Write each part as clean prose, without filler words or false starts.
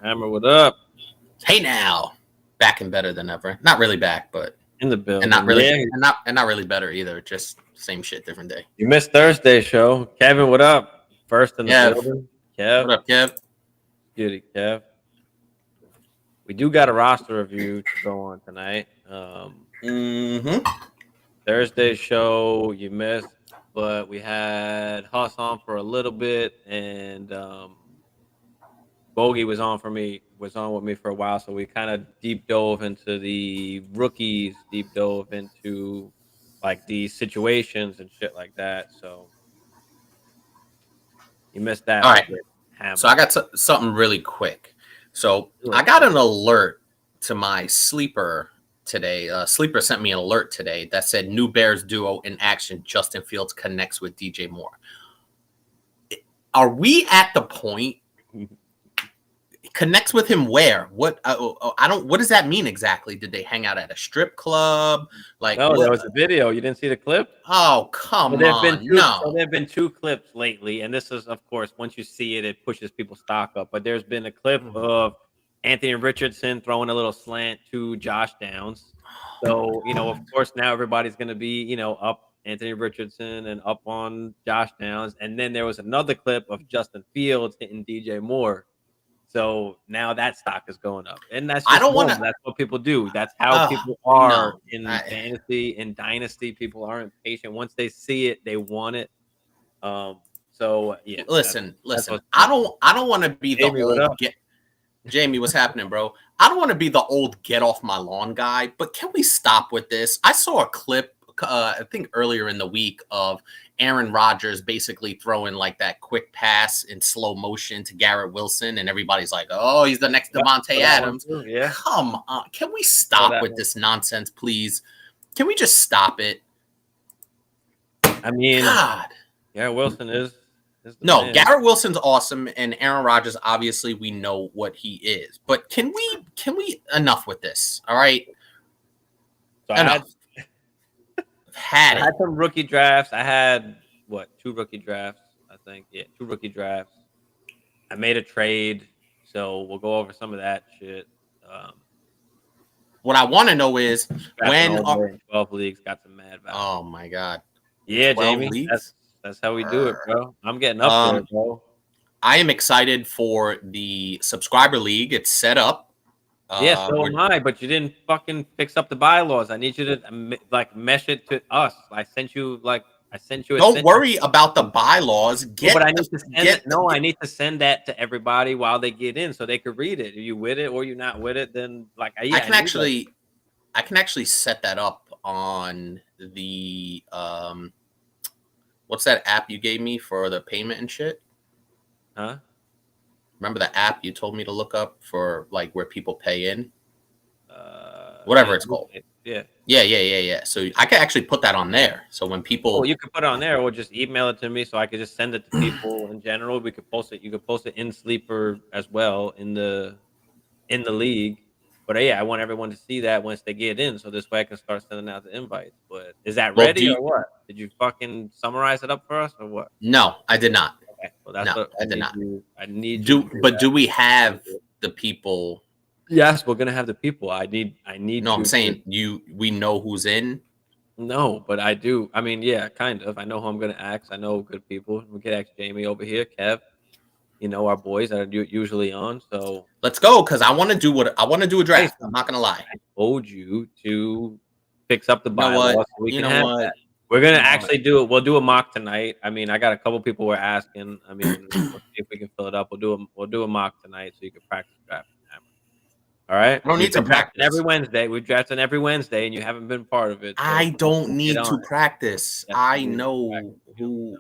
Hammer, what up? Hey now, back and better than ever. Not really back, but in the building, and not really, and not really better either. Just same shit, different day. You missed Thursday's show, Kevin. What up? First in the building, Kev. What up, Kev? Beauty, Kev. We do got a roster review to go on tonight. Thursday's show you missed, but we had Huss on for a little bit, and Bogey was on with me for a while, so we kind of deep dove into the rookies, deep dove into like these situations and shit like that. So you missed that. All right. So I got something really quick. So I got an alert to my sleeper today. Sleeper sent me an alert today that said new Bears duo in action. Justin Fields connects with DJ Moore. Are we at the point? Connects with him where? What? I don't. What does that mean exactly? Did they hang out at a strip club? Like, no, there was a video. You didn't see the clip? Oh, come on! So there have been two clips lately, and this is, of course, once you see it, it pushes people's stock up. But there's been a clip of Anthony Richardson throwing a little slant to Josh Downs. So of course, now everybody's going to be up Anthony Richardson and up on Josh Downs. And then there was another clip of Justin Fields hitting DJ Moore. So now that stock is going up, and that's just that's what people do. That's how people are in fantasy. In Dynasty, people are impatient. Once they see it, they want it. So yeah. Listen. I don't want to be the old Jamie, what's happening, bro? I don't want to be the old get off my lawn guy, but can we stop with this? I saw a clip, I think earlier in the week, of Aaron Rodgers basically throwing like that quick pass in slow motion to Garrett Wilson, and everybody's like, "Oh, he's the next Devontae Adams." Yeah. Come on, can we stop with this nonsense, please? Can we just stop it? I mean, God, Garrett Wilson is no, man. Garrett Wilson's awesome, and Aaron Rodgers, obviously, we know what he is. But can we enough with this? All right, so enough. I had some rookie drafts. I had two rookie drafts, I think. Yeah, 2 rookie drafts. I made a trade, so we'll go over some of that shit. What I want to know is when 12 leagues got some mad value. Oh my god. Yeah, Jamie. That's how we do it, bro. I'm getting up there, bro. I am excited for the subscriber league. It's set up. Yeah, so am I, but you didn't fucking fix up the bylaws. I need you to mesh it to us. I sent you. Don't worry about the bylaws. But I need to send it. No, I need to send that to everybody while they get in, so they could read it. Are you with it or you not with it? Then I can actually set that up on the what's that app you gave me for the payment and shit? Huh? Remember the app you told me to look up for like where people pay in? Whatever it's called. Yeah. So I can actually put that on there. So when people you could put it on there or just email it to me so I could just send it to people in general. We could post it. You could post it in Sleeper as well in the league. But yeah, I want everyone to see that once they get in, so this way I can start sending out the invites. But is that ready or what? Did you fucking summarize it up for us or what? No, I did not. Okay, well that's what I did not. I need. Do we have the people? Yes, we're gonna have the people. I need. No, I'm saying we know who's in. No, but I do. I mean, yeah, kind of. I know who I'm gonna ask. I know good people. We could ask Jamie over here, Kev. Our boys that are usually on. So let's go, because I want to do a draft. I'm not gonna lie. I told you to fix up the bylaws. So we can have that. We're gonna actually do it. We'll do a mock tonight. I mean, I got a couple people were asking. I mean, we'll see if we can fill it up. We'll do a mock tonight so you can practice drafting. All right. I don't need to practice every Wednesday. We've drafted every Wednesday, and you haven't been part of it. So I don't need to practice. I know who.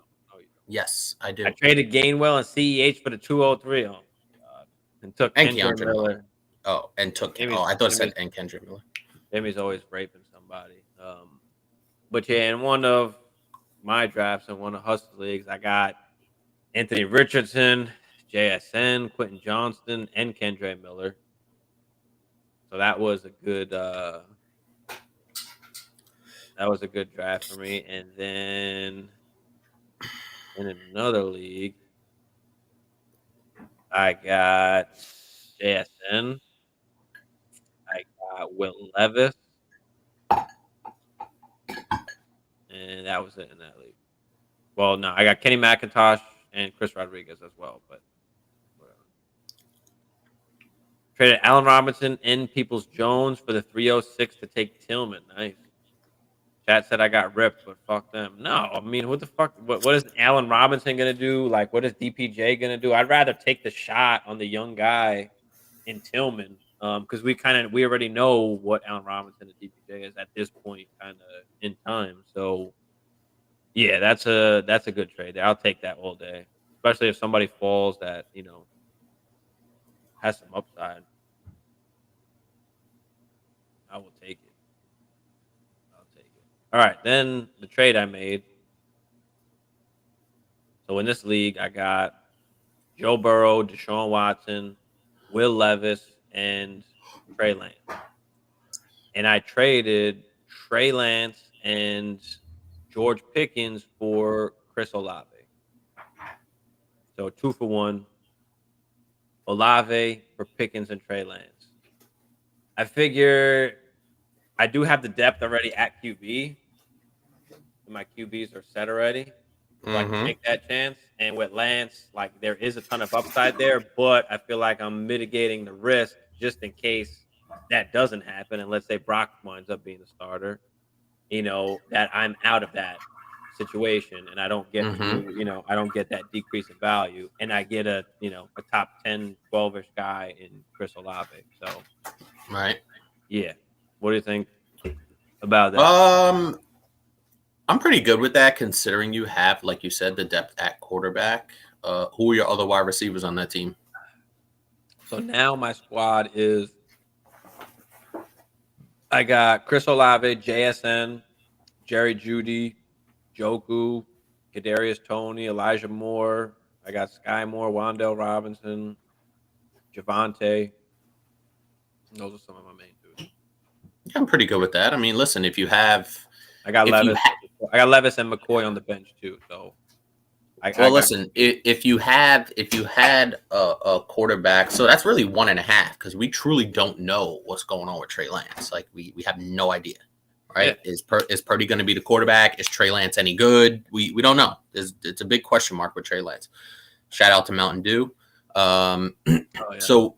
Yes, I do. I traded Gainwell and CEH for the 203. Oh God! And took Keandre Miller. I thought it said Kendrick Miller. Jimmy's always raping somebody. But yeah, in one of my drafts and one of Hustle's leagues, I got Anthony Richardson, JSN, Quentin Johnston, and Kendre Miller. So that was a good draft for me. And then in another league, I got JSN. I got Will Levis. And that was it in that league. Well, no, I got Kenny McIntosh and Chris Rodriguez as well, but whatever. Traded Allen Robinson and Peoples-Jones for the 306 to take Tillman. Nice. Chat said I got ripped, but fuck them. No, I mean, what the fuck? What is Allen Robinson gonna do? Like, what is DPJ gonna do? I'd rather take the shot on the young guy in Tillman, because we already know what Allen Robinson and DPJ is at this point, kind of in time. So, yeah, that's a good trade. I'll take that all day, especially if somebody falls that has some upside. I will take it. All right, then the trade I made. So in this league, I got Joe Burrow, Deshaun Watson, Will Levis, and Trey Lance. And I traded Trey Lance and George Pickens for Chris Olave. So 2 for 1. Olave for Pickens and Trey Lance. I figure I do have the depth already at QB. My QBs are set already. So I can take that chance. And with Lance, like, there is a ton of upside there, but I feel like I'm mitigating the risk just in case that doesn't happen. And let's say Brock winds up being the starter, that I'm out of that situation and I don't get I don't get that decrease in value, and I get a top 10, 12-ish guy in Chris Olave. So, right. Yeah. What do you think about that? I'm pretty good with that, considering you have, like you said, the depth at quarterback. Who are your other wide receivers on that team? So now my squad is, I got Chris Olave, JSN, Jerry Jeudy, Joku, Kadarius Toney, Elijah Moore. I got Sky Moore, Wan'Dale Robinson, Javante. Those are some of my main dudes. Yeah, I'm pretty good with that. I mean, listen, if you have, I got Levis. I got Levis and McCoy on the bench too. So, listen, if you had a quarterback, so that's really 1.5, because we truly don't know what's going on with Trey Lance. Like, we have no idea, right? Yeah. Is Purdy going to be the quarterback? Is Trey Lance any good? We don't know. It's a big question mark with Trey Lance. Shout out to Mountain Dew. So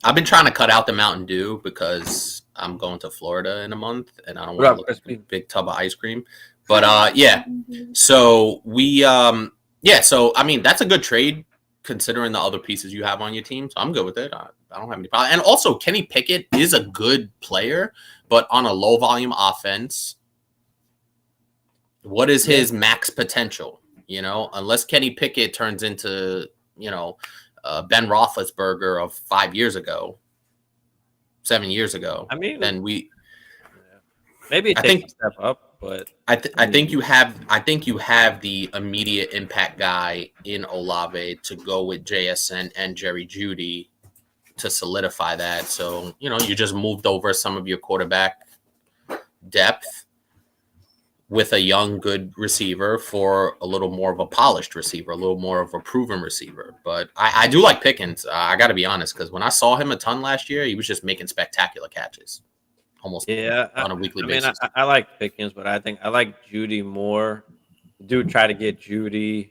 I've been trying to cut out the Mountain Dew because I'm going to Florida in a month and I don't want to look at a big tub of ice cream. But yeah. So so I mean, that's a good trade considering the other pieces you have on your team. So I'm good with it. I don't have any problem. And also, Kenny Pickett is a good player, but on a low volume offense, what is his max potential? Unless Kenny Pickett turns into, Ben Roethlisberger of 5 years ago, 7 years ago. I mean, then maybe it takes a step up, but I think you have the immediate impact guy in Olave to go with JSN and Jerry Jeudy to solidify that. So you just moved over some of your quarterback depth with a young, good receiver for a little more of a polished receiver, a little more of a proven receiver. But I do like Pickens. I got to be honest, because when I saw him a ton last year, he was just making spectacular catches, almost on a weekly basis. I like Pickens, but I think I like Jeudy more. Dude tried to get Jeudy,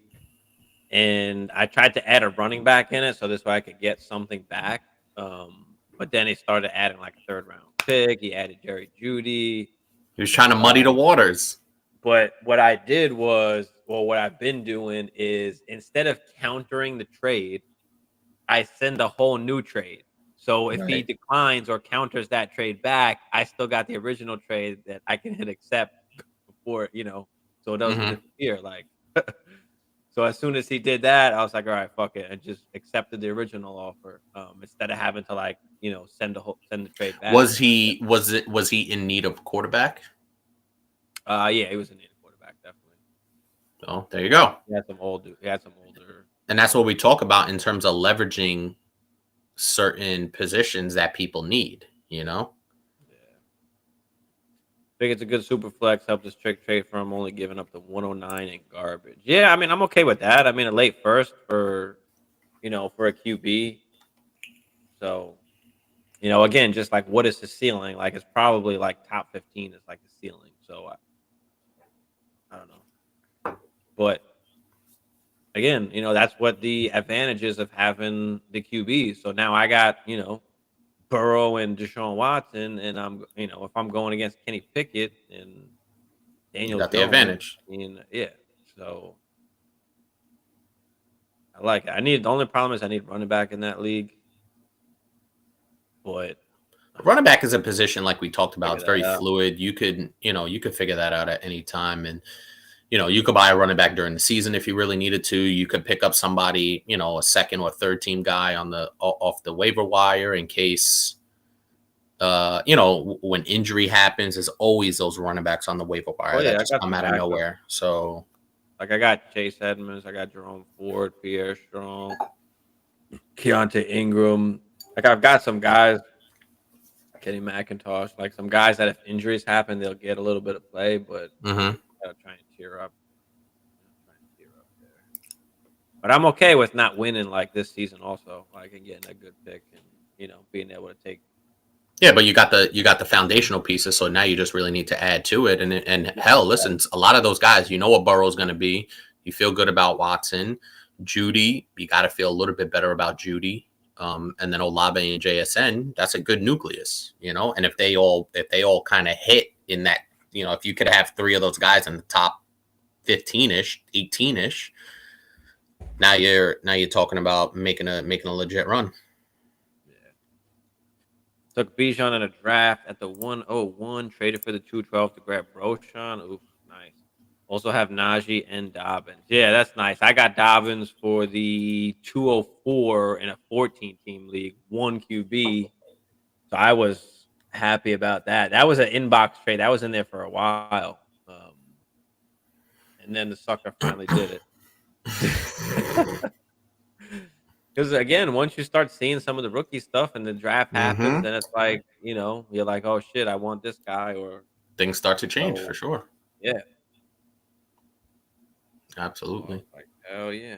and I tried to add a running back in it, so this way I could get something back. But then he started adding like a 3rd-round pick. He added Jerry Jeudy. He was trying to muddy the waters. But what I did was, what I've been doing is, instead of countering the trade, I send a whole new trade. So if he declines or counters that trade back, I still got the original trade that I can hit accept before, so it doesn't disappear. Like, so as soon as he did that, I was like, all right, fuck it, and just accepted the original offer instead of having to send the trade back. Was he in need of quarterback? Yeah, he was in need of quarterback, definitely. Oh, there you go. He had some older And that's what we talk about in terms of leveraging certain positions that people need, you know? Yeah. I think it's a good super flex. Help this trick trade from only giving up the 109 in garbage. Yeah, I mean, I'm okay with that. I mean, a late first for, for a QB. So, again, just like what is the ceiling? Like, it's probably like top 15 is like the ceiling. So, I don't know. But again, that's what the advantages of having the QB. So now I got, Burrow and Deshaun Watson, and if I'm going against Kenny Pickett and You Daniel got the Jones, advantage. I mean, yeah. So I like it. The only problem is I need running back in that league, but Running back is a position like we talked about. figure It's that very out. fluid. You could figure that out at any time. And, you could buy a running back during the season if you really needed to. You could pick up somebody, a second or third team guy off the waiver wire in case, when injury happens, there's always those running backs on the waiver Oh wire yeah, that I just got come some out of backup. nowhere. So, Like I got Chase Edmonds, I got Jerome Ford, Pierre Strong, Keontae Ingram. Like I've got some guys, Kenny McIntosh, like some guys that if injuries happen, they'll get a little bit of play, but mhm. gotta try and tear up. Try and tear up there. But I'm okay with not winning like this season also, like and getting a good pick and being able to take. Yeah, but you got the foundational pieces, so now you just really need to add to it. And hell, listen, a lot of those guys, you know what Burrow's going to be. You feel good about Watson, Judy. You got to feel a little bit better about Judy, and then Olave and JSN. That's a good nucleus, And if they all kind of hit in that, if you could have three of those guys in the top 15-ish, 18-ish, now you're talking about making a legit run. Took Bijan in a draft at the 101, traded for the 212 to grab Roshan. Oof, nice. Also have Najee and Dobbins. Yeah, that's nice. I got Dobbins for the 204 in a 14-team league, one QB. So I was happy about that. That was an inbox trade. That was in there for a while. And then the sucker finally did it. Because again, once you start seeing some of the rookie stuff and the draft happens, then it's like, you're like, oh shit, I want this guy, or Things start to change for so sure. yeah. Absolutely. Like, hell yeah.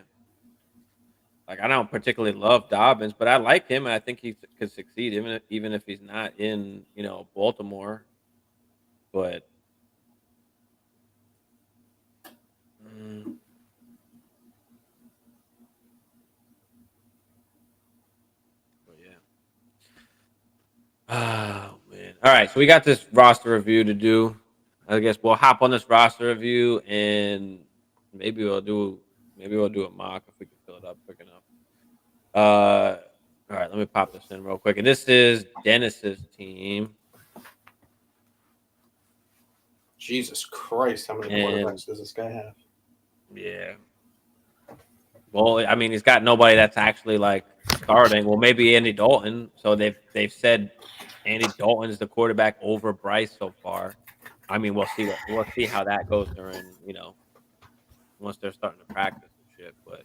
Like I don't particularly love Dobbins, but I like him and I think he could succeed even if he's not in, Baltimore. But mm, but yeah. Oh man. All right, so we got this roster review to do. I guess we'll hop on this roster review and maybe we'll do a mock if we can fill it up quick enough. All right, let me pop this in real quick. And this is Dennis's team. Jesus Christ, how many quarterbacks does this guy have? Yeah. Well, I mean, he's got nobody that's actually like starting. Well, maybe Andy Dalton. So they've said Andy Dalton is the quarterback over Bryce so far. I mean, we'll see how that goes during once they're starting to practice and shit. But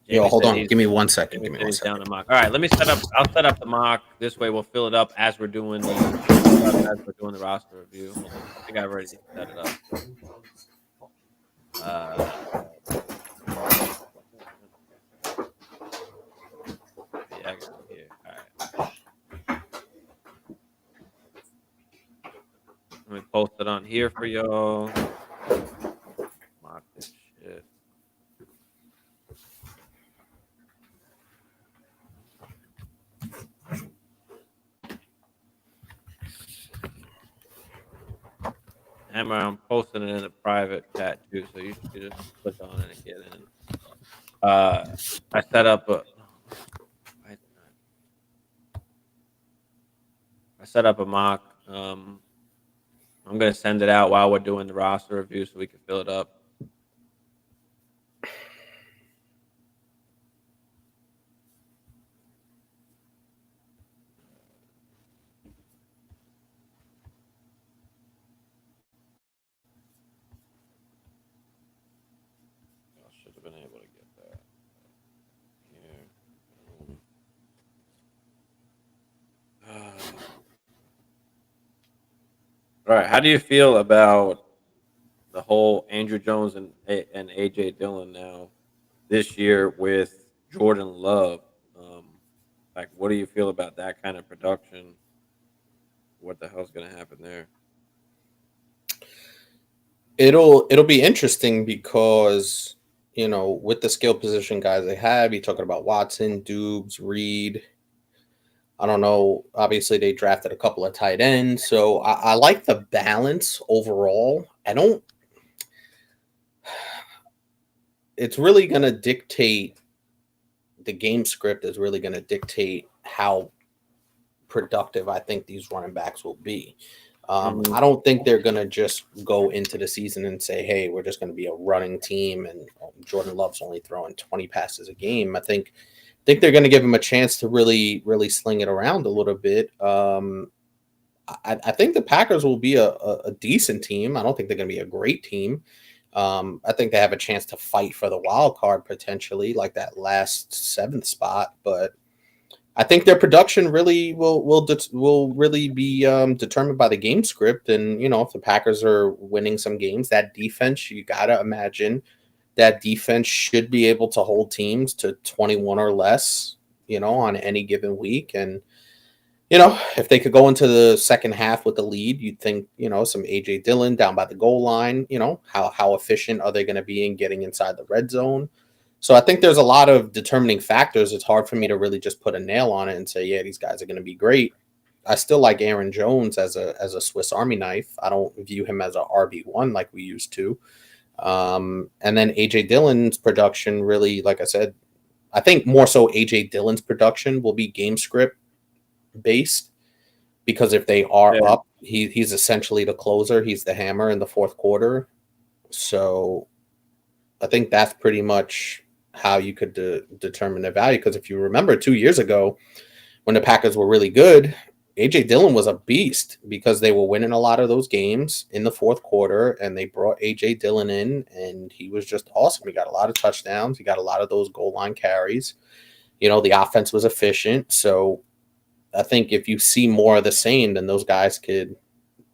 Yo, hold on. Give me 1 second. Give me 1 second. Down the mock. All right, let me set up. I'll set up the mock. This way, we'll fill it up as we're doing the roster review. I think I've already set it up. Yeah, I got it here. All right. Let me post it on here for y'all. Mock this shit. Hammer, I'm posting it in the private chat too, so you should just click on it and get in. I set up a mock. I'm gonna send it out while we're doing the roster review so we can fill it up. should have been able to get that. Here. All right. How do you feel about the whole Andrew Jones and AJ Dillon now this year with Jordan Love? Like, what do you feel about that kind of production? What the hell's going to happen there? It'll be interesting because with the skill position guys they have, you're talking about Watson, Dubes, Reed. I don't know. Obviously, they drafted a couple of tight ends, so I like the balance overall. I don't. It's really going to dictate. The game script is really going to dictate how productive I think these running backs will be. I don't think they're going to just go into the season and say, hey, we're just going to be a running team and Jordan Love's only throwing 20 passes a game. I think they're going to give him a chance to really, really sling it around a little bit. I think the Packers will be a decent team. I don't think they're going to be a great team. I think they have a chance to fight for the wild card potentially, like that last 7th spot. But I think their production really will really be determined by the game script. And if the Packers are winning some games, that defense, you gotta imagine that defense should be able to hold teams to 21 or less, on any given week. And if they could go into the second half with the lead, you'd think, some AJ Dillon down by the goal line, how efficient are they going to be in getting inside the red zone? So I think there's a lot of determining factors. It's hard for me to really just put a nail on it and say, yeah, these guys are going to be great. I still like Aaron Jones as a Swiss Army knife. I don't view him as a RB1 like we used to. And then AJ Dillon's production really, like I said, I think more so AJ Dillon's production will be game script based, because if they are up, he's essentially the closer. He's the hammer in the fourth quarter. So I think that's pretty much how you could determine their value. Because if you remember 2 years ago when the Packers were really good, AJ Dillon was a beast because they were winning a lot of those games in the fourth quarter, and they brought AJ Dillon in, and he was just awesome. He got a lot of touchdowns. He got a lot of those goal line carries. The offense was efficient. So I think if you see more of the same, then those guys could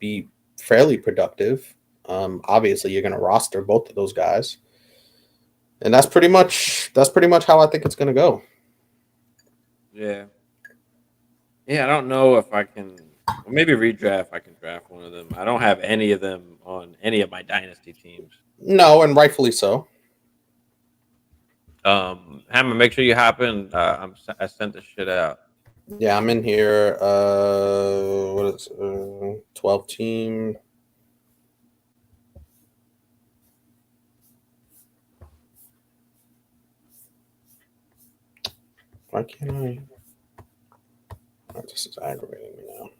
be fairly productive. Obviously, you're going to roster both of those guys. And that's pretty much how I think it's going to go. Yeah. Yeah, I don't know if I can. Well, maybe redraft. I can draft one of them. I don't have any of them on any of my dynasty teams. No, and rightfully so. Hammer, make sure you hop in. I sent the shit out. Yeah, I'm in here. What is 12 team? Why can't I? Oh, this is aggravating me now.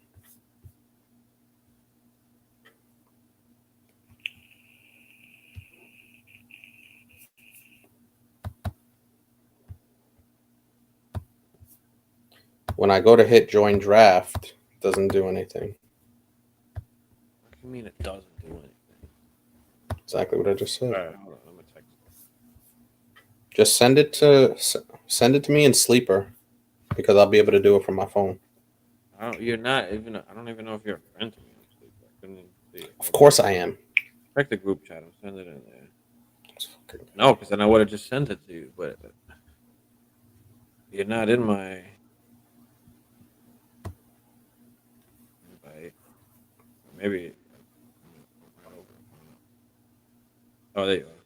When I go to hit join draft, it doesn't do anything. What do you mean it doesn't do anything? Exactly what I just said. All right, hold on. I'm gonna text. Just send it to me in Sleeper, because I'll be able to do it from my phone. You're not even. I don't even know if you're a friend to me. I couldn't even see it. Of course I am. Check the group chat. I'm sending it in there. No, because then I would have just sent it to you, but you're not in my invite. Maybe. Oh, there you are.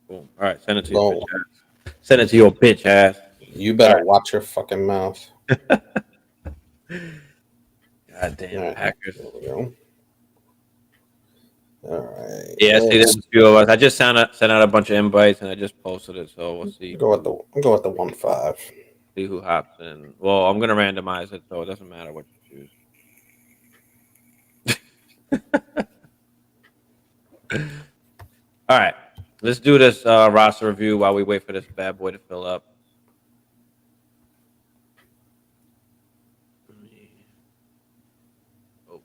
Boom. All right, send it to your bitch ass. Send it to your bitch ass. You better watch your fucking mouth. Goddamn right, Packers. There we go. All right. Yeah, see, there's a few of us. I just sent out a bunch of invites and I just posted it, so we'll see. Go with the 1-5. See who hops in. Well, I'm gonna randomize it, so it doesn't matter what you choose. All right, let's do this roster review while we wait for this bad boy to fill up. Oh.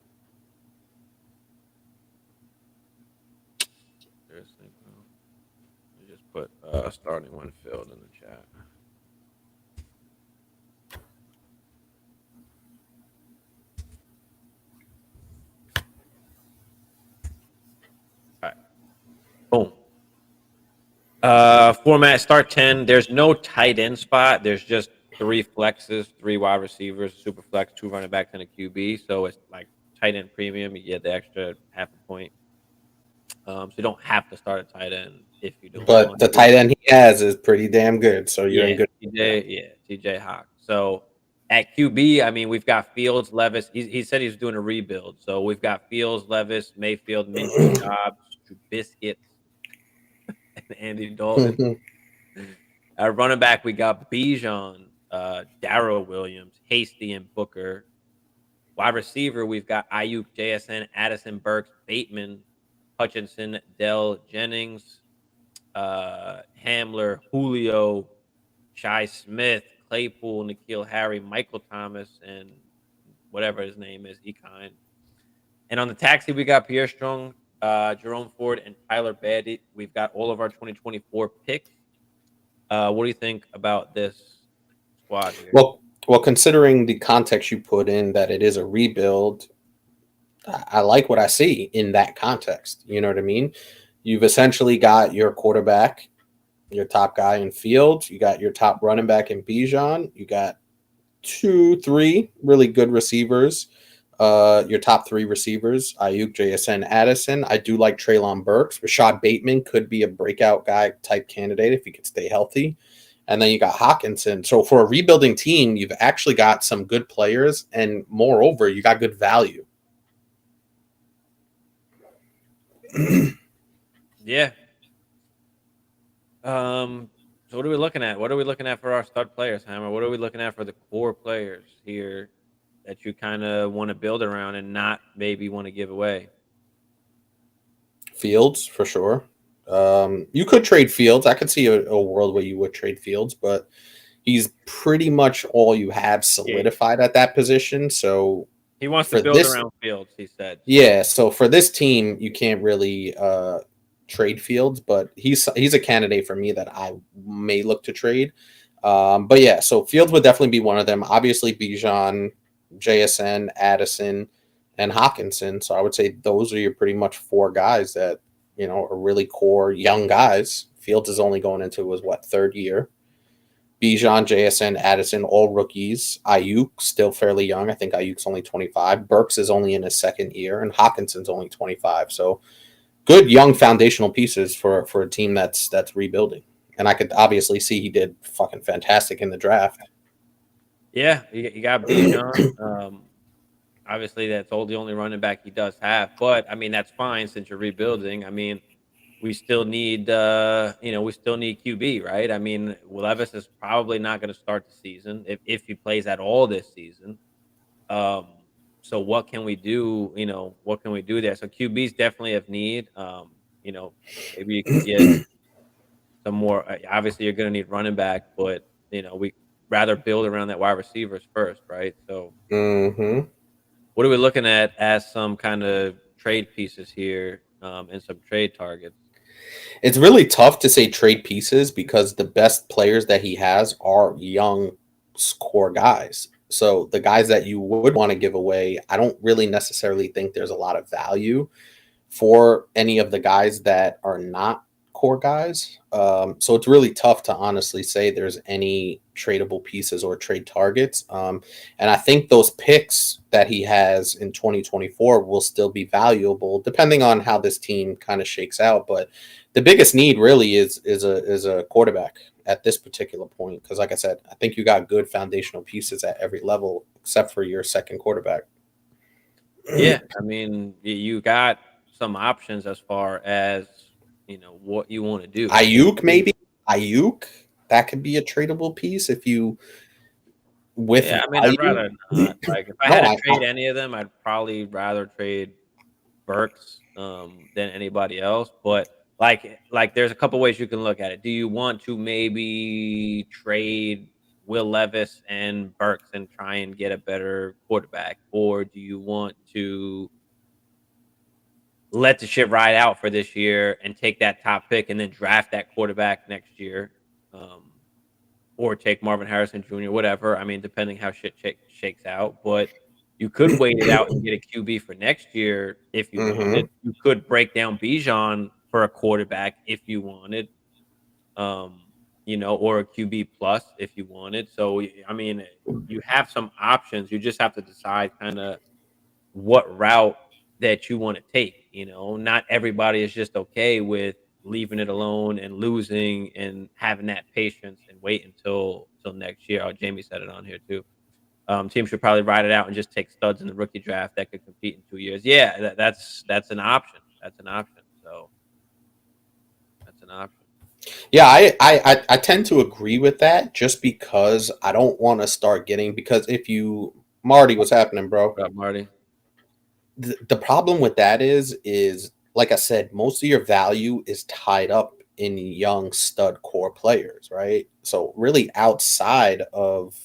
Seriously, bro. starting one filled in the chat. All right. Boom. Format start 10. There's no tight end spot. There's just 3 flexes, 3 wide receivers, super flex, 2 running backs, and a QB. So it's like tight end premium. You get the extra half a point. So you don't have to start a tight end if you don't But want the to. tight end he has is pretty damn good. So you're in good. TJ Hawk. So at QB, I mean, we've got Fields, Levis. He said he's doing a rebuild. So we've got Fields, Levis, Mayfield, Minshew, Dobbs, Trubisky, and Andy Dalton. At running back, we got Bijan, Darrell Williams, Hasty, and Booker. Wide receiver, we've got Ayuk, JSN, Addison, Burks, Bateman, Hutchinson, Dell, Jennings, Hamler, Julio, Shai Smith, Claypool, N'Keal Harry, Michael Thomas, and whatever his name is, Ekine. And on the taxi, we got Pierre Strong, Jerome Ford, and Tyler Badie. We've got all of our 2024 picks. What do you think about this squad here? Well, considering the context you put in that it is a rebuild, I like what I see in that context. You know what I mean? You've essentially got your quarterback, your top guy in Fields. You got your top running back in Bijan. You got 2-3 really good receivers. Your top 3 receivers, Ayuk, JSN, Addison. I do like Treylon Burks. Rashad Bateman could be a breakout guy type candidate if he could stay healthy. And then you got Hawkinson. So for a rebuilding team, you've actually got some good players. And moreover, you got good value. Yeah. So what are we looking at? What are we looking at for our stud players, Hammer? What are we looking at for the core players here that you kind of want to build around and not maybe want to give away? Fields, for sure. You could trade Fields. I could see a world where you would trade Fields, but he's pretty much all you have solidified at that position. So he wants to build around Fields, he said. Yeah, so for this team, you can't really trade Fields, but he's a candidate for me that I may look to trade. But yeah, so Fields would definitely be one of them. Obviously, Bijan, JSN, Addison, and Hawkinson. So I would say those are your pretty much 4 guys that, you know, are really core young guys. Fields is only going into his, 3rd year. Bijan, JSN, Addison, all rookies. Ayuk, still fairly young. I think Ayuk's only 25. Burks is only in his 2nd year, and Hawkinson's only 25. So good young foundational pieces for a team that's rebuilding. And I could obviously see he did fucking fantastic in the draft. Yeah, you got Bijan. Obviously, that's the only running back he does have. But, I mean, that's fine since you're rebuilding. I mean, we still need, we still need QB, right? I mean, Levis is probably not going to start the season if he plays at all this season. So what can we do? What can we do there? So QBs definitely have need. Maybe you can get some more. Obviously, you're going to need running back, but we rather build around that wide receivers first, right? So, what are we looking at as some kind of trade pieces here and some trade targets? It's really tough to say trade pieces because the best players that he has are young core guys. So the guys that you would want to give away, I don't really necessarily think there's a lot of value for any of the guys that are not core guys. So it's really tough to honestly say there's any tradable pieces or trade targets. And I think those picks that he has in 2024 will still be valuable depending on how this team kind of shakes out. But the biggest need really is a quarterback at this particular point. Because like I said, I think you got good foundational pieces at every level except for your second quarterback. Yeah, I mean, you got some options as far as what you want to do. Ayuk, maybe Ayuk, that could be a tradable piece if you. Yeah, I mean, I'd rather not. Like, if I had to trade any of them, I'd probably rather trade Burks than anybody else. But like, there's a couple ways you can look at it. Do you want to maybe trade Will Levis and Burks and try and get a better quarterback, or do you want to let the shit ride out for this year and take that top pick and then draft that quarterback next year, or take Marvin Harrison Jr., whatever. I mean, depending how shit shakes out. But you could wait it out and get a QB for next year if you wanted. You could break down Bijan for a quarterback if you wanted, or a QB plus if you wanted. So, I mean, you have some options. You just have to decide kind of what route that you want to take. Not everybody is just okay with leaving it alone and losing and having that patience and wait until next year. Oh, Jamie said it on here too. Teams should probably ride it out and just take studs in the rookie draft that could compete in 2 years. Yeah, that's an option. That's an option. So that's an option. Yeah, I tend to agree with that just because I don't want to start getting, because if you Marty, what's happening, bro? What up, Marty? The problem with that is like I said, most of your value is tied up in young stud core players, right? So really outside of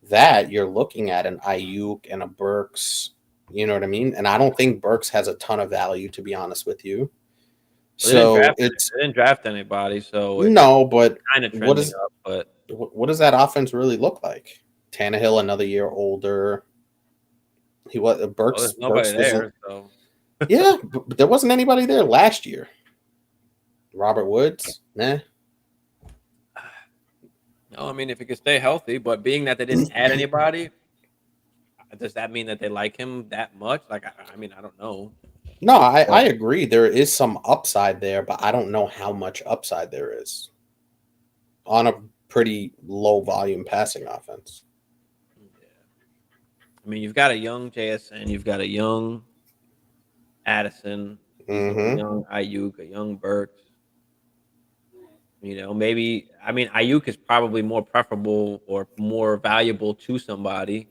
that, you're looking at an Ayuk and a Burks, you know what I mean? And I don't think Burks has a ton of value, to be honest with you. Well, So they didn't draft anybody, so no, but kind of trending up. But what does that offense really look like? Tannehill another year older. He was Burks. there's nobody there, so yeah, but there wasn't anybody there last year. Robert Woods, nah. No, I mean if he could stay healthy, but being that they didn't add anybody, does that mean that they like him that much? Like, I mean, I don't know. No, I agree. There is some upside there, but I don't know how much upside there is on a pretty low volume passing offense. Yeah. I mean, you've got a young JSN, you've got a young Addison, a young Ayuk, a young Burks. Maybe, I mean, Ayuk is probably more preferable or more valuable to somebody.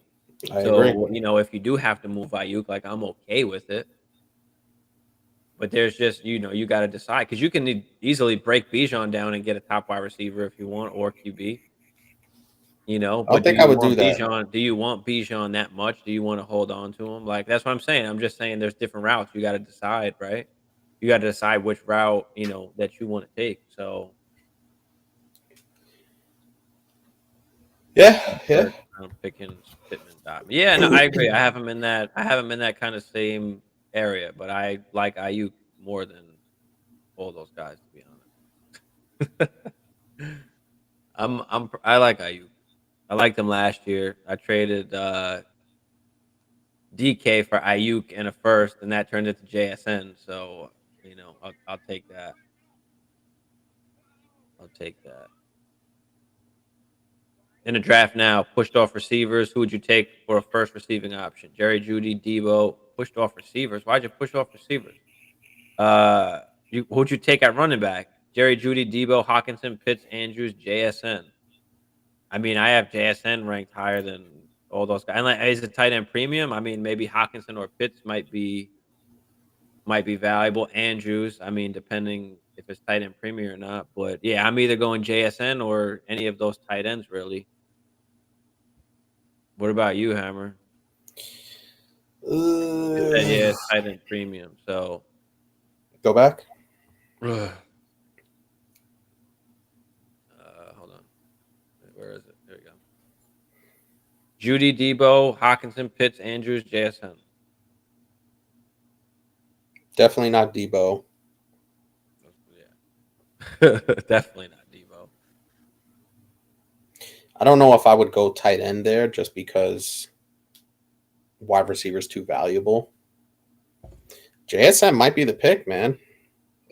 I agree. If you do have to move Ayuk, like, I'm okay with it. But there's just, you got to decide, because you can easily break Bijan down and get a top wide receiver if you want, or QB. I think I would do that. Do you want Bijan that much? Do you want to hold on to him? Like, that's what I'm saying. I'm just saying there's different routes. You got to decide, right? You got to decide which route, that you want to take. So, yeah. I'm picking Pittman. Yeah, no, I agree. I have him in that kind of same area, but I like Ayuk more than all those guys, to be honest. I like Ayuk. I liked him last year. I traded DK for Ayuk and a first, and that turned into JSN. So, I'll take that. I'll take that. In the draft now, pushed off receivers. Who would you take for a first receiving option? Jerry Jeudy, Debo, pushed off receivers. Why'd you push off receivers? Who'd you take at running back? Jerry Jeudy, Debo, Hawkinson, Pitts, Andrews, JSN. I mean, I have JSN ranked higher than all those guys. And like, is it tight end premium? I mean, maybe Hawkinson or Pitts might be valuable. Andrews, I mean, depending if it's tight end premium or not. But yeah, I'm either going JSN or any of those tight ends, really. What about you, Hammer? Yeah, it's tight end premium. So go back. Hold on. Where is it? There we go. Jeudy, Debo, Hawkinson, Pitts, Andrews, JSN. Definitely not Debo. Yeah. Definitely not Debo. I don't know if I would go tight end there just because wide receiver is too valuable. JSN might be the pick, man.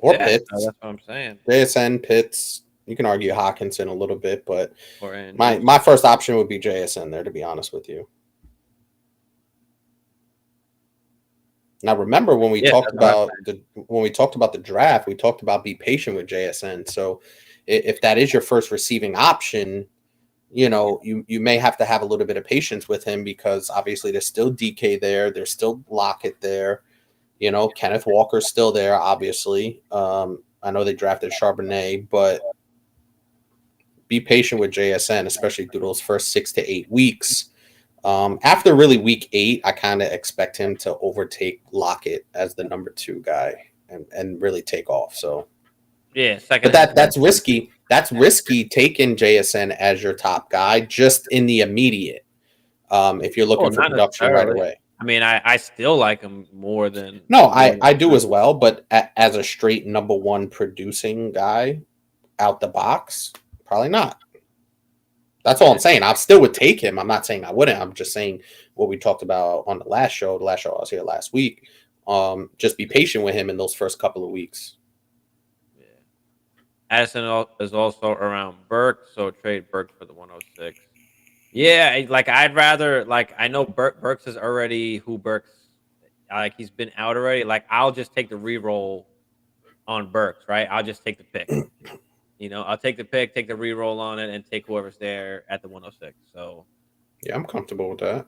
Or Pitts. That's what I'm saying. JSN, Pitts. You can argue Hawkinson a little bit, but my first option would be JSN there, to be honest with you. Now, remember when we talked about the draft, we talked about be patient with JSN. So if that is your first receiving option, you may have to have a little bit of patience with him, because obviously there's still DK there. There's still Lockett there. Kenneth Walker's still there, obviously. I know they drafted Charbonnet, but be patient with JSN, especially through those first 6 to 8 weeks. After really week 8, I kind of expect him to overtake Lockett as the number 2 guy and really take off. So yeah, second. But that's risky. That's risky taking JSN as your top guy just in the immediate. If you're looking for production right away. I mean, I still like him more than. No, I do as well. But as a straight number 1 producing guy out the box, probably not. That's all I'm saying. I still would take him. I'm not saying I wouldn't. I'm just saying what we talked about on the last show. The last show I was here last week. Just be patient with him in those first couple of weeks. Yeah. Addison is also around Burke, so trade Burke for the 106. Yeah, like I'd rather I know Burks is already who Burks he's been out already. Like I'll just take the reroll on Burks, right? I'll just take the pick. I'll take the pick, take the reroll on it, and take whoever's there at the 106. So yeah, I'm comfortable with that.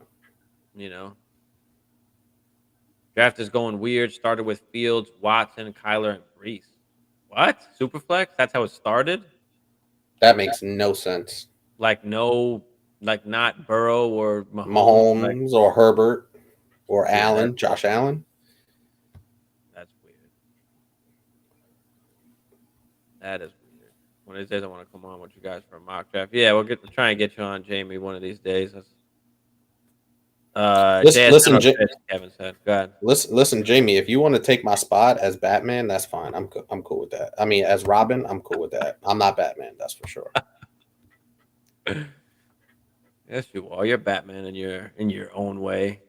Draft is going weird. Started with Fields, Watson, Kyler, and Brees. What? Superflex? That's how it started? That makes no sense. Not Burrow or Mahomes or Herbert or Allen, Josh Allen. That's weird. That is weird. One of these days I want to come on with you guys for a mock draft. Yeah, we'll try and get you on, Jamie, one of these days. Listen, Kevin said. Go ahead. Listen, Jamie, if you want to take my spot as Batman, that's fine. I'm cool with that. I mean, as Robin, I'm cool with that. I'm not Batman, that's for sure. Yes, you are. You're Batman in your own way.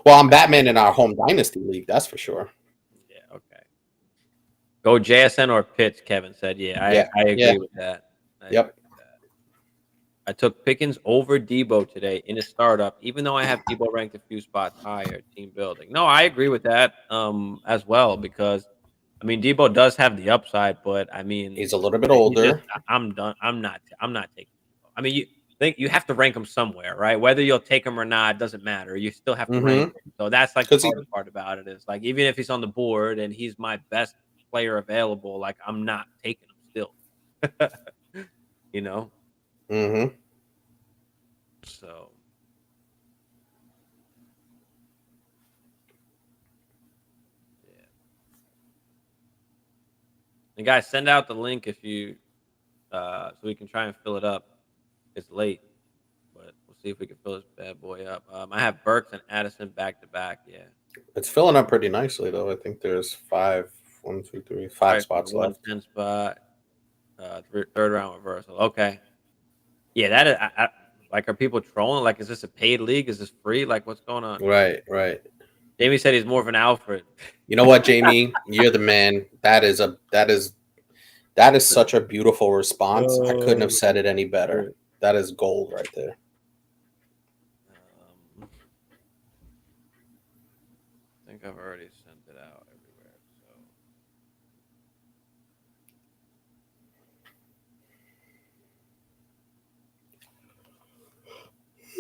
Well, I'm Batman in our home Dynasty league, that's for sure. Yeah, okay. Go JSN or Pitts, Kevin said. Yeah, I agree with that. I took Pickens over Debo today in a startup, even though I have Debo ranked a few spots higher. Team building. No, I agree with that as well because, I mean, Debo does have the upside, but I mean, he's a little bit older. I'm done. I'm not taking. I mean, you have to rank him somewhere, right? Whether you'll take him or not doesn't matter. You still have to rank him. So that's like the hardest part about it is like even if he's on the board and he's my best player available, like I'm not taking him still. So yeah. And guys, send out the link if you so we can try and fill it up. It's late, but we'll see if we can fill this bad boy up. I have Burks and Addison back to back. Yeah, it's filling up pretty nicely though. I think there's 5 spots left. 10 spot, third round reversal. Okay, yeah, that is. Like, are people trolling? Like, is this a paid league? Is this free? Like, what's going on? Right. Jamie said he's more of an Alfred. You know what, Jamie? You're the man. That is such a beautiful response. I couldn't have said it any better. That is gold right there. I think I've already sent it out everywhere.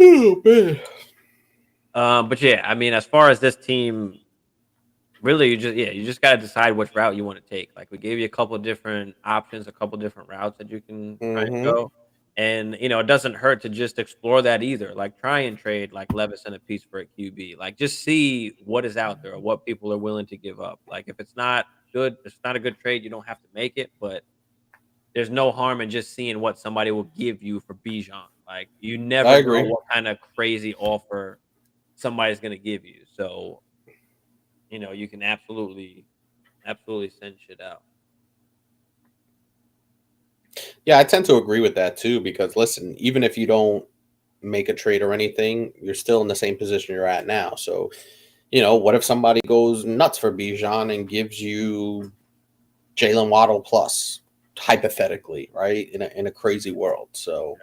Oh man. But yeah, I mean, as far as this team, really, you just got to decide which route you want to take. Like we gave you a couple of different options, a couple of different routes that you can try and go. And it doesn't hurt to just explore that either. Like try and trade like Levis and a piece for a QB. Like just see what is out there or what people are willing to give up. Like if it's not good, it's not a good trade, you don't have to make it. But there's no harm in just seeing what somebody will give you for Bijan. Like you never know what kind of crazy offer somebody's going to give you. So, you can absolutely send shit out. Yeah, I tend to agree with that too, because listen, even if you don't make a trade or anything, you're still in the same position you're at now. So, what if somebody goes nuts for Bijan and gives you Jalen Waddle plus, hypothetically, right? In a crazy world. So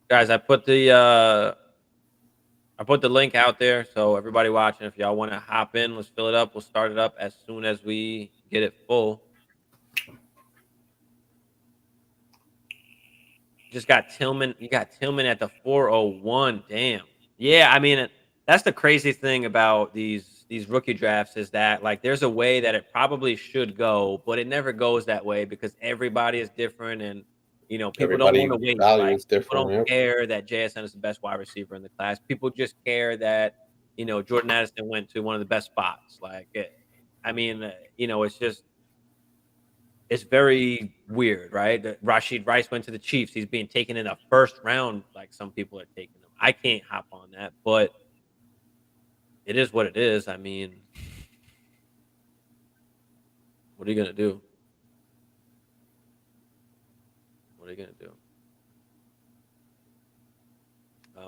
guys, I put the link out there. So everybody watching, if y'all want to hop in, let's fill it up. We'll start it up as soon as we get it full. Just got Tillman. You got Tillman at the 401. Damn. Yeah, I mean, that's the crazy thing about these rookie drafts is that like there's a way that it probably should go, but it never goes that way because everybody is different and You know, people Everybody don't want to wait. value Like, is different. people don't Yep. care that JSN is the best wide receiver in the class. People just care that, you know, Jordan Addison went to one of the best spots. Like, I mean, you know, it's very weird, right? That Rashid Rice went to the Chiefs. He's being taken in the first round, like some people are taking him. I can't hop on that, but it is what it is. I mean, what are you gonna do? What are you gonna do?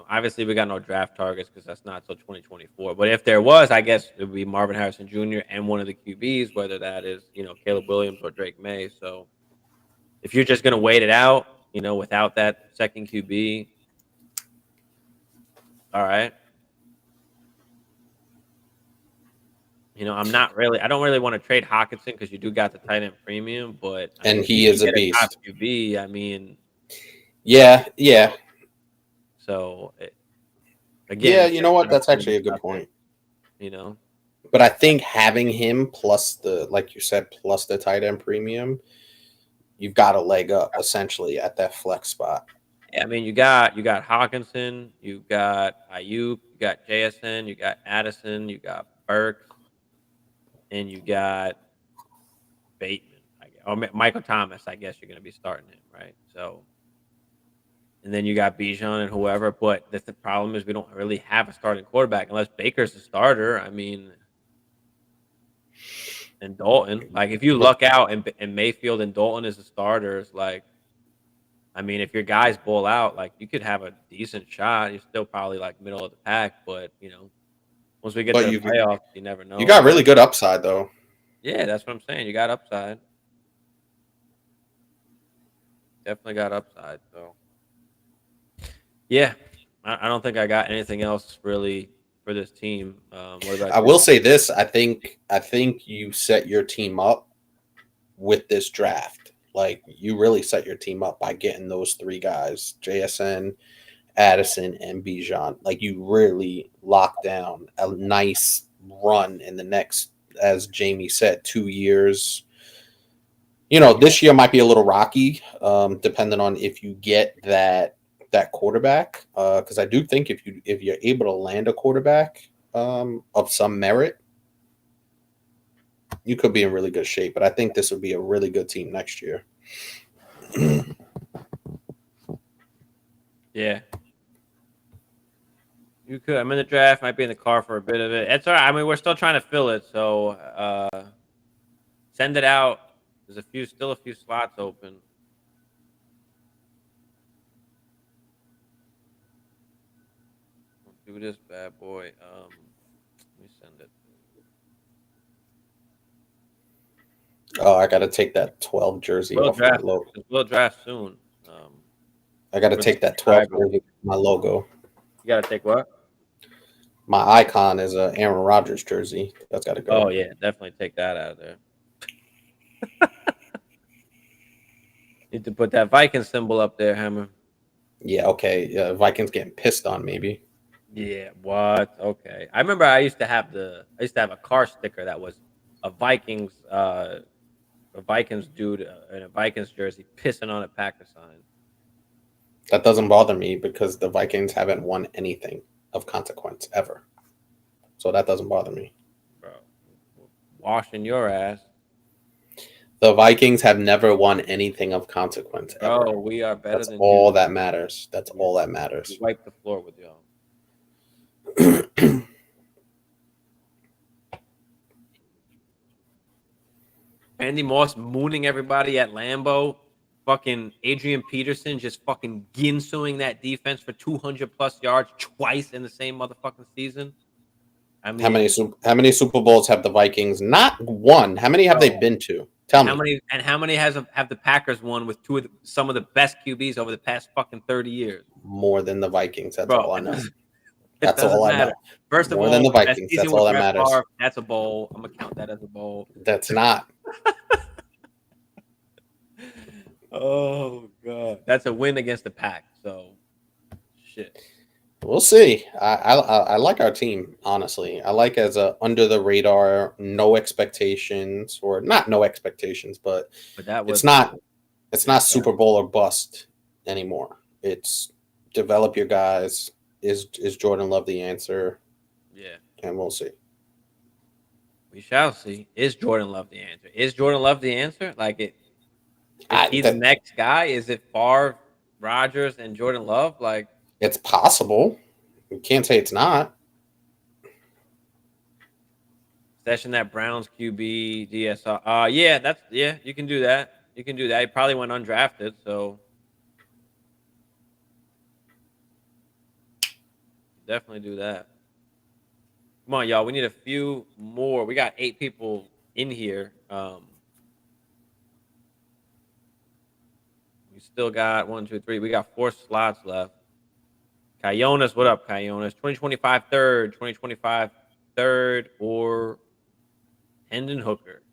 Obviously, we got no draft targets because that's not till 2024. But if there was, I guess it would be Marvin Harrison Jr. and one of the QBs, whether that is, you know, Caleb Williams or Drake May. So if you're just gonna wait it out, you know, without that second QB, all right. You know, I don't really want to trade Hawkinson because you do got the tight end premium, but I And mean, he you is can a get top beast. QB. I mean, Yeah. so again, Yeah, it's you just know what? not That's gonna actually be a good tough, point. you know. But I think having him plus the, like you said, plus the tight end premium, you've got a leg up essentially at that flex spot. Yeah, I mean, you got Hawkinson, you got Ayuk, you got JSN, you got Addison, you got Burks, and you got Bateman, I guess, or Michael Thomas. I guess you're going to be starting him, right? So, and then you got Bijan and whoever. But the problem is we don't really have a starting quarterback unless Baker's the starter. I mean, and Dalton. Like, if you luck out and Mayfield and Dalton is the starters, like, I mean, if your guys bowl out, like, you could have a decent shot. You're still probably like middle of the pack, but you know, once we get But to the you playoffs, you never know. got really good upside though. Yeah, that's what I'm saying. You got upside. Definitely got upside. So, yeah, I don't think I got anything else really for this team. What about I you? will say this: I think you set your team up with this draft. Like, you really set your team up by getting those three guys: JSN, Addison, and Bijan. Like, you really locked down a nice run in the next, as Jamie said, 2 years. You know, this year might be a little rocky, depending on if you get that quarterback. Because I do think if you're able to land a quarterback of some merit, you could be in really good shape. But I think this would be a really good team next year. Yeah. You could. I'm in the draft. Might be in the car for a bit of it. It's all right. I mean, we're still trying to fill it, so send it out. There's still a few slots open. Let's do this bad boy. Let me send it. Oh, I got to take that 12 jersey off my logo. We'll draft soon. I got to take that 12 jersey off my logo. You got to take what? My icon is a Aaron Rodgers jersey. That's got to go. Oh yeah, definitely take that out of there. Need to put that Viking symbol up there, Hammer. Yeah, okay. Vikings getting pissed on, maybe. Yeah, what? Okay. I remember I used to have a car sticker that was a Vikings dude in a Vikings jersey pissing on a Packer sign. That doesn't bother me because the Vikings haven't won anything of consequence ever. So that doesn't bother me. Bro, washing your ass. The Vikings have never won anything of consequence ever. Bro, we are better That's than all you. that matters. That's all that matters. We wipe the floor with y'all. Andy Moss mooning everybody at Lambeau. Fucking Adrian Peterson just fucking ginsuing that defense for 200+ yards twice in the same motherfucking season. I mean, how many Super Bowls have the Vikings not won? How many have they been to? Tell me. How many have the Packers won with some of the best QBs over the past fucking 30 years? More than the Vikings. That's all I know. That's all I know. First of all, than the Vikings. That's all that matters. That's a bowl. I'm gonna count that as a bowl. That's not. Oh god, that's a win against the Pack. So, shit. We'll see. I like our team, honestly. I like as a under the radar, no expectations, or not no expectations, but that was it's not It's not Super Bowl or bust anymore. It's develop your guys. Is Jordan Love the answer? Yeah. And we'll see. We shall see. Is Jordan Love the answer? Is Jordan Love the answer? Like it is he the next guy? Is it Favre, Rodgers, and Jordan Love? Like it's possible. You can't say it's not. Session that Browns QB DSR. Yeah, you can do that. You can do that. He probably went undrafted, so definitely do that. Come on, y'all. We need a few more. We got 8 people in here. We still got 1, 2, 3. We got 4 slots left. Kyonis, what up, Kyonis? 2025 third, 2025 third, or Hendon Hooker.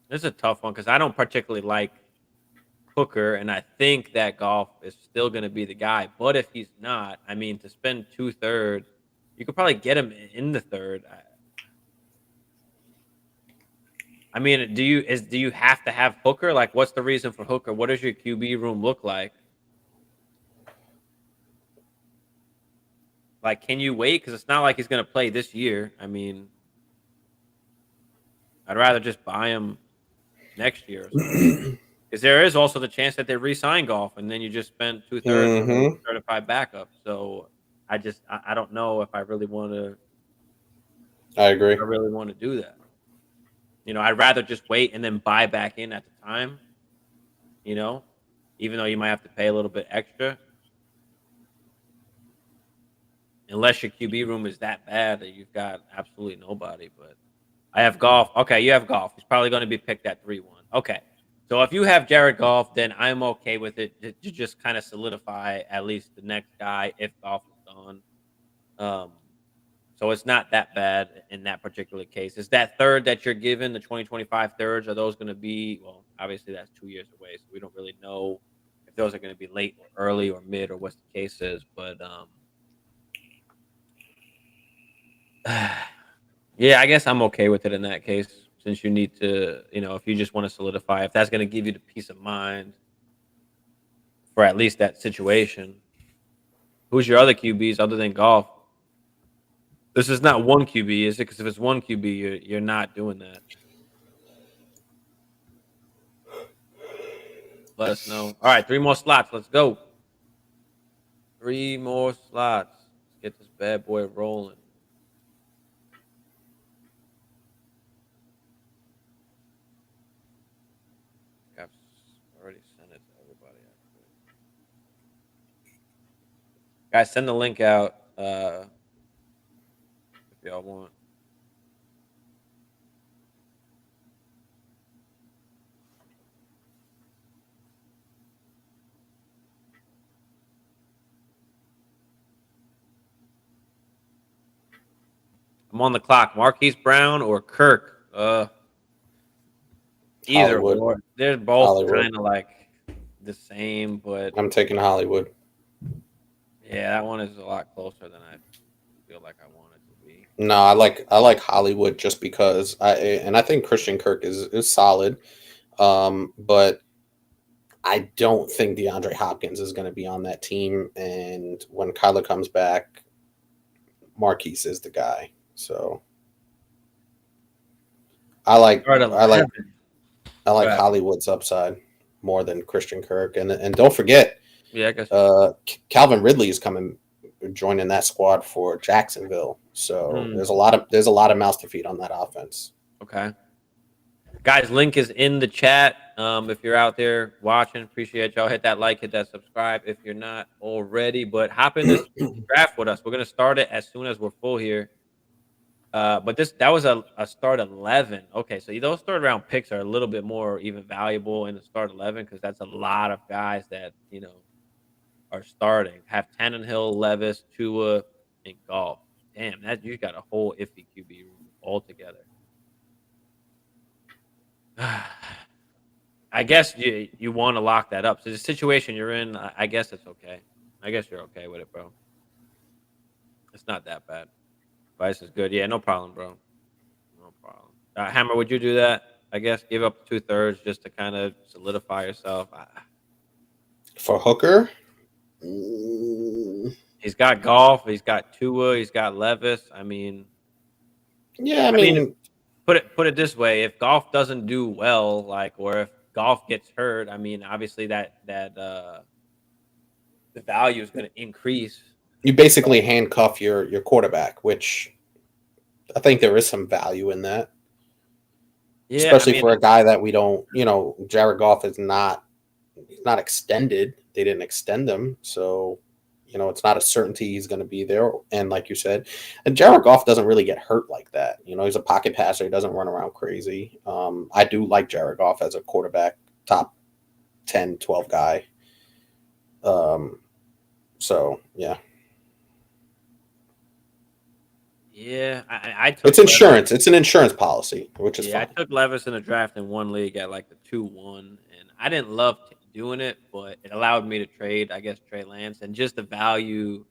This is a tough one because I don't particularly like Hooker, and I think that Goff is still going to be the guy. But if he's not, I mean, to spend 2 third, you could probably get him in the third. I mean, do you have to have Hooker? Like, what's the reason for Hooker? What does your QB room look like? Like, can you wait? Because it's not like he's going to play this year. I mean, I'd rather just buy him next year. Because there is also the chance that they re-sign Goff, and then you just spent 2/3 on a certified backup. So I don't know if I really want to. I agree. I really want to do that. You know, I'd rather just wait and then buy back in at the time. You know, even though you might have to pay a little bit extra. Unless your QB room is that bad that you've got absolutely nobody. But I have Goff. Okay, you have Goff. He's probably going to be picked at 3-1. Okay. So if you have Jared Goff, then I'm okay with it to just kind of solidify at least the next guy if Goff is gone. So it's not that bad in that particular case. Is that third that you're given, the 2025 thirds, are those going to be, well, obviously that's 2 years away, so we don't really know if those are going to be late or early or mid or what the case is. But yeah, I guess I'm okay with it in that case, since you need to, you know, if you just want to solidify, if that's going to give you the peace of mind for at least that situation. Who's your other QBs other than Goff? This is not one QB, is it? Because if it's one QB, you're not doing that. Let us know. All right, 3 more slots. Let's go. 3 more slots. Let's get this bad boy rolling. I've already sent it to everybody. Guys, send the link out if y'all want. I'm on the clock. Marquise Brown or Kirk? Either Hollywood. or. They're both kind of like the same, but I'm taking Hollywood. Yeah, that one is a lot closer than I feel like I want it to be. No, I like Hollywood just because I think Christian Kirk is solid, but I don't think DeAndre Hopkins is going to be on that team. And when Kyler comes back, Marquise is the guy. So I like Hollywood's upside more than Christian Kirk. And don't forget, yeah, I guess Calvin Ridley is joining that squad for Jacksonville. So there's a lot of mouths to feed on that offense. Okay. Guys, link is in the chat. If you're out there watching, appreciate y'all. Hit that like, hit that subscribe if you're not already. But hop in this draft with us. We're gonna start it as soon as we're full here. But that was a start 11. Okay, so those third round picks are a little bit more even valuable in the start 11 because that's a lot of guys that are starting. Have Tannehill, Levis, Tua, and Goff. Damn, that you got a whole iffy QB room altogether. I guess you want to lock that up. So the situation you're in, I guess it's okay. I guess you're okay with it, bro. It's not that bad. Advice is good. Yeah, no problem, bro. No problem. Hammer, would you do that? I guess give up 2/3 just to kind of solidify yourself. For Hooker, mm, He's got Golf. He's got Tua. He's got Levis. I mean, yeah, I I mean, mean, put it this way: if Golf doesn't do well, like, or if Golf gets hurt, I mean, obviously that the value is going to increase. you basically handcuff your quarterback, which I think there is some value in that. Yeah, Especially I mean, for a guy that we don't, Jared Goff is not extended. They didn't extend him, so it's not a certainty he's going to be there. And like you said, and Jared Goff doesn't really get hurt like that. He's a pocket passer. He doesn't run around crazy. I do like Jared Goff as a quarterback, top 10, 12 guy. So yeah. yeah, I took It's insurance. It's an insurance policy, which is I fine. took Levis in a draft in one league at like the 2-1, and I didn't love doing it, but it allowed me to trade, I guess, Trey Lance, and just the value.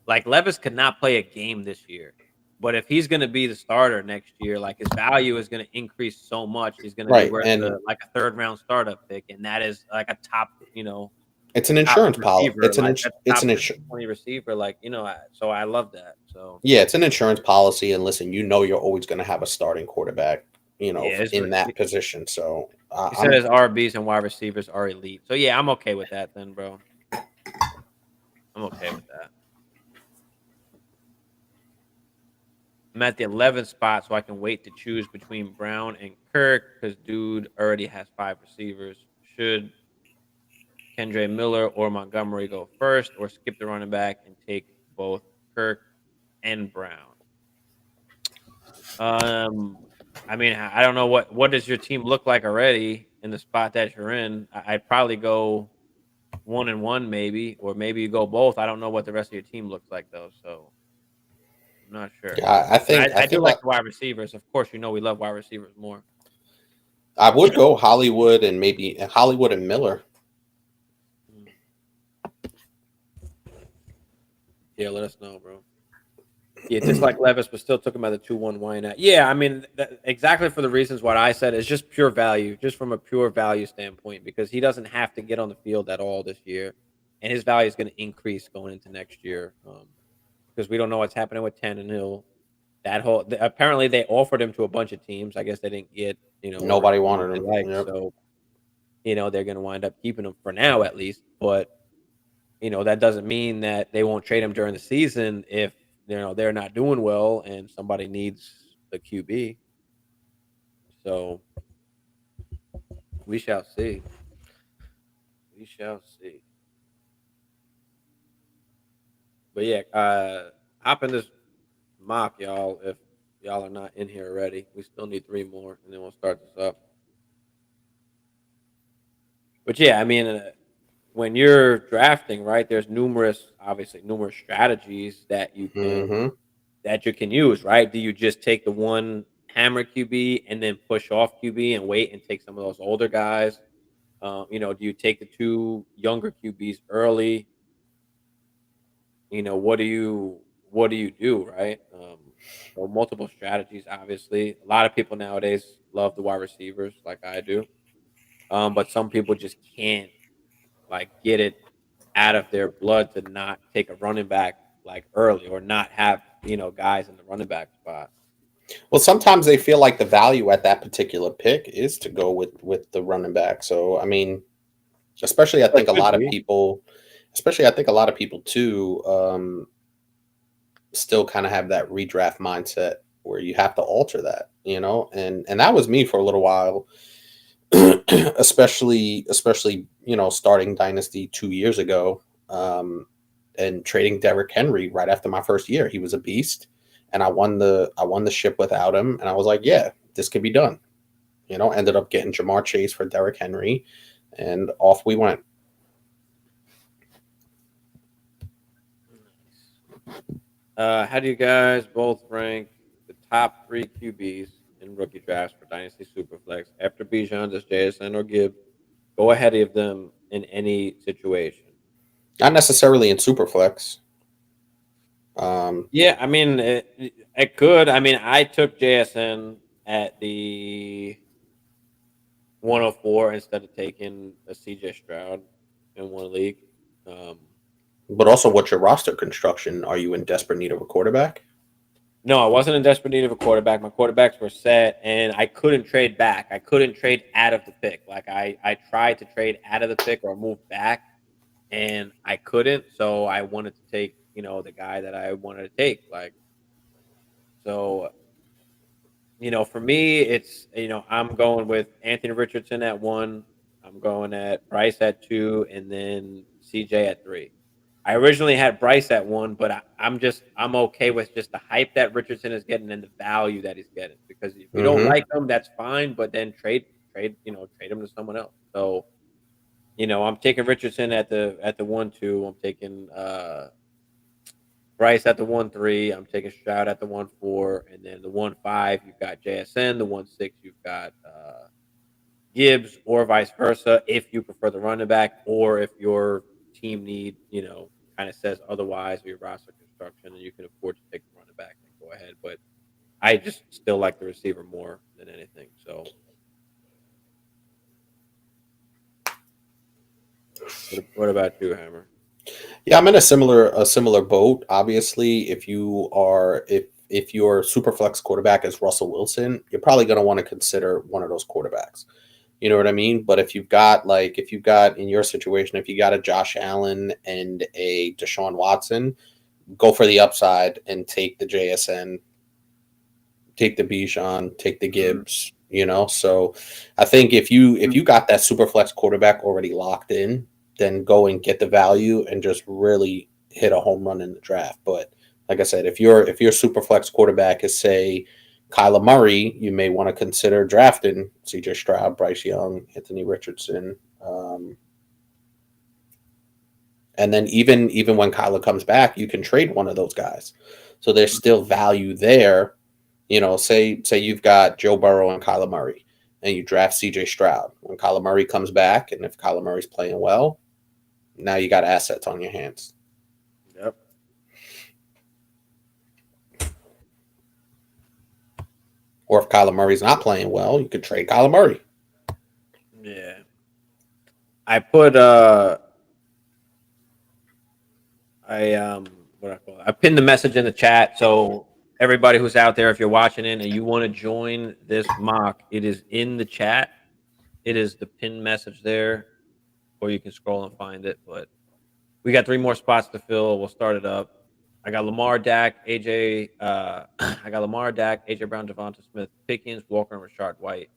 Like Levis could not play a game this year, but if he's going to be the starter next year, like his value is going to increase so much. He's going to be Right, worth and like a third-round startup pick, and that is like a top, it's an top insurance policy. receiver, It's an like a it's top an insurance. 20 receiver, like so I love that. So Yeah, it's an insurance policy, and listen, you're always going to have a starting quarterback, yeah, in that position. So he said his RBs and wide receivers are elite. So yeah, I'm okay with that then, bro. I'm okay with that. I'm at the 11th spot, so I can wait to choose between Brown and Kirk because dude already has 5 receivers. Should Kendre Miller or Montgomery go first, or skip the running back and take both Kirk and Brown? I mean, I don't know what does your team look like already in the spot that you're in. I'd probably go 1-1 maybe, or maybe you go both. I don't know what the rest of your team looks like though, so I'm not sure. Yeah, I think I do feel like the wide receivers. Of course, we love wide receivers more. I would go Hollywood and maybe Hollywood and Miller. Yeah, let us know, bro. Yeah, just like Levis, but still took him at the 2-1. Why not? Yeah, I mean, exactly for the reasons what I said. It's just pure value, just from a pure value standpoint, because he doesn't have to get on the field at all this year, and his value is going to increase going into next year. Because we don't know what's happening with Tannehill. Apparently they offered him to a bunch of teams. I guess they didn't get Nobody wanted him. Yep. So they're going to wind up keeping him for now at least. But that doesn't mean that they won't trade him during the season if they're not doing well and somebody needs the QB. So we shall see. We shall see. But yeah, hop in this mock, y'all. If y'all are not in here already, we still need 3 more, and then we'll start this up. But yeah, I mean, when you're drafting, right? There's numerous strategies that you can use, right? Do you just take the one hammer QB and then push off QB and wait and take some of those older guys? Do you take the 2 younger QBs early? What do you do, right? So multiple strategies, obviously. A lot of people nowadays love the wide receivers like I do. But some people just can't get it out of their blood to not take a running back early, or not have, guys in the running back spot. Well, sometimes they feel like the value at that particular pick is to go with the running back. So, I mean, especially I think a lot of people too, still kind of have that redraft mindset where you have to alter that, and that was me for a little while, especially starting Dynasty 2 years ago, and trading Derrick Henry right after my first year. He was a beast, and I won the ship without him, and I was like, yeah, this could be done. Ended up getting Jamar Chase for Derrick Henry, and off we went. How do you guys both rank the top 3 QBs in rookie drafts for Dynasty Superflex? After Bijan, does JSN or Gibb go ahead of them in any situation? Not necessarily in Superflex. Yeah, I mean, it could. I mean, I took JSN at the 104 instead of taking a CJ Stroud in one league. But also, what's your roster construction? Are you in desperate need of a quarterback? No, I wasn't in desperate need of a quarterback. My quarterbacks were set, and I couldn't trade back. I couldn't trade out of the pick. Like I tried to trade out of the pick or move back, and I couldn't. So I wanted to take, the guy that I wanted to take. Like, so, for me, it's, I'm going with Anthony Richardson at 1. I'm going at Bryce at 2, and then CJ at 3. I originally had Bryce at 1, but I'm okay with just the hype that Richardson is getting and the value that he's getting. Because if you don't like him, that's fine. But then trade him to someone else. So, I'm taking Richardson at the 1-2. I'm taking Bryce at the 1-3. I'm taking Stroud at the 1-4, and then the 1-5 you've got JSN. The 1-6 you've got Gibbs, or vice versa, if you prefer the running back, or if your team need, kind of says otherwise, or your roster construction, and you can afford to take the running back, then go ahead. But I just still like the receiver more than anything. So, what about you, Hammer? Yeah, I'm in a similar boat. Obviously, if your super flex quarterback is Russell Wilson, you're probably going to want to consider one of those quarterbacks. You know what I mean? But if you've got in your situation, if you got a Josh Allen and a Deshaun Watson, go for the upside and take the JSN, take the Bijan, take the Gibbs. So I think if you got that super flex quarterback already locked in, then go and get the value and just really hit a home run in the draft. But like I said, if your super flex quarterback is, say, Kyler Murray, you may want to consider drafting CJ Stroud, Bryce Young, Anthony Richardson. And then even when Kyler comes back, you can trade one of those guys. So there's still value there. Say you've got Joe Burrow and Kyler Murray, and you draft CJ Stroud. When Kyler Murray comes back, and if Kyler Murray's playing well, now you got assets on your hands. Yep. Or if Kyler Murray's not playing well, you could trade Kyler Murray. Yeah. I put I pinned the message in the chat. So everybody who's out there, if you're watching it and you want to join this mock, it is in the chat. It is the pinned message there, or you can scroll and find it. But we got 3 more spots to fill. We'll start it up. I got Lamar, Dak, AJ. I got Lamar, Dak, AJ Brown, Devonta Smith, Pickens, Walker, and Rashard White.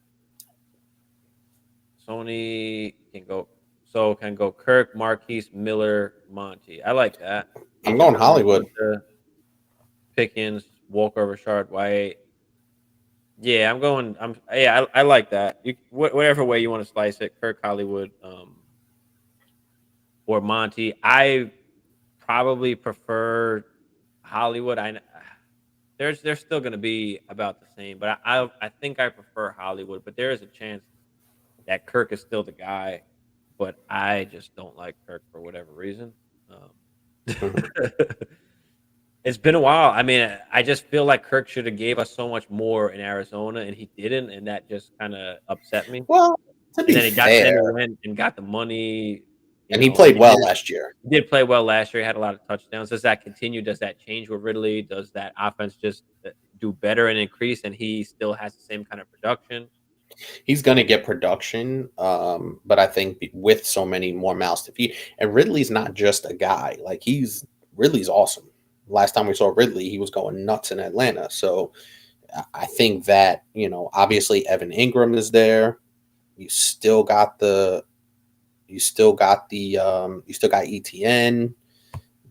Sony can go. So can go Kirk, Marquise, Miller, Monty. I like that. I'm going Hollywood. Pickens, Walker, Rashard White. Yeah, I like that. Whatever way you want to slice it, Kirk, Hollywood, or Monty. I probably prefer Hollywood. They're still going to be about the same, but I think I prefer Hollywood. But there is a chance that Kirk is still the guy, but I just don't like Kirk for whatever reason. It's been a while. I mean, I just feel like Kirk should have gave us so much more in Arizona, and he didn't, and that just kind of upset me. Well, to be fair, he went and got the money. And he played well last year. He did play well last year. He had a lot of touchdowns. Does that continue? Does that change with Ridley? Does that offense just do better and increase, and he still has the same kind of production? He's going to get production, but I think with so many more mouths to feed, and Ridley's not just a guy. Like Ridley's awesome. Last time we saw Ridley, he was going nuts in Atlanta. So I think that, obviously Evan Ingram is there. You still got ETN.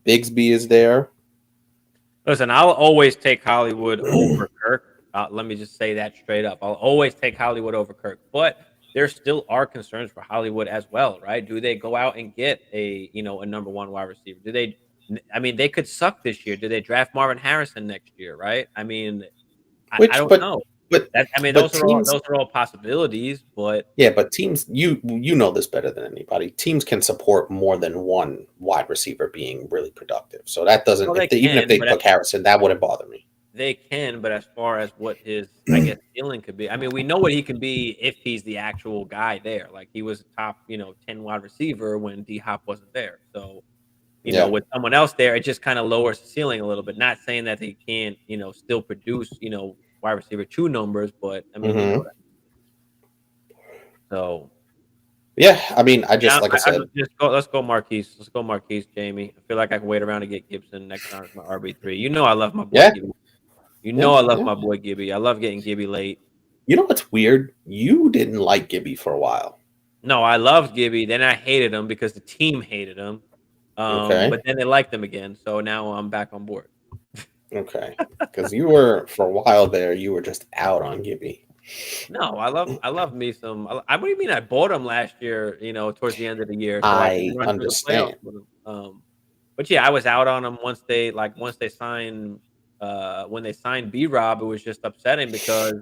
Bigsby is there. Listen, I'll always take Hollywood over Kirk. Let me just say that straight up. I'll always take Hollywood over Kirk, but there still are concerns for Hollywood as well, right? Do they go out and get a number 1 wide receiver? They could suck this year. Do they draft Marvin Harrison next year, right? I mean, I don't know. Those are all possibilities, but yeah, but teams, you know this better than anybody. Teams can support more than one wide receiver being really productive. So that doesn't, even if they took Harrison, that wouldn't bother me. they can, but as far as what his, I guess, ceiling could be, I mean, we know what he can be if he's the actual guy there. Like he was a top, 10 wide receiver when D Hop wasn't there. So, Yeah. with someone else there, it just kind of lowers the ceiling a little bit. Not saying that they can't, still produce, wide receiver 2 numbers, but I mean, Mhm. so Yeah, I mean, yeah, like I said, just go. Let's go, Marquise. Let's go, Marquise. Jamie. I feel like I can wait around to get Gibson next round as my RB3. I love my boy yeah, Gibby. yeah, I love yeah. my boy Gibby. I love getting Gibby late. You know what's weird? You didn't like Gibby for a while. No, I loved Gibby. Then I hated him because the team hated him. Okay. But then they liked him again. So now I'm back on board. Okay. Because you were, for a while there, you were just out on Gibby. No, I love me some. What do you mean? I bought him last year. Towards the end of the year, so I I could run through the understand. playoffs with him. But yeah, I was out on him once they signed. When they signed B Rob, it was just upsetting because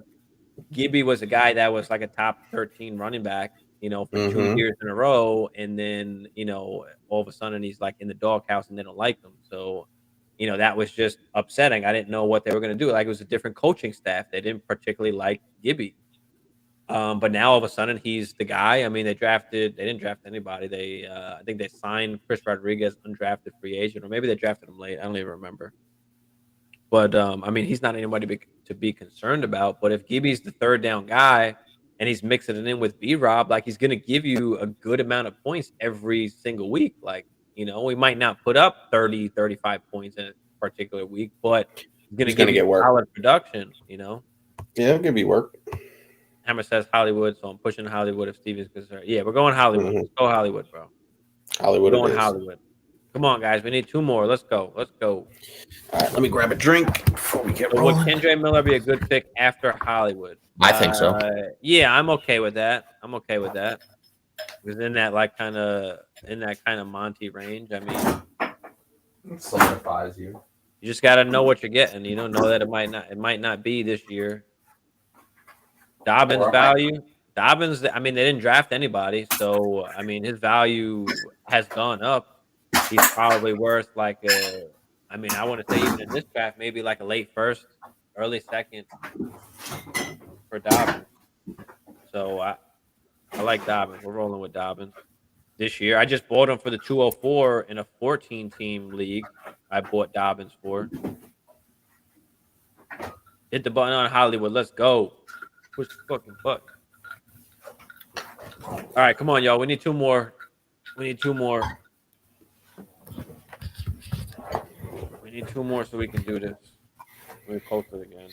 Gibby was a guy that was like a top 13 running back, for 2 Mm-hmm. years in a row, and then all of a sudden he's like in the doghouse and they don't like him. So, that was just upsetting. I didn't know what they were going to do. Like it was a different coaching staff. They didn't particularly like Gibby. But now all of a sudden he's the guy. I mean, they didn't draft anybody. I think they signed Chris Rodriguez, undrafted free agent, or maybe they drafted him late. I don't even remember. But I mean, he's not anybody to be concerned about. But if Gibby's the third down guy and he's mixing it in with B Rob, like he's going to give you a good amount of points every single week. Like, we might not put up 30, 35 points in a particular week, but he's going to give you get work. solid production, Yeah, Gibby work. Hammer says Hollywood, so I'm pushing Hollywood if Steven's concerned. Yeah, we're going Hollywood. Let's go Hollywood, bro. Hollywood. We're going Hollywood. Come on, guys. We need 2 more. Let's go. Let's go. All right, let me grab a drink before we get rolling. Would Kendre Miller be a good pick after Hollywood? I think so. Yeah, I'm okay with that. Because in that kind of Monty range, I mean, It solidifies you. you just got to know what you're getting. Know that it might not be this year. Dobbins value. Dobbins, I mean, they didn't draft anybody, so I mean, his value has gone up. He's probably worth I want to say even in this draft, maybe like a late first, early second for Dobbins. So I like Dobbins. We're rolling with Dobbins this year. I just bought him for the 204 in a 14-team league. I bought Dobbins for. Hit the button on Hollywood. Let's go. Push the fucking button. All right, come on, y'all. We need 2 more. We need 2 more so we can do this. Let me post it again.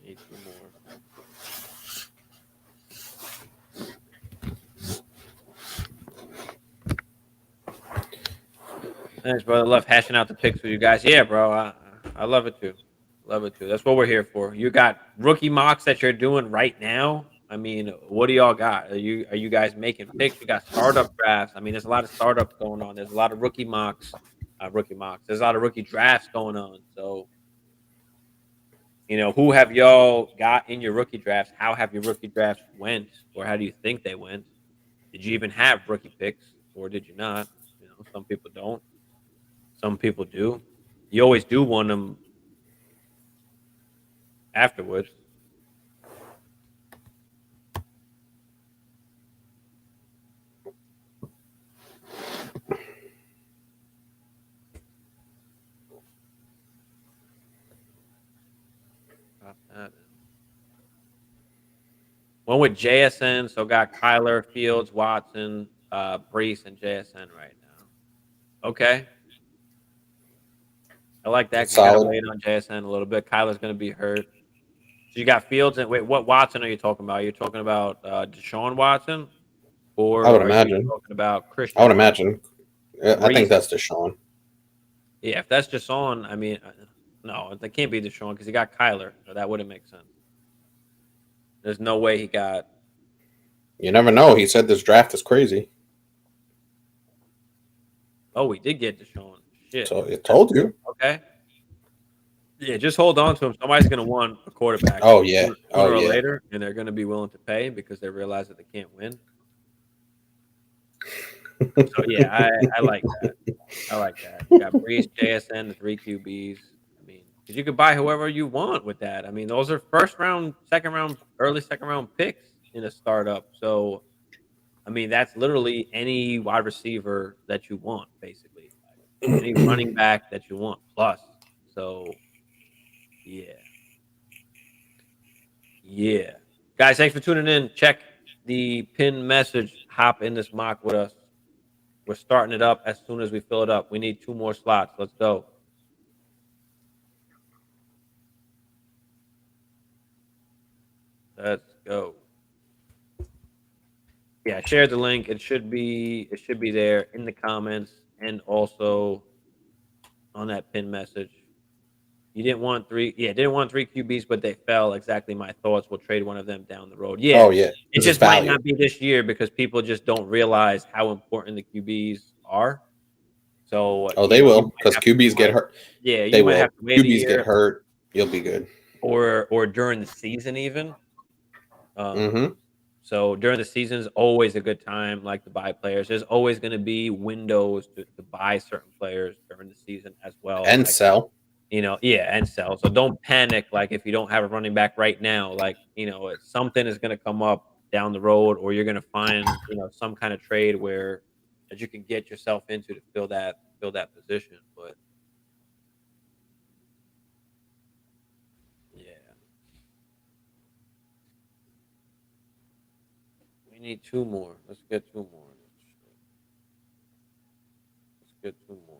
Need 2 more. Thanks, brother. Love hashing out the picks with you guys. Yeah, bro. I love it too. Love it too. That's what we're here for. You got rookie mocks that you're doing right now. I mean, what do y'all got? Are you guys making picks? You got startup drafts. I mean, there's a lot of startups going on. There's a lot of rookie mocks. There's a lot of rookie drafts going on. So, who have y'all got in your rookie drafts? How have your rookie drafts went, or how do you think they went? Did you even have rookie picks, or did you not? Some people don't. Some people do. You always do want them afterwards. One with JSN, so got Kyler, Fields, Watson, Brees, and JSN right now. Okay. I like that. You got to wait on JSN a little bit. Kyler's going to be hurt. So you got Fields and wait, what Watson are you talking about? You're talking about Deshaun Watson, or I would are imagine. you talking about Christian? I would imagine. I think that's Deshaun. Yeah, if that's Deshaun, I mean, no, that can't be Deshaun because he got Kyler, so that wouldn't make sense. There's no way he got. You never know. He said this draft is crazy. Oh, we did get Deshaun. Shit. So it told you. Okay. Yeah, just hold on to him. Somebody's going to want a quarterback. Oh, yeah. Sooner or later, and they're going to be willing to pay because they realize that they can't win. So yeah, I like that. I like that. You got Breeze, JSN, the 3 QBs. I mean, because you could buy whoever you want with that. I mean, those are first round, second round, early second round picks in a startup. So I mean, that's literally any wide receiver that you want, basically. Any running back that you want, plus. So yeah. Yeah. Guys, thanks for tuning in. Check the pin message. Hop in this mock with us. We're starting it up as soon as we fill it up. We need 2 more slots. Let's go. Let's go. Yeah, share the link. It should be there in the comments and also on that pin message. You didn't want 3, didn't want 3 QBs, but they fell. Exactly my thoughts. We'll trade one of them down the road. Yeah. Oh yeah, It just might not be this year because people just don't realize how important the QBs are. So they will, because QBs get hurt. Yeah, they might will. have to wait QBs get hurt. You'll be good. Or during the season even. Mm-hmm. So during the season is always a good time, like to buy players. There's always going to be windows to buy certain players during the season as well, and sell. And sell. So don't panic. Like if you don't have a running back right now, like something is going to come up down the road, or you're going to find some kind of trade where that you can get yourself into to fill that position. But yeah. We need 2 more. Let's get 2 more. Let's get 2 more.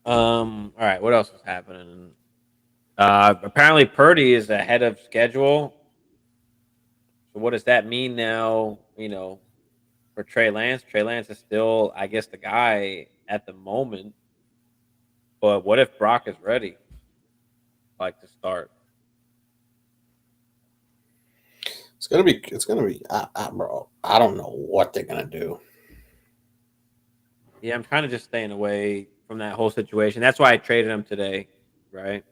All right, what else is happening? Apparently Purdy is ahead of schedule. So what does that mean now, for Trey Lance? Trey Lance is still, I guess, the guy at the moment. But what if Brock is ready? Like to start? It's gonna be bro. I don't know what they're gonna do. Yeah, I'm kind of just staying away from that whole situation. That's why I traded him today, right?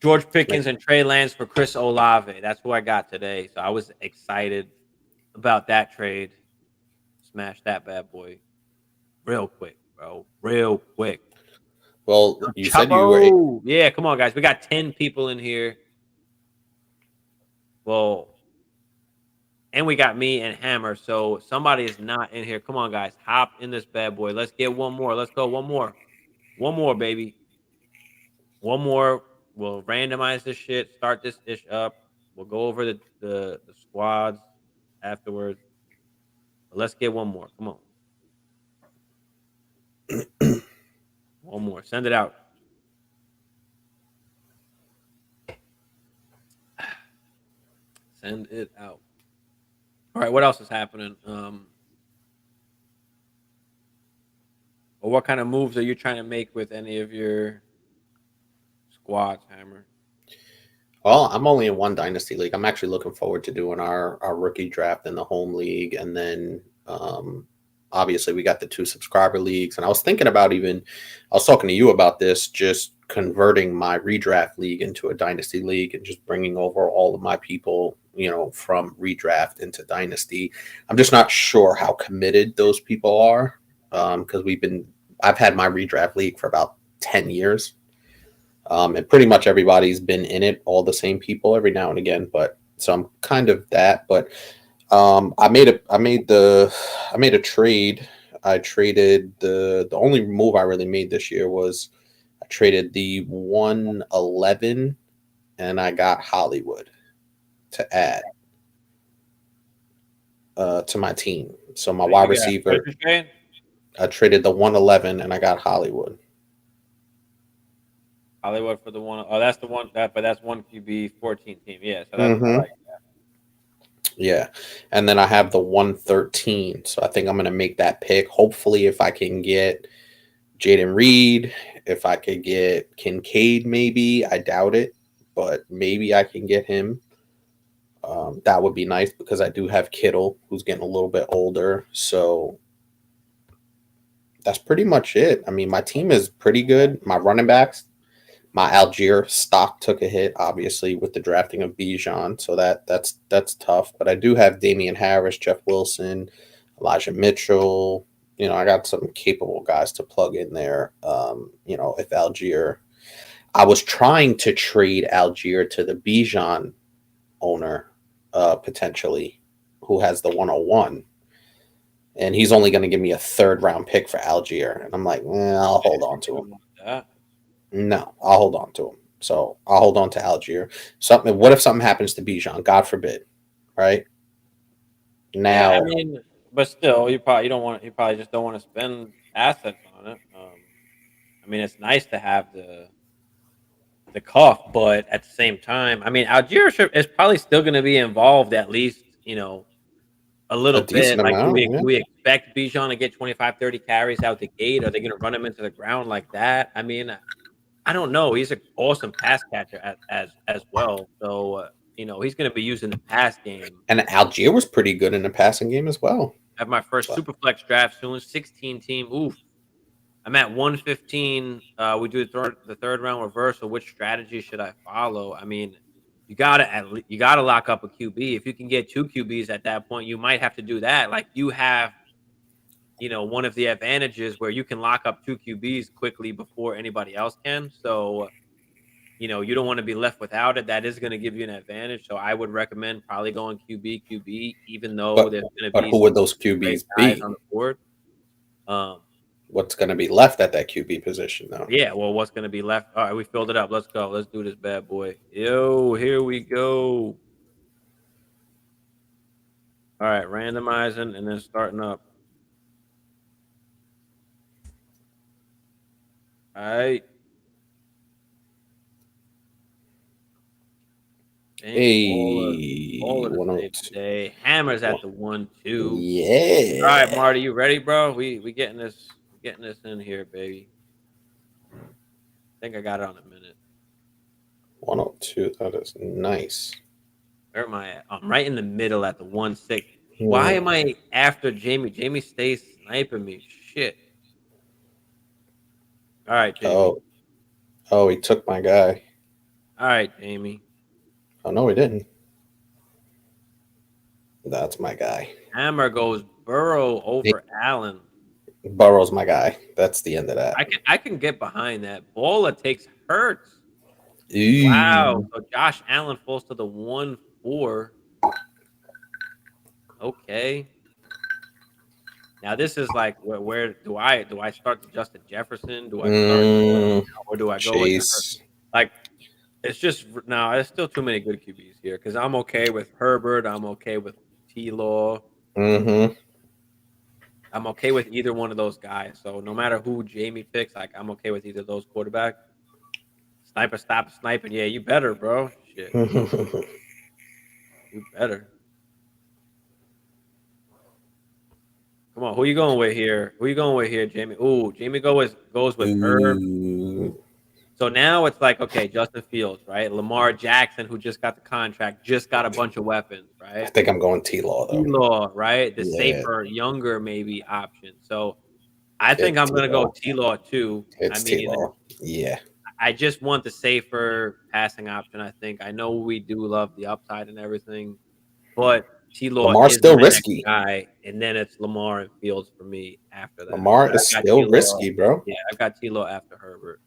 George Pickens and Trey Lance for Chris Olave. That's who I got today. So I was excited about that trade. Smash that bad boy real quick, bro. Real quick. Well, you said you were. Yeah, come on, guys. We got 10 people in here. Well, and we got me and Hammer. So somebody is not in here. Come on, guys. Hop in this bad boy. Let's get one more. Let's go. One more. One more, baby. One more. We'll randomize this shit. Start this ish up. We'll go over the squads afterwards. But let's get one more. Come on. One more. Send it out. Send it out. All right. What else is happening? Or what kind of moves are you trying to make with any of your squads, Hammer? Well, I'm only in one Dynasty league. I'm actually looking forward to doing our rookie draft in the home league. And then obviously we got the 2 subscriber leagues. And I was thinking about I was talking to you about this, just converting my redraft league into a Dynasty league and just bringing over all of my people, from redraft into Dynasty. I'm just not sure how committed those people are because I've had my redraft league for about 10 years. And pretty much everybody's been in it, all the same people every now and again. But so I'm kind of that. But I made a trade. I traded the only move I really made this year was I traded the 111 and I got Hollywood to add to my team. So my wide receiver, I traded the 111 and I got Hollywood. Hollywood for the one. Oh, that's the one. But that's 1 QB 14 team. Yeah. So that's like that. Yeah. And then I have the 113. So I think I'm going to make that pick. Hopefully, if I can get Jaden Reed if I could get Kincaid, maybe. I doubt it, but maybe I can get him. That would be nice because I do have Kittle, who's getting a little bit older. So that's pretty much it. I mean, my team is pretty good. My running backs, my Algier stock took a hit, obviously, with the drafting of Bijan. So that's tough. But I do have Damian Harris, Jeff Wilson, Elijah Mitchell. You know, I got some capable guys to plug in there. You know, if Algier, I was trying to trade Algier to the Bijan owner, potentially, who has the 101. And he's only going to give me a 3rd round pick for Algier. And I'm like, I'll hold on to him. No, I'll hold on to him. So I'll hold on to Algier. What if something happens to Bijan? God forbid. Right? Now, yeah, I mean, but still, you probably just don't want to spend assets on it. I mean, it's nice to have the cuff, but at the same time, I mean, Algier is probably still going to be involved at least, you know, a little bit. Like, do we expect Bijan to get 25, 30 carries out the gate? Are they going to run him into the ground like that? I mean, I don't know. He's an awesome pass catcher as well. So, you know, he's going to be used in the pass game. And Algier was pretty good in the passing game as well. I have my first Superflex draft soon, 16 team. Oof. I'm at 115. We do the third round reversal. Which strategy should I follow? I mean, you gotta lock up a QB. If you can get 2 QBs at that point, you might have to do that. Like, you have, you know, one of the advantages where you can lock up 2 QBs quickly before anybody else can. So, you know, you don't want to be left without it. That is going to give you an advantage. So I would recommend probably going QB, even though there's going to be. But who would those QBs be on the board? What's going to be left at that QB position, though? Yeah, well, what's going to be left? All right, we filled it up. Let's go. Let's do this bad boy. Yo, here we go. All right, randomizing and then starting up. All right. Hey, all of the today. Hammers at the 1-2. Yeah. All right, Marty, you ready, bro? We getting this in here, baby. I think I got it on a minute. 102. That is nice. Where am I at? I'm right in the middle at the 1-6. Why am I after Jamie? Jamie stays sniping me. Shit. All right, Jamie. Oh, he took my guy. All right, Jamie. Oh, no, he didn't. That's my guy. Hammer goes Burrow over Allen. Burrow's my guy. That's the end of that. I can get behind that. Bola takes Hurts. Ooh. Wow. So Josh Allen falls to the 1-4. Okay. Now this is like where do I start to Justin Jefferson? Do I start or do I go Chase? Like, it's just there's still too many good QBs here because I'm okay with Herbert. I'm okay with T-Law. Mm-hmm. I'm okay with either one of those guys. So no matter who Jamie picks, like, I'm okay with either of those quarterbacks. Sniper, stop sniping. Yeah, you better, bro. Shit. You better. Come on, who you going with here? Jamie? Ooh, Jamie goes with Herb. So now it's like, okay, Justin Fields, right? Lamar Jackson, who just got the contract, just got a bunch of weapons, right? I think I'm going T-Law, though. T-Law, right? The safer, younger, maybe option. So I think I'm going to go T-Law, too. T-Law. Yeah. I just want the safer passing option, I think. I know we do love the upside and everything, but T-Law Lamar's still risky. Guy, and then it's Lamar and Fields for me after that. Lamar is still risky, bro. Yeah, I've got T-Law after Herbert.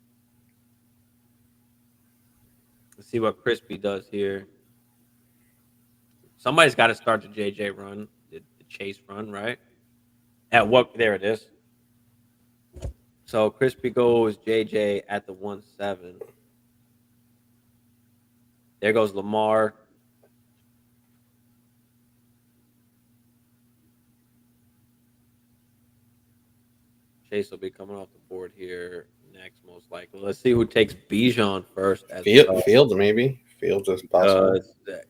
Let's see what Crispy does here. Somebody's got to start the JJ run, the chase run, right? There it is. So Crispy goes JJ at the 1-7. There goes Lamar. Chase will be coming off the board here next, most likely. Let's see who takes Bijan first. Fields, maybe. Fields is possible.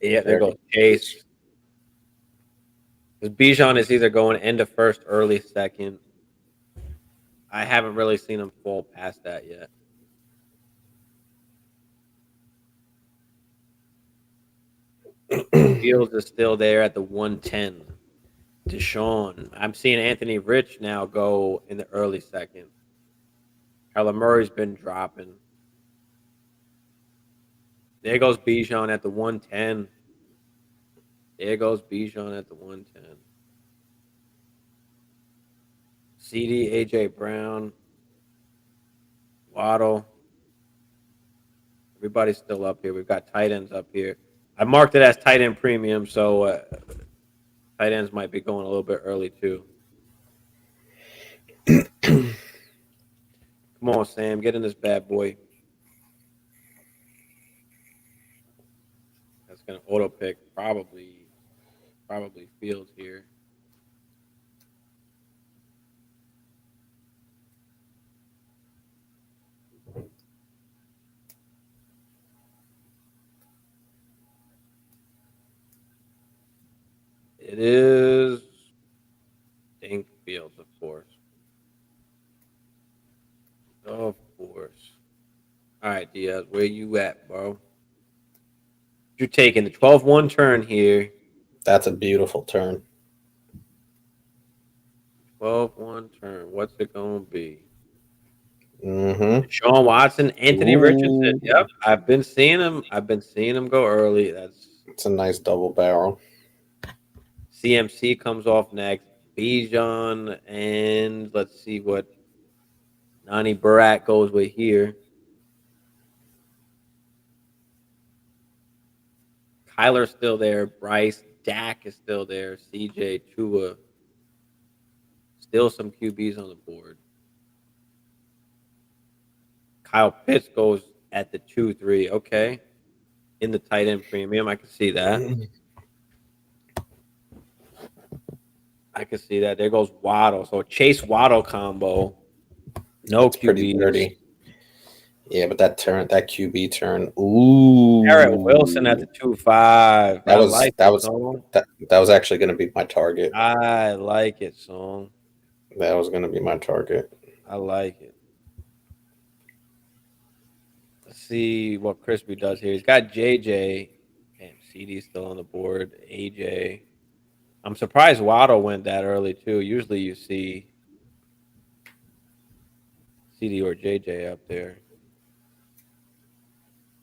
Yeah, there goes Chase. Bijan is either going end of first, early second. I haven't really seen him fall past that yet. Fields is still there at the 110. Deshaun. I'm seeing Anthony Rich now go in the early second. Kyler Murray's been dropping. There goes Bijan at the 110. There goes Bijan at the 110. CD, AJ Brown, Waddle. Everybody's still up here. We've got tight ends up here. I marked it as tight end premium, so tight ends might be going a little bit early too. Come on, Sam, get in this bad boy. That's gonna auto pick probably Fields here. It is Dink Fields, of course. Of course. All right, Diaz, where you at, bro? You're taking the 12-1 turn here. That's a beautiful turn. 12-1 turn. What's it going to be? Mm-hmm. Sean Watson, Anthony Richardson. Yep, I've been seeing him go early. It's a nice double barrel. CMC comes off next. Bijan, and let's see what Nani Barat goes with here. Kyler's still there. Bryce, Dak is still there. CJ, Tua. Still some QBs on the board. Kyle Pitts goes at the 2-3. Okay. In the tight end premium. I can see that. There goes Waddle. So Chase Waddle combo. No That's QBs. pretty dirty. Yeah, but that QB turn. Ooh. Garrett Wilson at the 2-5. That was actually going to be my target. I like it, Song. That was going to be my target. I like it. Let's see what Crispy does here. He's got JJ. Damn, CD's still on the board. AJ. I'm surprised Waddle went that early, too. Usually you see CD or JJ up there.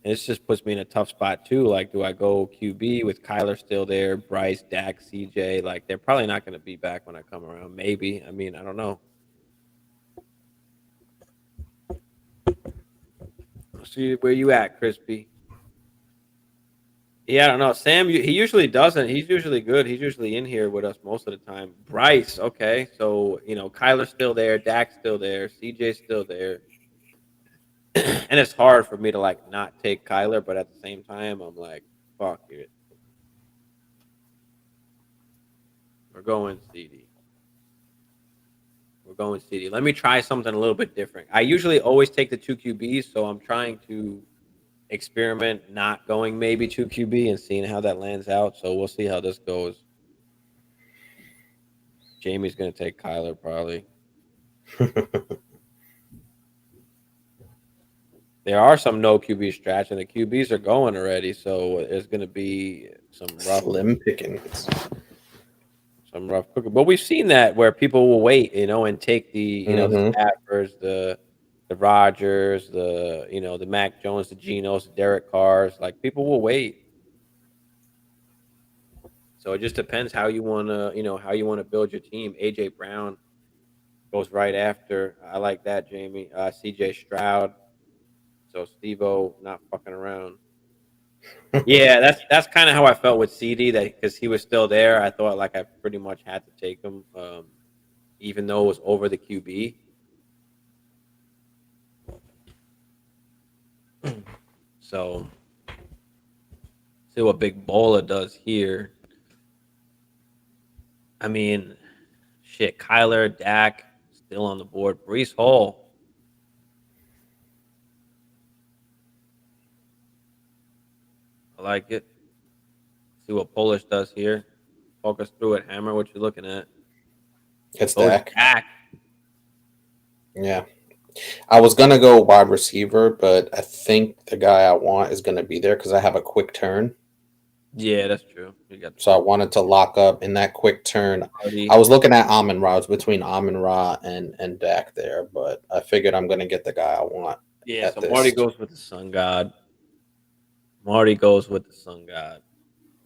And this just puts me in a tough spot, too. Like, do I go QB with Kyler still there, Bryce, Dak, CJ? Like, they're probably not going to be back when I come around. Maybe. I mean, I don't know. See where you at, Crispy. Yeah, I don't know. Sam, he usually doesn't. He's usually good. He's usually in here with us most of the time. Bryce, okay. So, Kyler's still there. Dak's still there. CJ's still there. And it's hard for me to, not take Kyler, but at the same time, I'm like, fuck it. We're going CD. Let me try something a little bit different. I usually always take the 2 QBs, so I'm trying to experiment not going maybe 2 QB and seeing how that lands out. So we'll see how this goes. Jamie's going to take Kyler probably. There are some no QB strats, and the QBs are going already, so there's going to be some rough slim pickings. Some rough cooking. But we've seen that where people will wait, and take the, the Staffords, the Rodgers, the Mac Jones, the Genos, the Derek Carrs. Like, people will wait. So it just depends how you want to, build your team. AJ Brown goes right after. I like that, Jamie. CJ Stroud. So Steve-O not fucking around. Yeah, that's kind of how I felt with CD, that because he was still there, I thought I pretty much had to take him, even though it was over the QB. So, see what Big Bola does here. I mean, shit, Kyler, Dak still on the board. Breece Hall. I like it. See what Polish does here. Walk us through it, Hammer. What you looking at? It's Dak. Dak. Yeah. I was going to go wide receiver, but I think the guy I want is going to be there because I have a quick turn. Yeah, that's true. You got So I wanted to lock up in that quick turn. Marty. I was looking at Amon Ra. I was between Amon Ra and Dak there, but I figured I'm going to get the guy I want Yeah, at so Marty this. goes with the Sun God. Marty goes with the Sun God.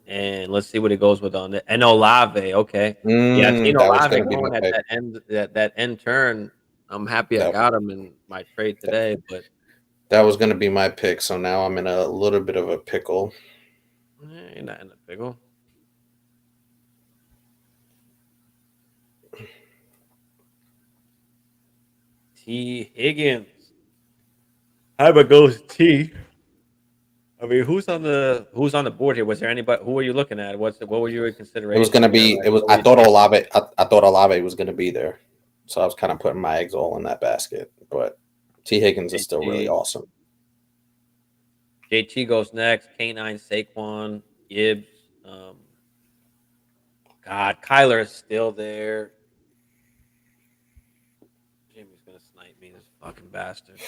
And let's see what he goes with on the and Olave. Okay. Yeah, I seen That was Olave going to be my going at pick. that end turn. I'm happy I That, got him in my trade today, but that was going to be my pick. So now I'm in a little bit of a pickle. ain't not in the pickle. T. Higgins. How about goes T? I mean, who's on the board here? Was there anybody? Who were you looking at? What were your It was considerations going to there? be. Like, It was. what were I you thought thinking? Olave. I thought Olave was going to be there. So I was kind of putting my eggs all in that basket. But T Higgins is still really JT, awesome. JT goes next. K9, Saquon, Gibbs. Um, God, Kyler is still there. Jimmy's gonna snipe me, this fucking bastard.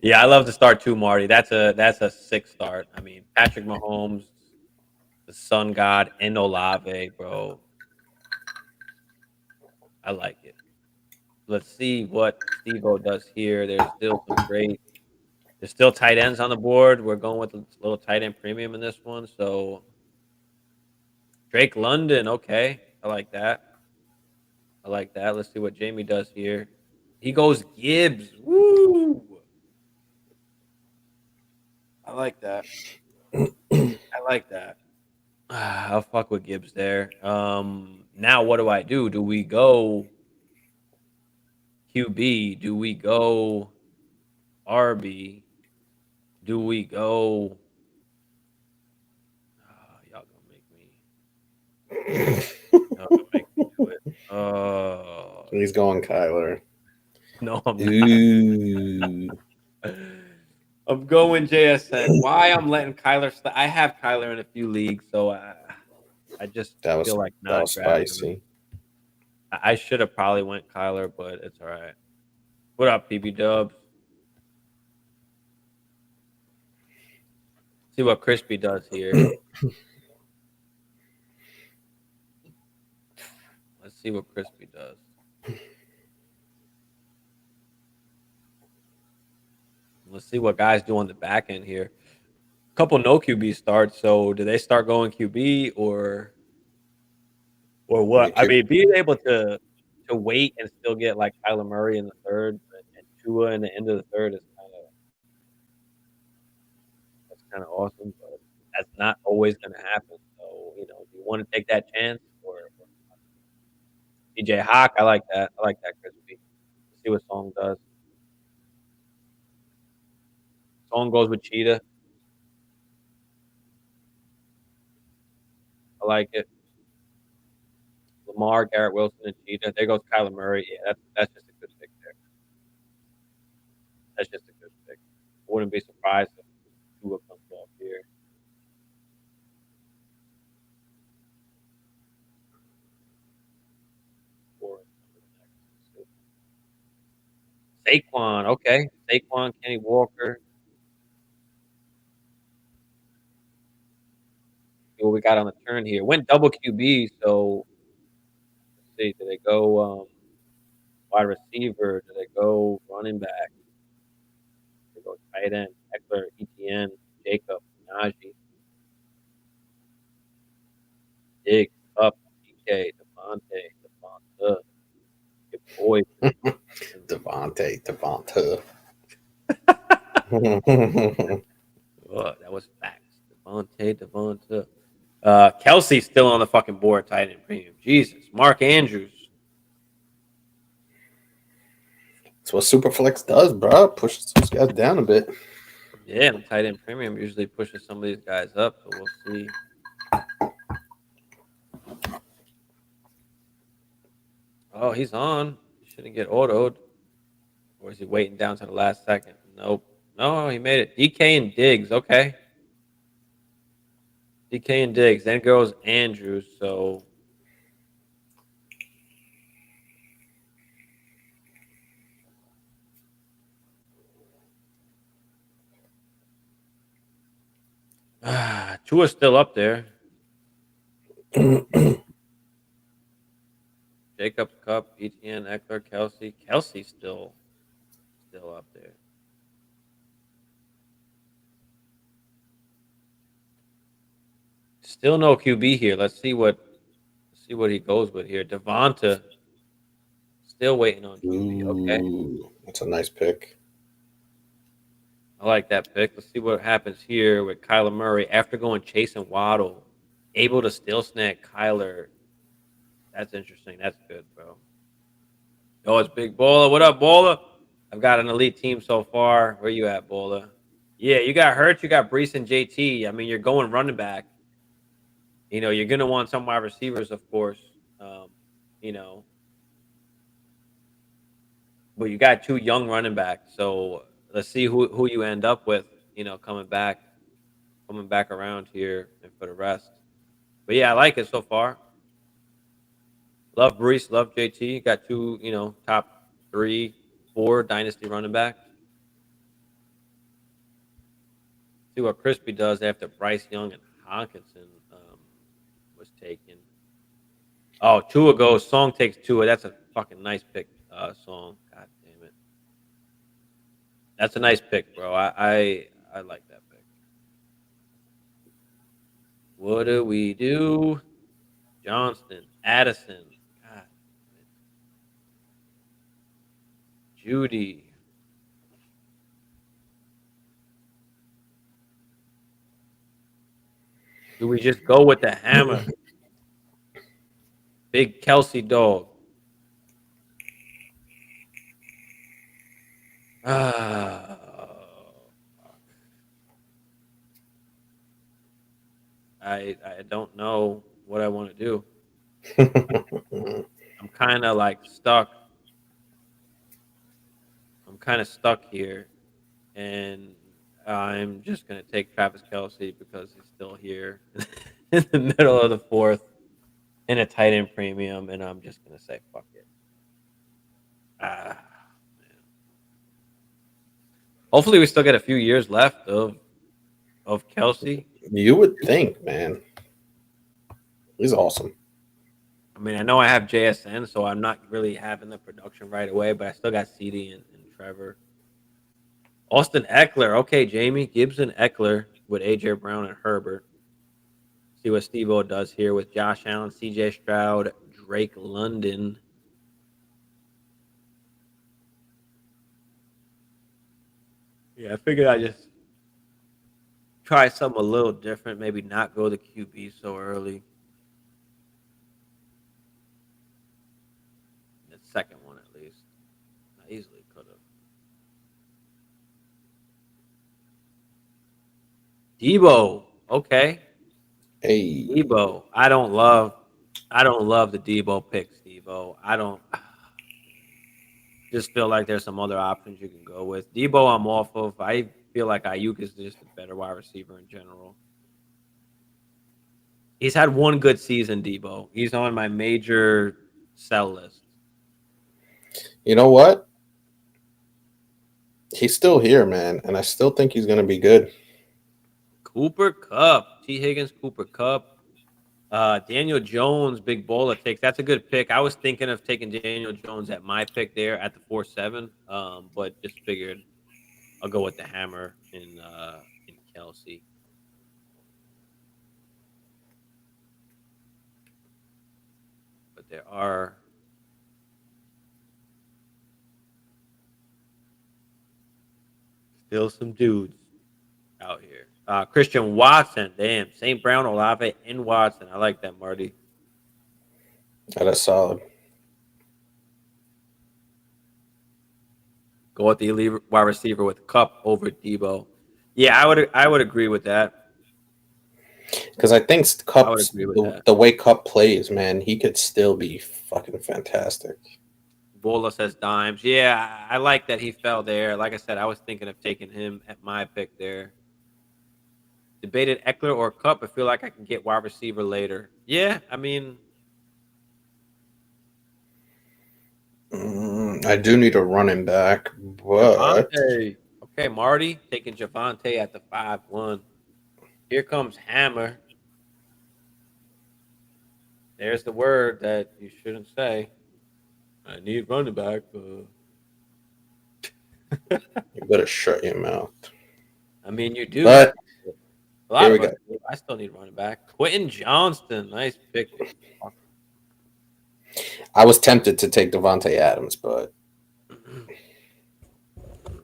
Yeah, I love to start too, Marty. That's a sick start. I mean, Patrick Mahomes, the Sun God, and Olave, bro. I like it. Let's see what Steve-O does here. There's still some great. There's still tight ends on the board. We're going with a little tight end premium in this one. So Drake London, okay, I like that. I like that. Let's see what Jamie does here. He goes Gibbs. Woo! I like that. I like that. I'll fuck with Gibbs there. Now what do I do? Do we go QB? Do we go RB? Do we go? Y'all gonna make me. Y'all gonna make me do it. He's going Kyler. No, I'm not. Ooh. I'm going JSN. Why I'm letting Kyler? I have Kyler in a few leagues, so I just That feel was like that not was drafting him. spicy. I should have probably went Kyler, but it's all right. What up, PB Dubs? See what Crispy does here. Let's see what Crispy does. Let's see what guys do on the back end here. A couple no QB starts. So do they start going QB or what? I mean, being able to wait and still get like Kyler Murray in the third and Tua in the end of the third is kind of awesome, but that's not always going to happen. So do you want to take that chance or DJ Hawk? I like that. I like that, Crispy. Let's see what Song does. Song goes with Cheetah. I like it. Lamar, Garrett Wilson, and Cheetah. There goes Kyler Murray. Yeah, that's just a good pick there. That's just a good pick. I wouldn't be surprised if Tua comes off here. Or Saquon, okay. Saquon, Kenny Walker. See what we got on the turn here. Went double QB, so let's see. Do they go wide receiver? Do they go running back? Do they go tight end? Eckler, ETN, Jacob, Najee, Diggs, up, DK, Devonta, your boy. Devonta. Oh, that was facts. Devonta. Kelsey's still on the fucking board, tight end premium. Jesus. Mark Andrews. That's what Superflex does, bro. Pushes those guys down a bit. Yeah, and the tight end premium usually pushes some of these guys up, so we'll see. Oh, he's on. He shouldn't get autoed. Or is he waiting down to the last second? Nope. No, he made it. DK and Diggs. Okay. DK and Diggs. Then goes Andrews. So Tua's still up there. Jacobs, Cup, ETN, Eckler, Kelsey. Kelsey's still up there. Still no QB here. Let's see what he goes with here. Devonta still waiting on QB. Okay. Ooh, that's a nice pick. I like that pick. Let's see what happens here with Kyler Murray after going Chase and Waddle, able to still snag Kyler. That's interesting. That's good, bro. Oh, it's Big Baller. What up, Baller? I've got an elite team so far. Where you at, Baller? Yeah, you got Hurts, you got Brees and JT. I mean, you're going running back. You know, you're gonna want some wide receivers, of course. You know, but you got 2 young running backs. So let's see who you end up with. You know, coming back around here and for the rest. But yeah, I like it so far. Love Brees, love JT. Got 2, you know, top 3, 4 dynasty running backs. See what Crispy does after Bryce Young and Hawkinson was taken. Oh, Tua goes. Song takes Tua. That's a fucking nice pick, Song. God damn it. That's a nice pick, bro. I like that pick. What do we do? Johnston, Addison. God. Judy. Do we just go with the hammer? Big Kelsey dog. I don't know what I want to do. I'm kind of like stuck. I'm kind of stuck here, and I'm just gonna take Travis Kelsey because he's still here in the middle of the 4th in a tight end premium, and I'm just gonna say fuck it. Man. Hopefully, we still get a few years left of Kelsey. You would think, man. He's awesome. I mean, I know I have JSN, so I'm not really having the production right away, but I still got CD and Trevor. Austin Eckler. Okay, Jamie. Gibson Eckler with A.J. Brown and Herbert. See what Steve-O does here with Josh Allen, C.J. Stroud, Drake London. Yeah, I figured I'd just try something a little different. Maybe not go the QB so early. The second one, at least. I easily could have. Debo. Okay. Hey. Debo. I don't love the Debo picks, Debo. I don't just feel like there's some other options you can go with. Debo, I'm off of. I feel like Ayuk is just a better wide receiver in general. He's had one good season, Debo. He's on my major sell list. You know what? He's still here, man, and I still think he's going to be good. Cooper Kupp. T. Higgins, Cooper Kupp. Daniel Jones, big bowler takes. That's a good pick. I was thinking of taking Daniel Jones at my pick there at the 4-7, but just figured I'll go with the hammer in Kelsey. But there are still some dudes out here. Christian Watson, damn. St. Brown, Olave, and Watson. I like that, Marty. That's solid. Go with the elite wide receiver with Kupp over Debo. Yeah, I would agree with that. Because I think the way Kupp plays, man, he could still be fucking fantastic. Bola says dimes. Yeah, I like that he fell there. Like I said, I was thinking of taking him at my pick there. Debated Eckler or Kupp. I feel like I can get wide receiver later. Yeah, I mean, I do need a running back, but Javonte. Okay, Marty taking Javonte at the 5-1. Here comes Hammer. There's the word that you shouldn't say. I need running back. You better shut your mouth. I mean, you do. But A lot here we of us go. do. I still need running back. Quentin Johnston. Nice pick. I was tempted to take Devontae Adams, but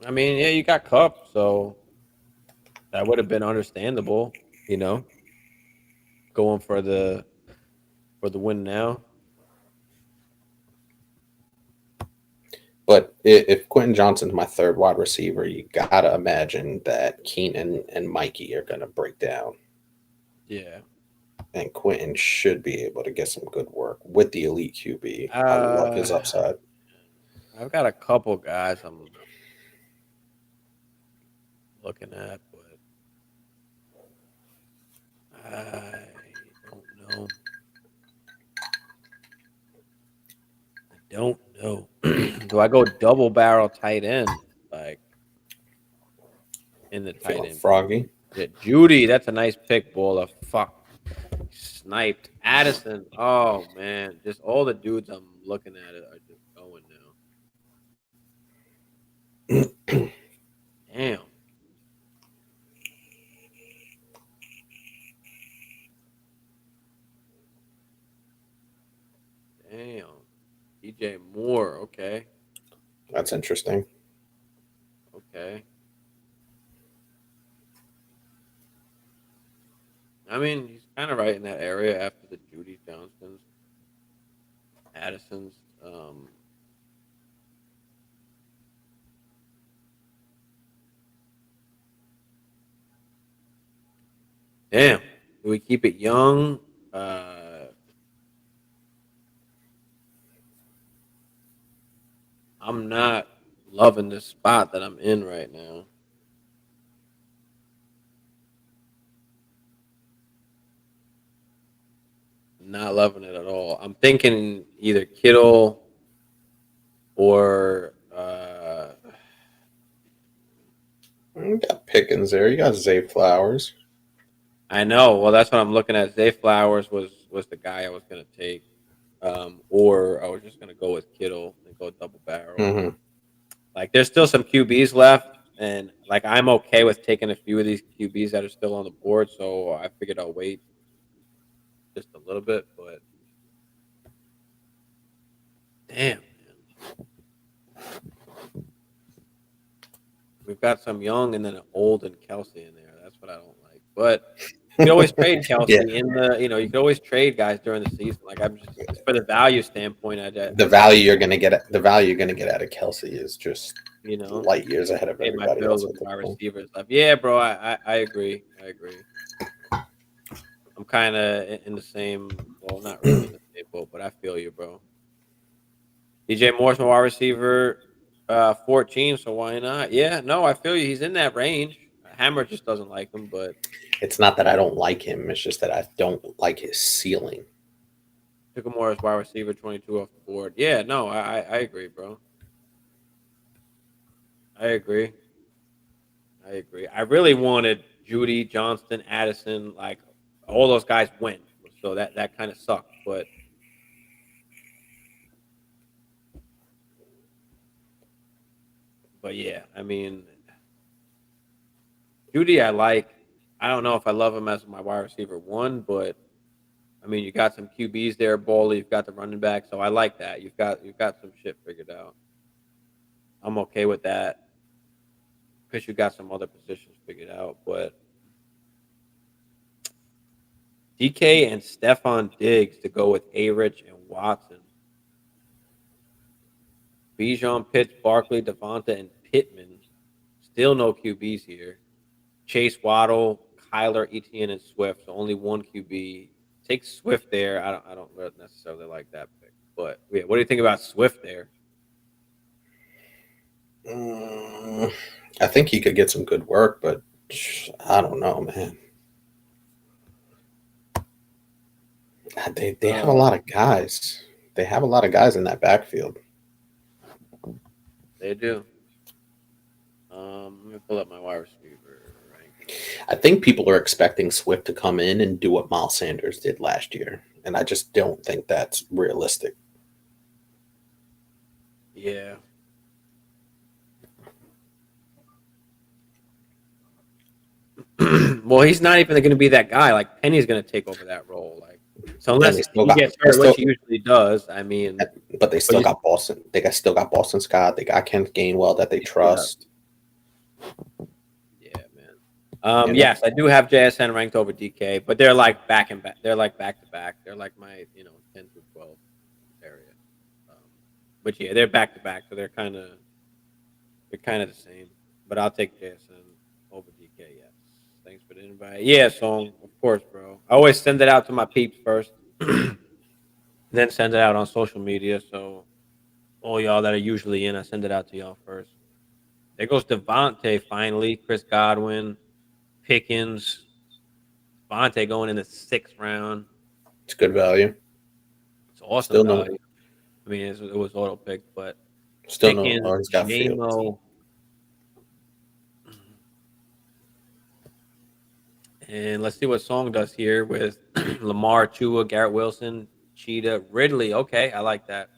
I mean, yeah, you got Cup, so that would have been understandable, you know, going for the win now. if Quentin Johnson's my third wide receiver, you gotta imagine that Keenan and Mikey are gonna break down. Yeah. And Quentin should be able to get some good work with the elite QB. I love his upside. I've got a couple guys I'm looking at, but I don't know. Don't know. Do I go double barrel tight end like in the tight end? Froggy. Yeah, Judy, that's a nice pick, Baller. Fuck. Sniped. Addison. Oh man. Just all the dudes I'm looking at are just going now. Damn. Damn. DJ Moore. Okay. That's interesting. Okay. I mean, he's kind of right in that area after the Judy Johnsons, Addisons. Damn. Do we keep it young? I'm not loving this spot that I'm in right now. Not loving it at all. I'm thinking either Kittle or You got Pickens there. You got Zay Flowers. I know. Well, that's what I'm looking at. Zay Flowers was the guy I was gonna take, or I was just gonna go with Kittle and go double barrel. Mm-hmm. Like, there's still some QBs left, and like I'm okay with taking a few of these QBs that are still on the board. So I figured I'll wait just a little bit, but damn, man. We've got some young and then an old and Kelsey in there. That's what I don't like. But you can always trade Kelsey in the, you can always trade guys during the season. Like, I'm just for the value standpoint, the value you're gonna get out of Kelsey is just light years ahead of everybody else. With my receivers left. Yeah, bro, I agree. I'm kind of in the same, well, not really in the same boat, but I feel you, bro. DJ Moore's my wide receiver, 14, so why not? Yeah, no, I feel you. He's in that range. Hammer just doesn't like him, but it's not that I don't like him. It's just that I don't like his ceiling. Sycamore as wide receiver, 22 off the board. Yeah, no, I agree, bro. I agree. I really wanted Judy, Johnston, Addison, like all those guys went, so that kind of sucked. But yeah, I mean, Judy, I like. I don't know if I love him as my wide receiver one, but I mean, you got some QBs there, Bowley. You've got the running back, so I like that. You've got some shit figured out. I'm okay with that because you got some other positions figured out. But DK and Stephon Diggs to go with A-Rich and Watson. Bijan, Pitts, Barkley, Devonta, and Pittman. Still no QBs here. Chase, Waddle, Kyler, Etienne, and Swift. So only one QB. Take Swift there. I don't necessarily like that pick. But yeah, what do you think about Swift there? I think he could get some good work, but I don't know, man. They have a lot of guys. They have a lot of guys in that backfield. They do. Let me pull up my wide receiver ranking. I think people are expecting Swift to come in and do what Miles Sanders did last year, and I just don't think that's realistic. Yeah. Well, he's not even going to be that guy. Like Penny's going to take over that role. Like, so unless he gets hurt, which he usually does, I mean. But they still got Boston. They still got Boston Scott. They got Kenneth Gainwell that they trust. Yeah, man. Yes, I do have JSN ranked over DK, but they're like back and back. They're like back to back. They're like my 10 through 12 area. But yeah, they're back to back, so they're kind of the same. But I'll take JSN over DK. Yes. Thanks for the invite. Yeah, Song, of course, bro. I always send it out to my peeps first, then send it out on social media. So all y'all that are usually in, I send it out to y'all first. There goes Devontae finally. Chris Godwin, Pickens, Devontae going in the 6th round. It's good value. It's awesome value. I mean, it was auto picked, but still Pickens, no. He's got J-Mo. And let's see what Song does here with Lamar, Chua, Garrett Wilson, Cheetah, Ridley. Okay, I like that.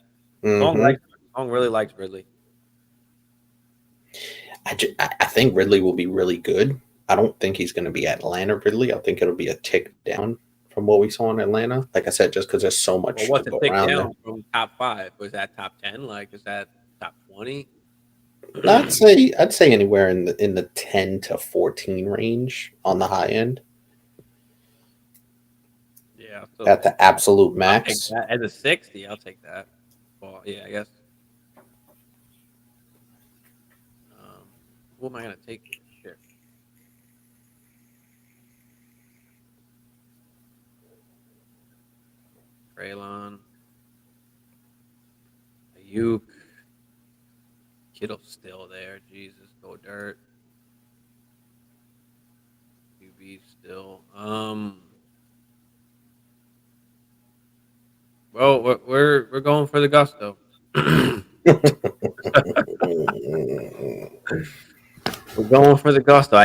Song really likes Ridley. I think Ridley will be really good. I don't think he's going to be Atlanta Ridley. I think it'll be a tick down from what we saw in Atlanta. Like I said, just because there's so much. Well, what's a tick down from top 5? Was that top 10? Like, is that top 20? I'd say anywhere in the 10 to 14 range on the high end. Yeah, at the absolute max. At the 60, I'll take that. Well, yeah, I guess. Who am I gonna take? Shit. Traylon, Ayuk. Kittle's still there. Jesus, go dirt. QB still. Well, we're going for the gusto. We're going for the gusto.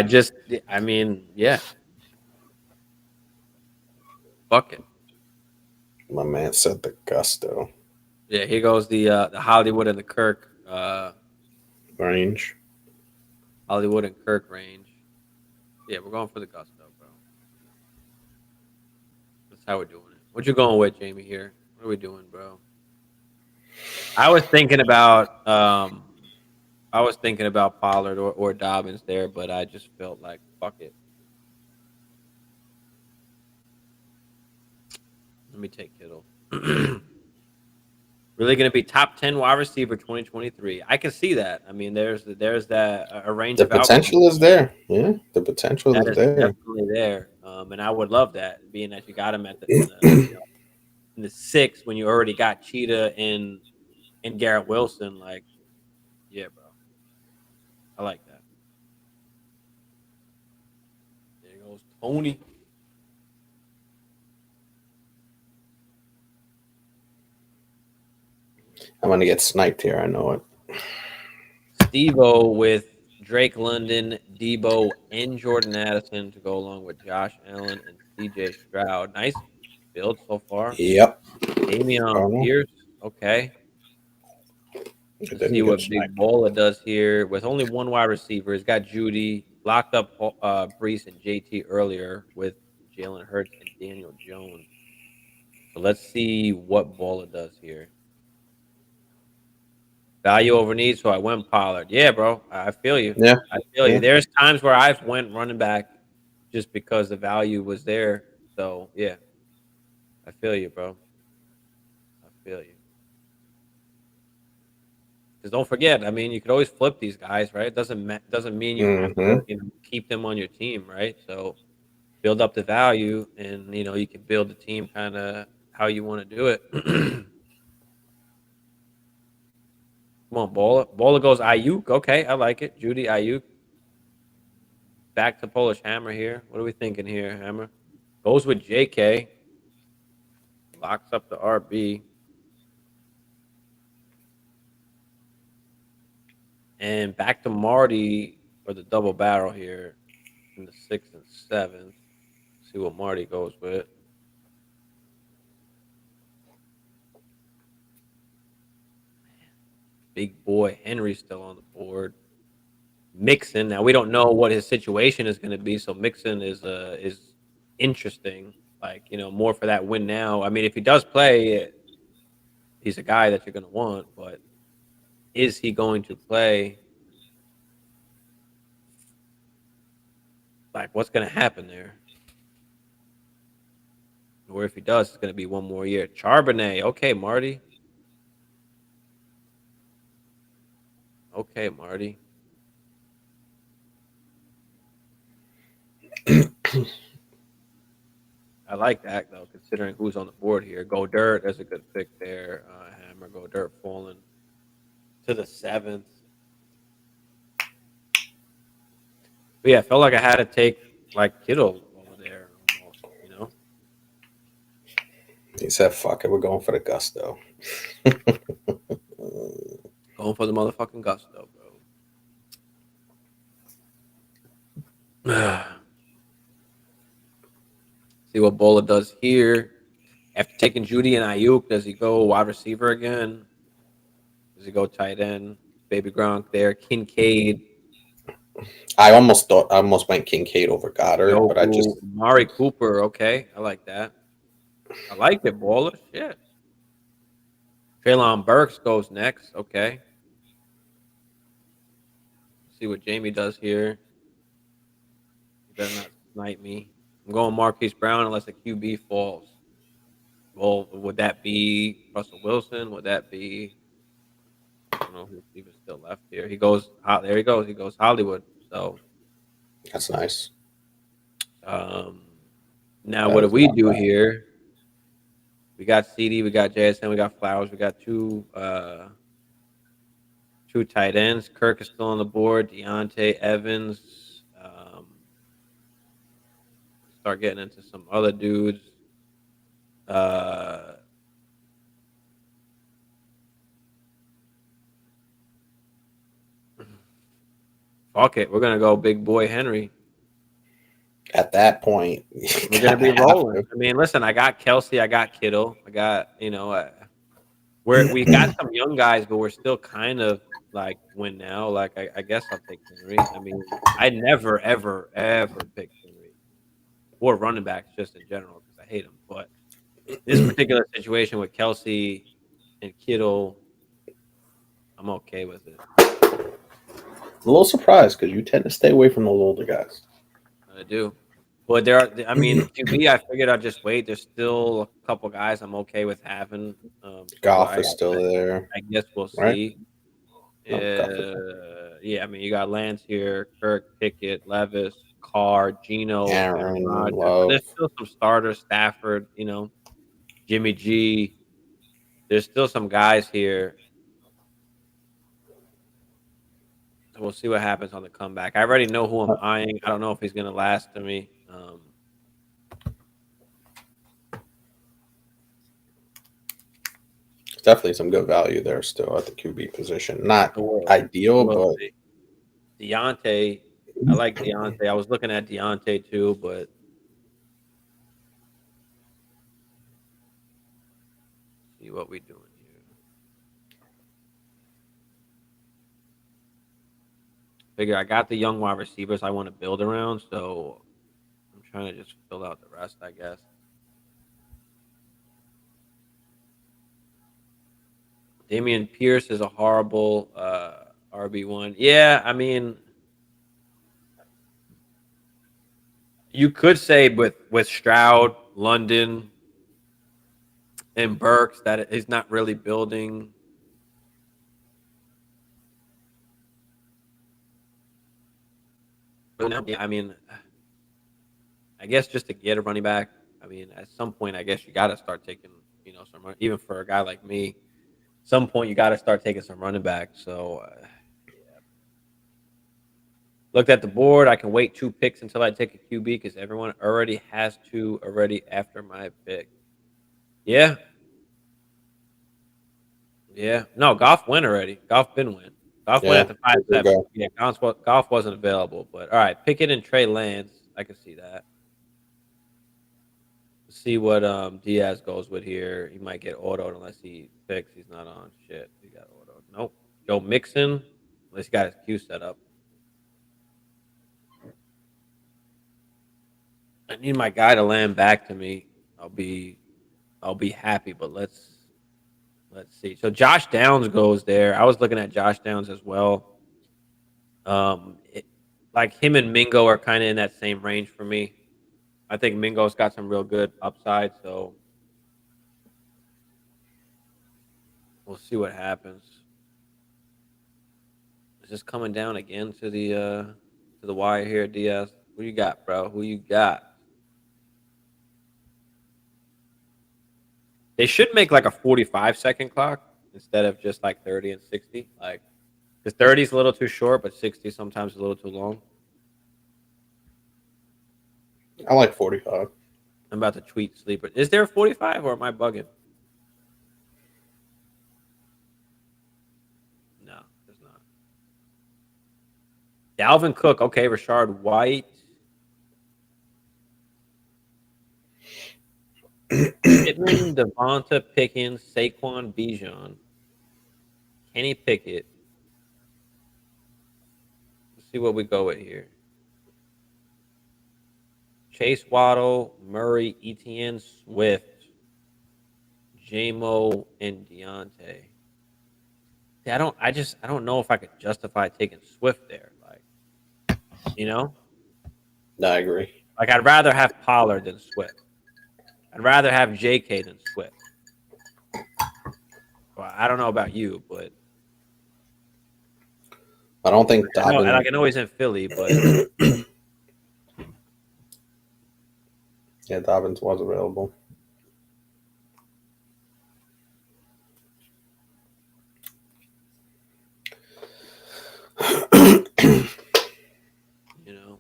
I mean, yeah. Fuck it. My man said the gusto. Yeah, here goes the Hollywood and the Kirk range. Hollywood and Kirk range. Yeah, we're going for the gusto, bro. That's how we're doing it. What you going with, Jamie? Here, what are we doing, bro? I was thinking about Pollard or Dobbins there, but I just felt like fuck it. Let me take Kittle. Really going to be top 10 wide receiver 2023. I can see that. I mean, there's that a range of outcomes. The potential is there. Yeah, the potential is there. Definitely there. And I would love that, being that you got him at in the 6th when you already got Cheetah and Garrett Wilson. Like, yeah, bro. I like that. There goes Tony. I'm going to get sniped here. I know it. Steve-O with Drake London, Debo, and Jordan Addison to go along with Josh Allen and CJ Stroud. Nice build so far. Yep. Damian Pierce. Okay. Let's see what Big Bola does here with only one wide receiver. He's got Judy, locked up Brees and JT earlier with Jalen Hurts and Daniel Jones. So let's see what Bola does here. Value over need, so I went Pollard. Yeah, bro. I feel you. Yeah. I feel you. There's times where I've went running back just because the value was there. So, yeah. I feel you, bro. I feel you. Because don't forget, I mean, you could always flip these guys, right? It doesn't mean you have to keep them on your team, right? So build up the value, and, you can build the team kind of how you want to do it. Come on, Bola. Bola goes Ayuk. Okay, I like it. Judy, Ayuk. Back to Polish Hammer here. What are we thinking here, Hammer? Goes with JK. Locks up the RB. And back to Marty for the double barrel here. in the 6th and 7th. See what Marty goes with. Big boy Henry's still on the board. Mixon. Now we don't know what his situation is going to be, so Mixon is interesting. Like, more for that win now. I mean, if he does play, he's a guy that you're going to want, but is he going to play? Like, what's going to happen there? Or if he does, it's going to be one more year. Charbonnet. Okay, Marty. Okay, Marty. I like that, though, considering who's on the board here. Go Dirt, that's a good pick there. Hammer, Go Dirt falling to the 7th. But yeah, I felt like I had to take, like, Kittle over there almost, He said, fuck it, we're going for the gusto. Going for the motherfucking gusto, bro. See what Bola does here. After taking Judy and Ayuk, does he go wide receiver again? Does he go tight end? Baby Gronk there. Kincaid. I almost went Kincaid over Goddard, but I just Mari Cooper. Okay, I like that. I like it, Bola. Shit. Treylon Burks goes next. Okay. See what Jamie does here. He better not snipe me. I'm going Marquise Brown unless the QB falls. Well, would that be Russell Wilson? Would that be? I don't know who's even still left here. He goes. There he goes. He goes Hollywood. So that's nice. Now what do we do here? We got CD. We got JSN. We got Flowers. We got two tight ends. Kirk is still on the board. Deontay Evans. Start getting into some other dudes. Fuck it. We're going to go big boy Henry. At that point, we're going to be rolling. I mean, listen, I got Kelsey. I got Kittle. I got, we got some young guys, but we're still kind of like win now. Like, I guess I'll take Henry. I mean, I never, ever, ever pick Henry or running backs just in general because I hate them. But this particular situation with Kelsey and Kittle, I'm okay with it. A little surprised because you tend to stay away from those older guys. I do. But there are, I mean, QB, I figured I'd just wait. There's still a couple guys I'm okay with having. Goff is still there. I guess we'll see. Yeah, I mean, you got Lance here, Kirk, Pickett, Levis, Carr, Geno, Aaron There's still some starters, Stafford, Jimmy G. There's still some guys here. So we'll see what happens on the comeback. I already know who I'm eyeing. I don't know if he's going to last to me. Definitely some good value there still at the QB position. Not ideal, but Deontay. I like Deontay. I was looking at Deontay too, but see what we doing here. Figure I got the young wide receivers I want to build around, so I'm trying to just fill out the rest, I guess. Damian Pierce is a horrible RB1. Yeah, I mean, you could say with Stroud, London, and Burks that he's not really building. I mean, I guess just to get a running back, I mean, at some point, I guess you got to start taking, some, even for a guy like me, some point you got to start taking some running backs. So, yeah. Looked at the board. I can wait 2 picks until I take a QB because everyone already has 2 already after my pick. Yeah. Yeah. No, Goff went already. Goff been went. Goff went at the there 5-7. you go. Yeah, Goff wasn't available, but all right, Pickett and Trey Lance. I can see that. See what Diaz goes with here. He might get autoed unless he picks. He's not on shit. He got autoed. Nope. Joe Mixon, unless he got his queue set up. I need my guy to land back to me. I'll be happy. But let's see. So Josh Downs goes there. I was looking at Josh Downs as well. Like him and Mingo are kind of in that same range for me. I think Mingo's got some real good upside, so we'll see what happens. Is this coming down again to the wire here, Diaz? Who you got, bro? Who you got? They should make like a 45-second clock instead of just like 30 and 60. Like, because 30 is a little too short, but 60 sometimes a little too long. I like 45. I'm about to tweet sleeper. Is there a 45 or am I bugging? No, there's not. Dalvin Cook. Okay, Rashard White. Pittman, Devonta Pickens, Saquon Bijan, Kenny Pickett. Let's see what we go with here. Chase Waddle, Murray, Etienne, Swift, J-Mo, and Deontay. See, I don't know if I could justify taking Swift there. Like, you know? No, I agree. Like, I'd rather have Pollard than Swift. I'd rather have JK than Swift. Well, I don't know about you, but I don't think Dobbins. I know he's in Philly, but yeah, Dobbins was available. you know,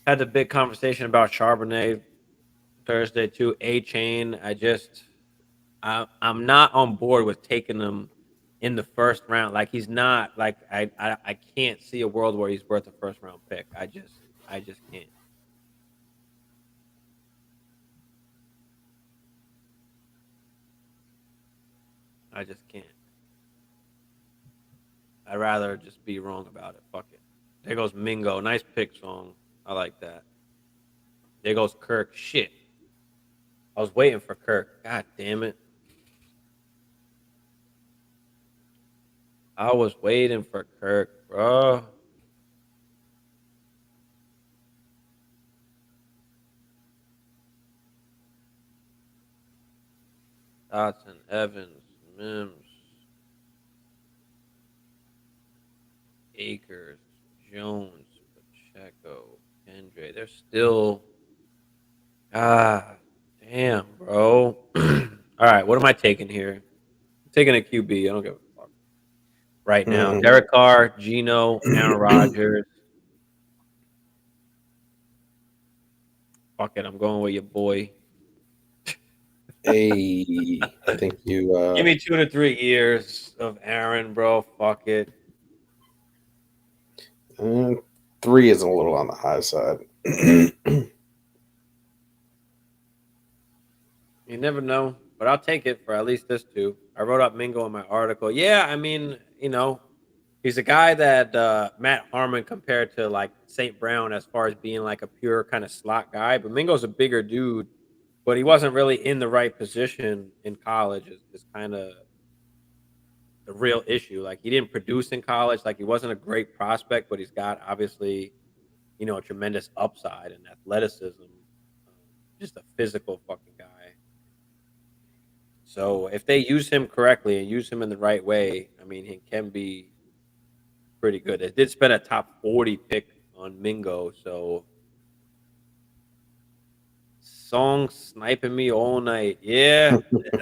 had the big conversation about Charbonnet Thursday too. A-Chain. I'm not on board with taking him in the first round. Like he's not like I can't see a world where he's worth a first round pick. I just can't. I just can't. I'd rather just be wrong about it. Fuck it. There goes Mingo. Nice pick song. I like that. There goes Kirk. Shit. I was waiting for Kirk. God damn it. I was waiting for Kirk, bro. Dotson, Evans, Mims, Akers, Jones, Pacheco, Andre. They're still. Damn, bro. All right, what am I taking here? I'm taking a QB. I don't give a fuck. Right now, Derek Carr, Geno, Aaron Rodgers. Fuck it, I'm going with your boy. Hey, I think you Give me 2 to 3 years of Aaron, bro. Fuck it. 3 is a little on the high side. You never know, but I'll take it for at least this 2. I wrote up Mingo in my article. Yeah, I mean, he's a guy that Matt Harmon compared to like St. Brown as far as being like a pure kind of slot guy. But Mingo's a bigger dude, but he wasn't really in the right position in college. Is kind of the real issue. Like he didn't produce in college. Like he wasn't a great prospect, but he's got obviously, a tremendous upside and athleticism. Just a physical fucking guy. So if they use him correctly and use him in the right way, I mean, he can be pretty good. They did spend a top 40 pick on Mingo, so song sniping me all night. Yeah,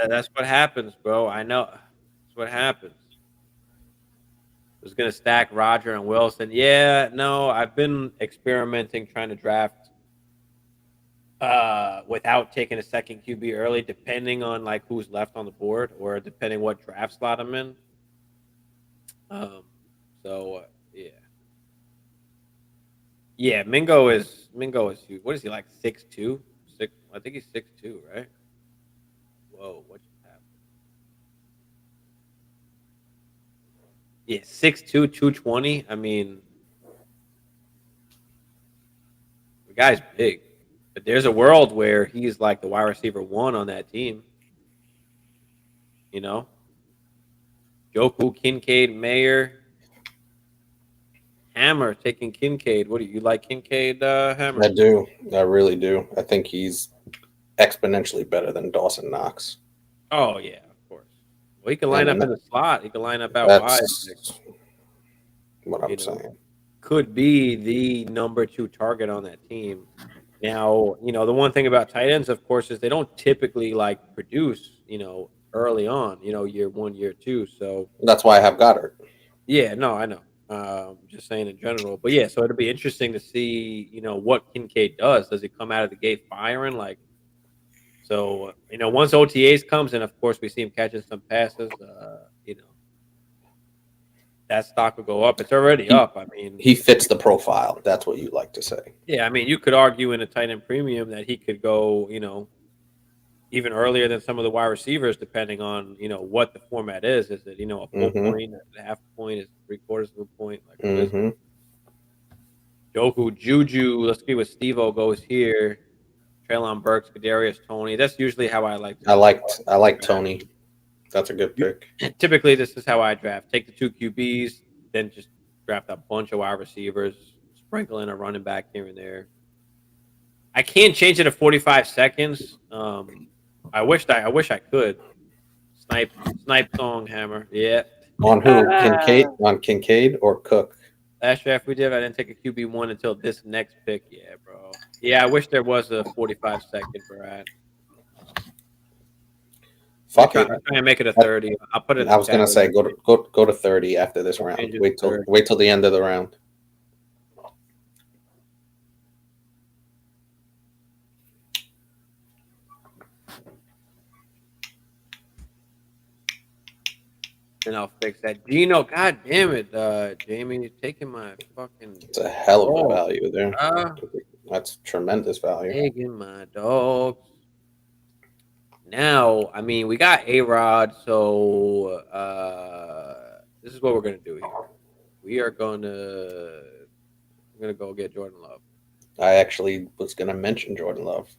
that's what happens, bro. I know. That's what happens. I was gonna stack Roger and Wilson. Yeah, no, I've been experimenting trying to draft without taking a second QB early, depending on like who's left on the board or depending what draft slot I'm in. Um, so yeah, yeah. Mingo is huge. What is he like? 6'2"? Six. I think he's 6'2", right? Whoa, what just happened? Yeah, 6'2", 220. I mean, the guy's big, but there's a world where he's like the wide receiver one on that team. You know, Joku, Kincaid, Mayer, Hammer taking Kincaid. What do you like, Kincaid? Hammer. I do. I really do. I think he's exponentially better than Dawson Knox. Oh yeah, of course. Well, he can line up in the slot. He can line up out wide. That's what I'm saying. Could be the number 2 target on that team. Now, the one thing about tight ends, of course, is they don't typically like produce, early on, year 1, year 2. So That's why I have Goddard. yeah, no, I know. Just saying in general, but yeah, so it'll be interesting to see, what Kincaid does. Does he come out of the gate firing? Like, so once OTAs comes, and of course we see him catching some passes, that stock will go up. It's already up. I mean, he fits the profile. That's what you like to say. Yeah, I mean, you could argue in a tight end premium that he could go, even earlier than some of the wide receivers, depending on what the format is. Is it a full point, a half point, is 3/4 of a point? Like, what is it? Joku, Juju. Let's see what Steve-O goes here. Treylon Burks, Kadarius Toney. That's usually how I like. I like Toney. That's a good pick. Typically, this is how I draft. Take the 2 QBs, then just draft a bunch of wide receivers, sprinkle in a running back here and there. I can't change it to 45 seconds. I wish I could. Snipe song hammer. Yeah. On who? Kincaid? On Kincaid or Cook? Last draft we did, I didn't take a QB1 until this next pick. Yeah, bro. Yeah, I wish there was a 45-second for that. Fuck it. I'm trying to make it a 30. I'll put it. I was gonna say go to 30 after this round. Wait till the end of the round. And I'll fix that. Gino, god damn it, Jamie, you're taking my fucking. It's a hell of a value there. That's tremendous value. Taking my dogs. Now, I mean, we got A-Rod, so this is what we're gonna do here. We're gonna go get Jordan Love. I actually was gonna mention Jordan Love.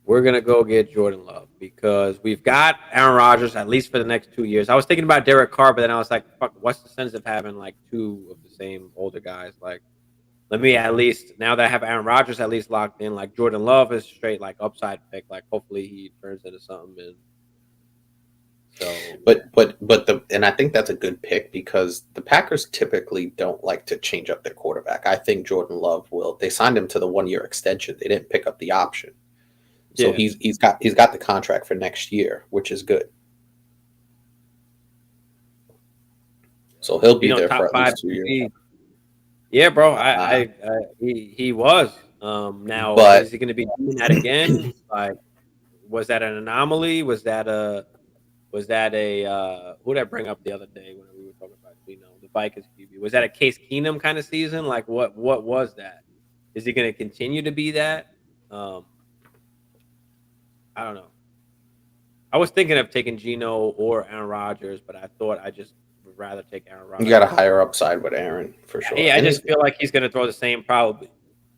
We're gonna go get Jordan Love because we've got Aaron Rodgers at least for the next 2 years. I was thinking about Derek Carr, but then I was like, "Fuck, what's the sense of having like 2 of the same older guys?" Like, let me at least, now that I have Aaron Rodgers at least locked in, like Jordan Love is straight like upside pick. Like, hopefully he turns into something. And so, and I think that's a good pick because the Packers typically don't like to change up their quarterback. I think Jordan Love will. They signed him to the 1-year extension. They didn't pick up the option. So yeah. he's got the contract for next year, which is good. So he'll be there for at least 2 years. Yeah, bro. He was. Now, but is he going to be doing that again? Like, was that an anomaly? Was that a who did I bring up the other day when we were talking about the Vikings QB? Was that a Case Keenum kind of season? Like, what was that? Is he going to continue to be that? I don't know. I was thinking of taking Geno or Aaron Rodgers, but I thought I just would rather take Aaron Rodgers. You got a higher upside with Aaron for sure. Yeah, I just feel like he's going to throw the same, probably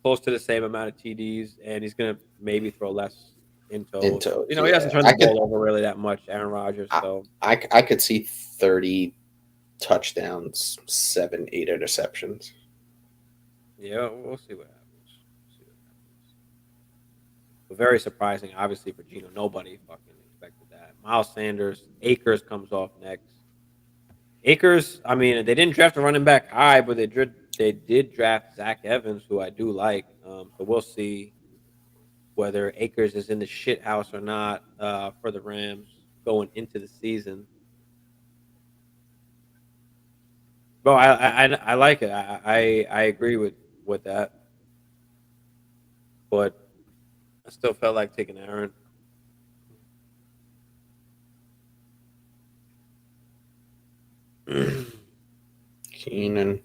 close to the same amount of TDs, and he's going to maybe throw less into. He doesn't turn the ball over really that much, Aaron Rodgers. So I could see 30 touchdowns, 7-8 interceptions. Yeah, we'll see what happens. Very surprising, obviously, for Geno. Nobody fucking expected that. Miles Sanders, Akers comes off next. Akers, I mean, they didn't draft a running back high, but they did draft Zach Evans, who I do like. So we'll see whether Akers is in the shit house or not for the Rams going into the season. Bro, I like it. I agree with that, but I still felt like taking Aaron. Keenan.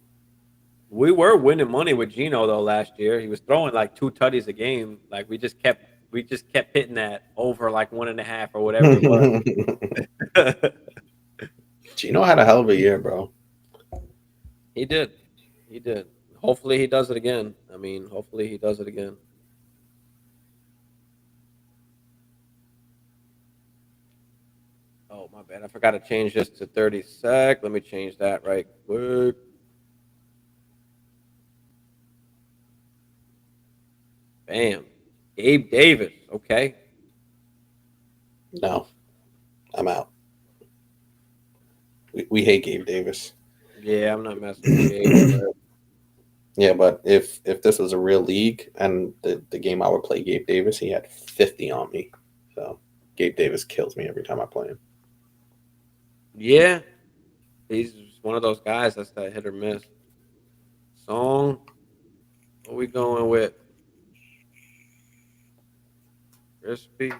We were winning money with Gino though last year. He was throwing like 2 tutties a game. Like we just kept hitting that over like 1.5 or whatever it was. Gino had a hell of a year, bro. He did. He did. Hopefully he does it again. I mean, hopefully he does it again. Oh, my bad. I forgot to change this to 30 sec. Let me change that right quick. Bam. Gabe Davis. Okay. No, I'm out. We hate Gabe Davis. Yeah, I'm not messing with Gabe. Yeah, but if this was a real league and the game I would play Gabe Davis, he had 50 on me. So Gabe Davis kills me every time I play him. Yeah. He's one of those guys that's that hit or miss. Song. What we going with? Crispy.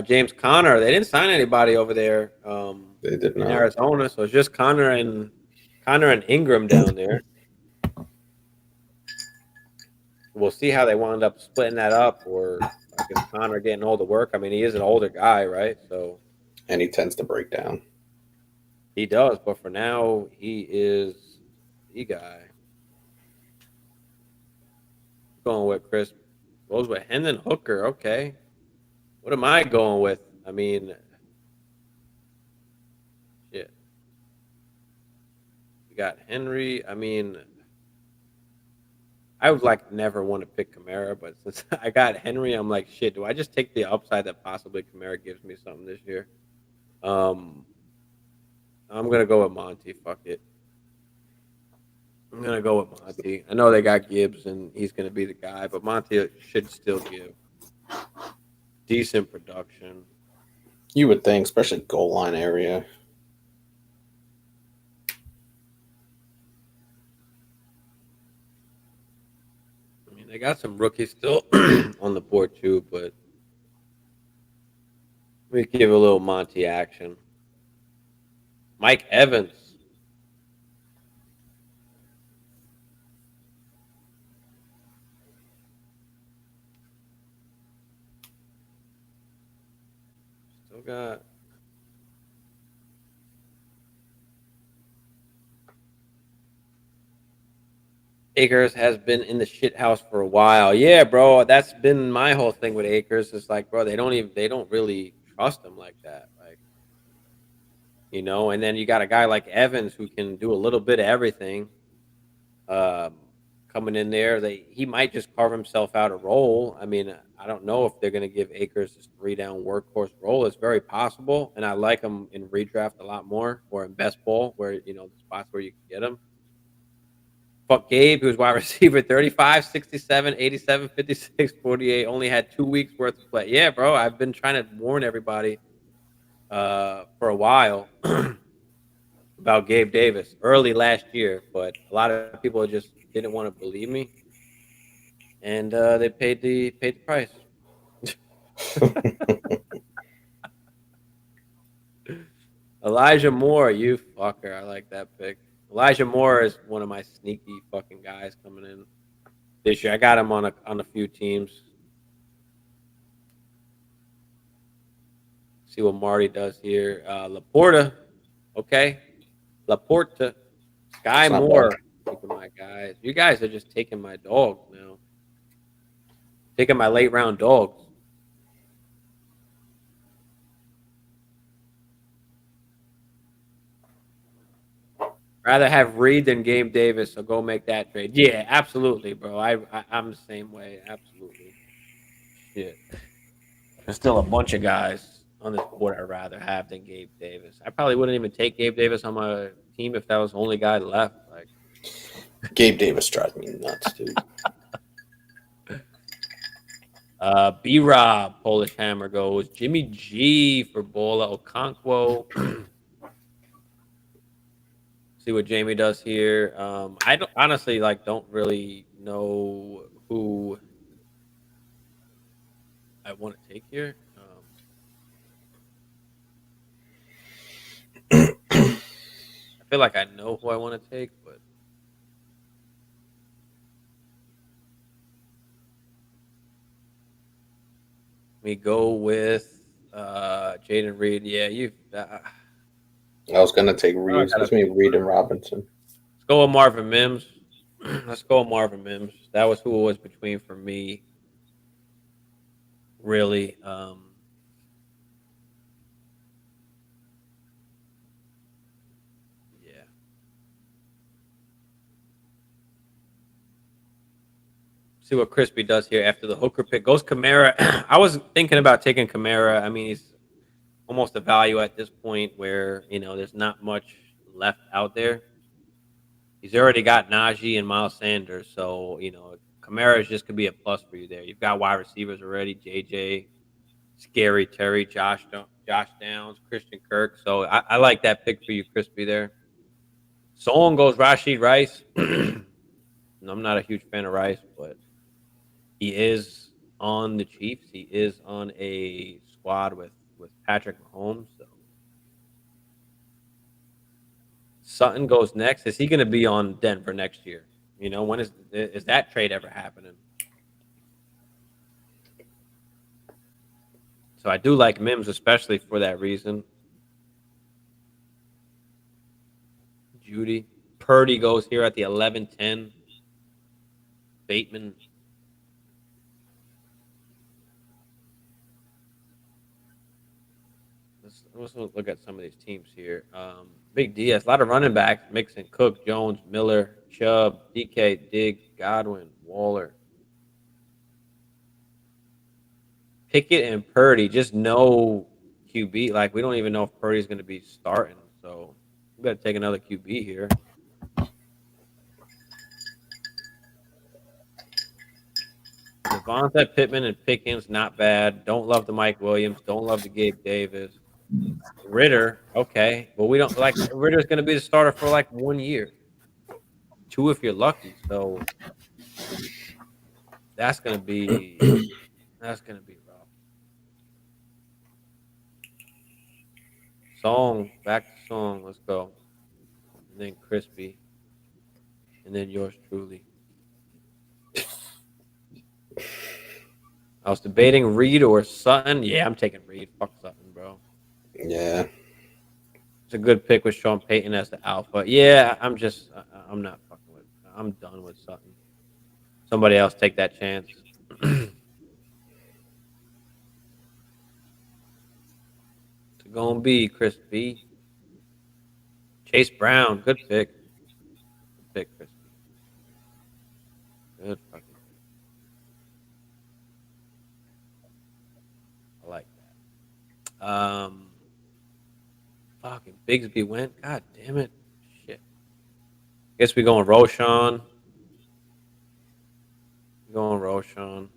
James Conner. They didn't sign anybody over there. They did in not. Arizona, so it's just Conner and Ingram down there. We'll see how they wound up splitting that up, or like is Conner getting all the work? I mean, he is an older guy, right? So, And he tends to break down. he does, but for now, he is the guy. Going with Chris. Goes with Hendon Hooker. Okay. What am I going with? I mean, shit. We got Henry. I mean, I would like never want to pick Kamara, but since I got Henry, I'm like, shit, do I just take the upside that possibly Kamara gives me something this year? I'm going to go with Monty. Fuck it. I'm going to go with Monty. I know they got Gibbs, and he's going to be the guy, but Monty should still give decent production. You would think, especially goal line area. I mean, they got some rookies still on the board, too, but let me give a little Monty action. Mike Evans. Still got Akers has been in the shit house for a while. Yeah, bro, that's been my whole thing with Akers. It's like, bro, they don't really trust him like that. Like, you know, and then you got a guy like Evans who can do a little bit of everything. Coming in there, he might just carve himself out a role. I mean, I don't know if they're going to give Akers this 3-down workhorse role. It's very possible, and I like him in redraft a lot more, or in best ball, where the spots where you can get him. Fuck Gabe, who's wide receiver 35, 67, 87, 56, 48, only had 2 weeks worth of play. Yeah, bro, I've been trying to warn everybody for a while about Gabe Davis early last year, but a lot of people just didn't want to believe me, and they paid the price. Elijah Moore, you fucker. I like that pick. Elijah Moore is one of my sneaky fucking guys coming in this year. I got him on a few teams. See what Marty does here. Laporta. Okay. Laporta. Sky Moore. Taking my guys. You guys are just taking my dogs now. Taking my late round dogs. Rather have Reed than Gabe Davis, so go make that trade. Yeah, absolutely, bro. I'm the same way. Absolutely. Shit. There's still a bunch of guys on this board I'd rather have than Gabe Davis. I probably wouldn't even take Gabe Davis on my team if that was the only guy left. Like, Gabe Davis drives me nuts, dude. B-Rob, Polish Hammer goes. Jimmy G for Bola Okonkwo. see what Jamie does here. I don't honestly don't really know who I want to take here. I feel like I know who I want to take, but we go with Jaden Reed. Yeah, you. I was gonna take Reed. It's me, Reed and Robinson. Let's go with Marvin Mims. Let's go with Marvin Mims. That was who it was between for me. Really. Yeah. See what Crispy does here after the hooker pick. Goes Kamara. I was thinking about taking Kamara. I mean, he's almost a value at this point where, there's not much left out there. He's already got Najee and Miles Sanders. So, Kamara just could be a plus for you there. You've got wide receivers already, JJ, Scary Terry, Josh Downs, Christian Kirk. So I like that pick for you, Crispy, there. Someone goes Rashid Rice. I'm not a huge fan of Rice, but he is on the Chiefs. He is on a squad with Patrick Mahomes. So Sutton goes next. Is he going to be on Denver next year? When is that trade ever happening? So I do like Mims, especially for that reason. Judy. Purdy goes here at the 11-10. Bateman. Let's look at some of these teams here. Big DS, a lot of running backs. Mixon, Cook, Jones, Miller, Chubb, DK, Diggs, Godwin, Waller. Pickett and Purdy, just no QB. We don't even know if Purdy's going to be starting. So we got to take another QB here. Devonta, Pittman, and Pickens, not bad. Don't love the Mike Williams. Don't love the Gabe Davis. Ritter, okay. Well, we don't Ritter's going to be the starter for 1 year. 2 if you're lucky. So that's going to be rough. Song, back to Song. Let's go. And then Crispy. And then yours truly. I was debating Reed or Sutton. Yeah, I'm taking Reed. Fuck Sutton, bro. Yeah. It's a good pick with Sean Payton as the alpha. Yeah, I'm not fucking with it. I'm done with Sutton. Somebody else take that chance. It's going to be Crispy. Chase Brown. Good pick. Good pick, Crispy. Good fucking pick. I like that. Fucking Bigsby went. God damn it. Shit. Guess we going Roshan. Going Roshan.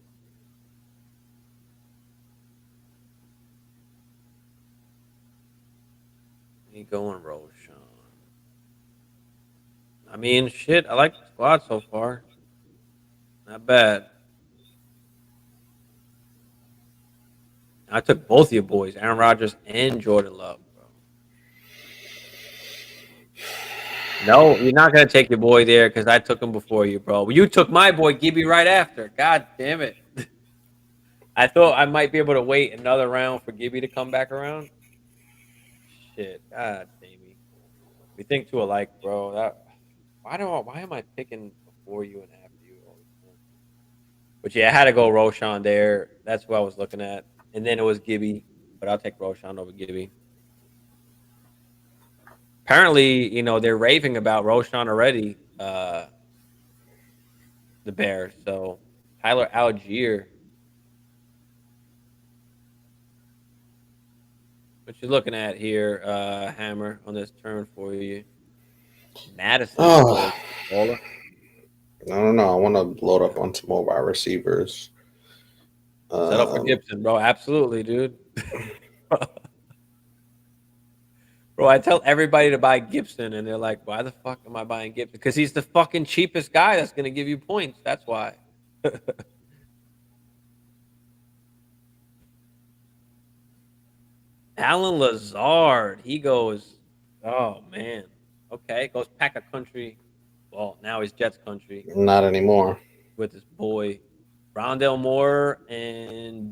Me going Roshan. I mean, shit. I like the squad so far. Not bad. I took both of your boys, Aaron Rodgers and Jordan Love, bro. No, you're not going to take your boy there because I took him before you, bro. You took my boy Gibby right after. God damn it. I thought I might be able to wait another round for Gibby to come back around. Shit. God damn it. We think too alike, bro. Why am I picking before you and after you all the time? But yeah, I had to go Roshan there. That's what I was looking at. And then it was Gibby, but I'll take Roshan over Gibby. Apparently, they're raving about Roshan already, the Bears. So, Tyler Algier. What you looking at here, Hammer, on this turn for you? Madison. Oh. I don't know. I want to load up on some more wide receivers. Set up for Gibson, bro. Absolutely, dude. Bro, I tell everybody to buy Gibson, and they're like, "Why the fuck am I buying Gibson?" Because he's the fucking cheapest guy that's gonna give you points. That's why. Alan Lazard, he goes. Oh man, okay, goes pack a country. Well, now he's Jets country Not anymore. with his boy Rondell Moore and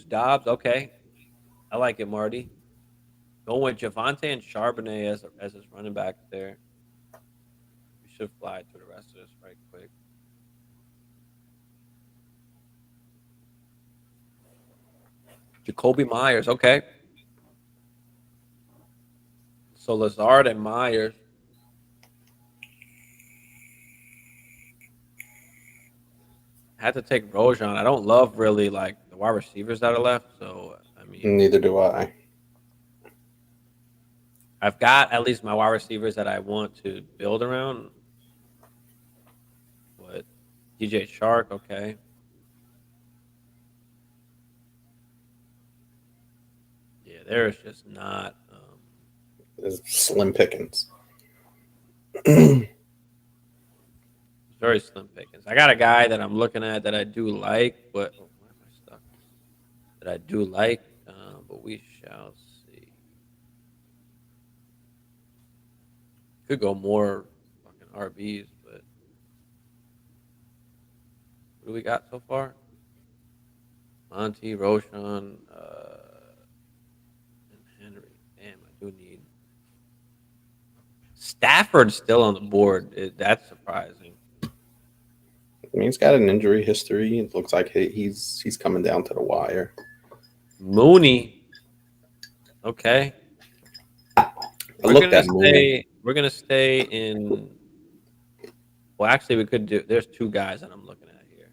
Dobbs. Okay, I like it, Marty. Going with Javante and Charbonnet as his running backs there. We should fly to the rest of this right quick. Jacoby Myers, okay. So Lazard and Myers. Had to take Rojan. I don't love really like the wide receivers that are left. So I mean, Neither do I. I've got at least my wide receivers that I want to build around. What? DJ Shark, okay. Yeah, there's just not. It's slim pickings. Very slim pickings. I got a guy that I'm looking at that I do like, but why am I stuck? That I do like, but we shall see. Could go more fucking RBs, but what do we got so far? Monty, Roshan, and Henry. Damn, I do need Stafford still on the board. That's surprising. I mean, he's got an injury history. It looks like he's coming down to the wire. Mooney. Okay. We're gonna stay in. Well, actually, we could do. There's two guys that I'm looking at here.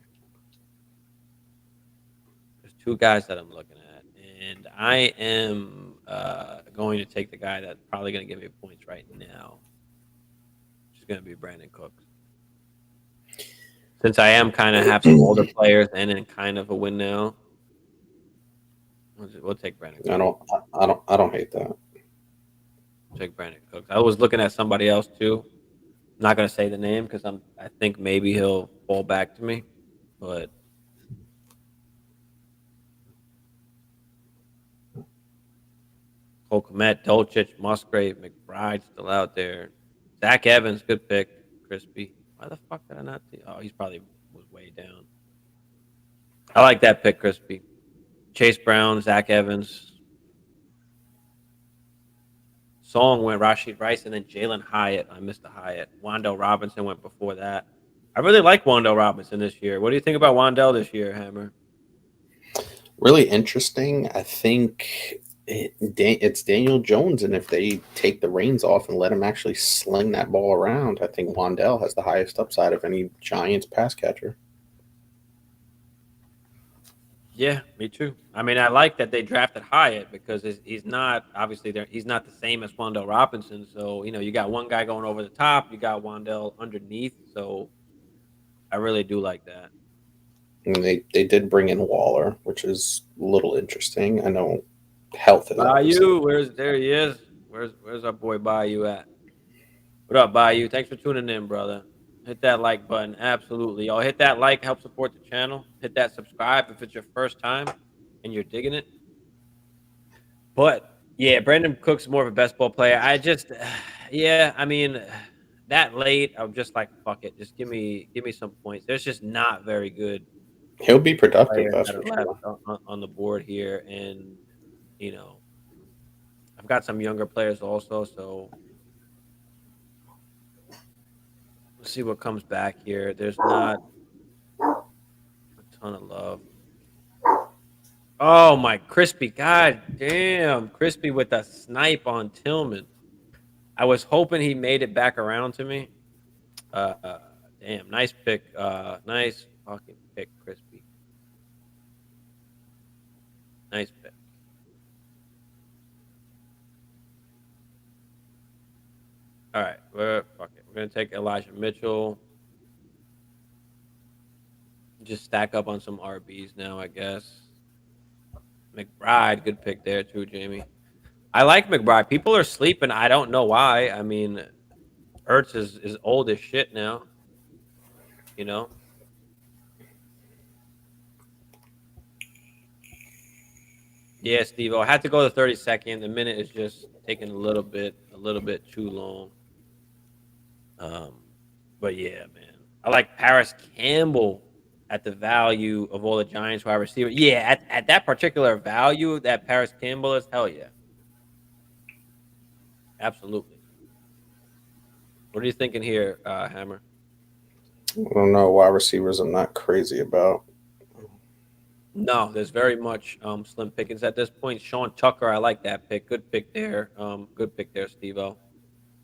There's two guys that I'm looking at, and I am going to take the guy that's probably going to give me points right now, which is going to be Brandon Cooks. Since I am kind of have some older players and in kind of a win now, we'll take Brandon Cooks. I don't hate that. Take Brandon Cooks. I was looking at somebody else too. I'm not gonna say the name because I think maybe he'll fall back to me, but Cole Kmet, Dolchich, Musgrave, McBride still out there. Zach Evans, good pick. Crispy. Why the fuck did I not see? Oh, he's probably was way down. I like that pick, Crispy. Chase Brown, Zach Evans. Song went Rashid Rice and then Jalen Hyatt. I missed the Hyatt. Wandell Robinson went before that. I really like Wandell Robinson this year. What do you think about Wandell this year, Hammer? Really interesting. I think it's Daniel Jones, and if they take the reins off and let him actually sling that ball around, I think Wandell has the highest upside of any Giants pass catcher. Yeah, me too. I mean, I like that they drafted Hyatt because he's not obviously he's not the same as Wandell Robinson. So you got one guy going over the top, you got Wandell underneath. So I really do like that. And they did bring in Waller, which is a little interesting. I know health is Bayou. There he is? Where's our boy Bayou at? What up, Bayou? Thanks for tuning in, brother. Hit that like button. Absolutely. Y'all hit that like, help support the channel. Hit that subscribe if it's your first time and you're digging it. But yeah, Brandon Cook's more of a best ball player. I just I mean, that late, I'm just like, fuck it. Just give me some points. There's just not very good. He'll be productive, that's for sure. On the board here. And I've got some younger players also, so let's see what comes back here. There's not a ton of love. Oh, my Crispy. God damn. Crispy with a snipe on Tillman. I was hoping he made it back around to me. Damn. Nice pick. Nice fucking pick, Crispy. Nice pick. All right. Fuck it. We're going to take Elijah Mitchell. Just stack up on some RBs now, I guess. McBride, good pick there too, Jamie. I like McBride. People are sleeping. I don't know why. I mean, Ertz is old as shit now. You know. Yeah, Steve. I had to go to 30-second. The minute is just taking a little bit too long. But yeah, man. I like Paris Campbell at the value of all the Giants wide receivers. Yeah, at that particular value that Paris Campbell is, hell yeah. Absolutely. What are you thinking here, Hammer? I don't know. Wide receivers, I'm not crazy about. No, there's very much slim pickings at this point. Sean Tucker, I like that pick. Good pick there. Good pick there, Steve-O.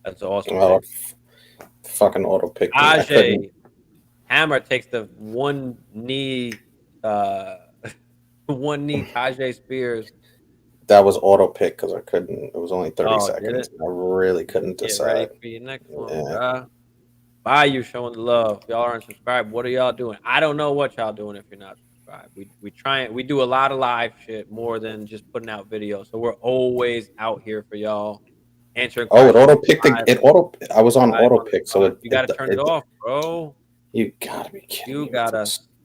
That's awesome. Oh, fucking auto pick. Ajay Hammer takes the one knee Tajay Spears. That was auto pick because I couldn't. It was only 30 Oh, seconds. I really couldn't Get decide. ready for your next one, Bye, you showing the love. Y'all aren't subscribed. What are y'all doing? I don't know what y'all doing if you're not subscribed. We do a lot of live shit more than just putting out videos. So we're always out here for y'all answering questions. Oh, it auto picked I was on auto pick, so you gotta turn it off, bro. You gotta be kidding me.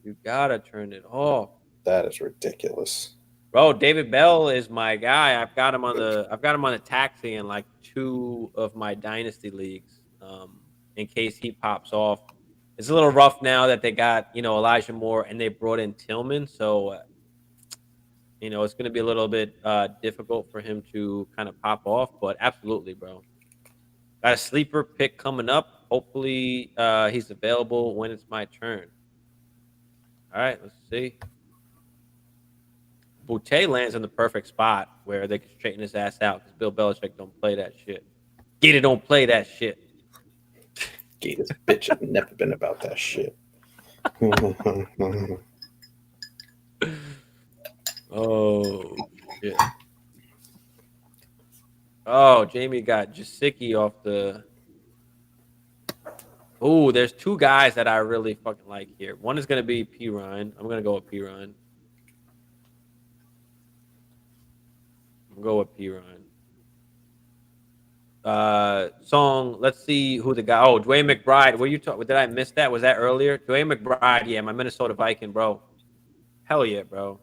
You gotta turn it off. That is ridiculous. Bro, David Bell is my guy. I've got him on the taxi in like 2 of my dynasty leagues. In case he pops off. It's a little rough now that they got, Elijah Moore and they brought in Tillman. So, it's going to be a little bit difficult for him to kind of pop off. But absolutely, bro. Got a sleeper pick coming up. Hopefully he's available when it's my turn. All right, let's see. Boutte lands in the perfect spot where they can straighten his ass out because Bill Belichick don't play that shit. Gator don't play that shit. Gators bitch have never been about that shit. Oh shit. Oh, Jamie got Jasicki off the. Oh, there's 2 guys that I really fucking like here. One is gonna be P. Ryan. I'm gonna go with P. Ryan. Song. Let's see who the guy. Oh, Dwayne McBride. Were you talking? Did I miss that? Was that earlier? Dwayne McBride. Yeah, my Minnesota Viking, bro. Hell yeah, bro.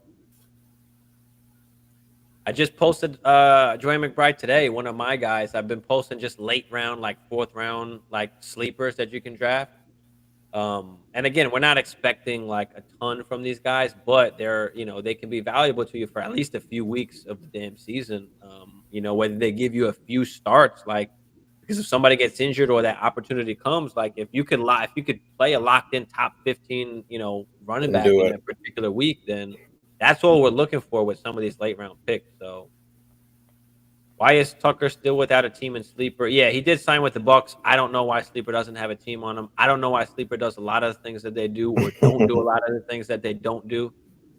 I just posted Dwayne McBride today. One of my guys. I've been posting just late round, like 4th round, like sleepers that you can draft. And again, we're not expecting like a ton from these guys, but they're, they can be valuable to you for at least a few weeks of the damn season. Whether they give you a few starts, like, because if somebody gets injured or that opportunity comes, like if you could play a locked in top 15, running back in a particular week, then that's what we're looking for with some of these late round picks. So why is Tucker still without a team in Sleeper? Yeah, he did sign with the Bucks. I don't know why Sleeper doesn't have a team on him. I don't know why Sleeper does a lot of the things that they do or don't do a lot of the things that they don't do.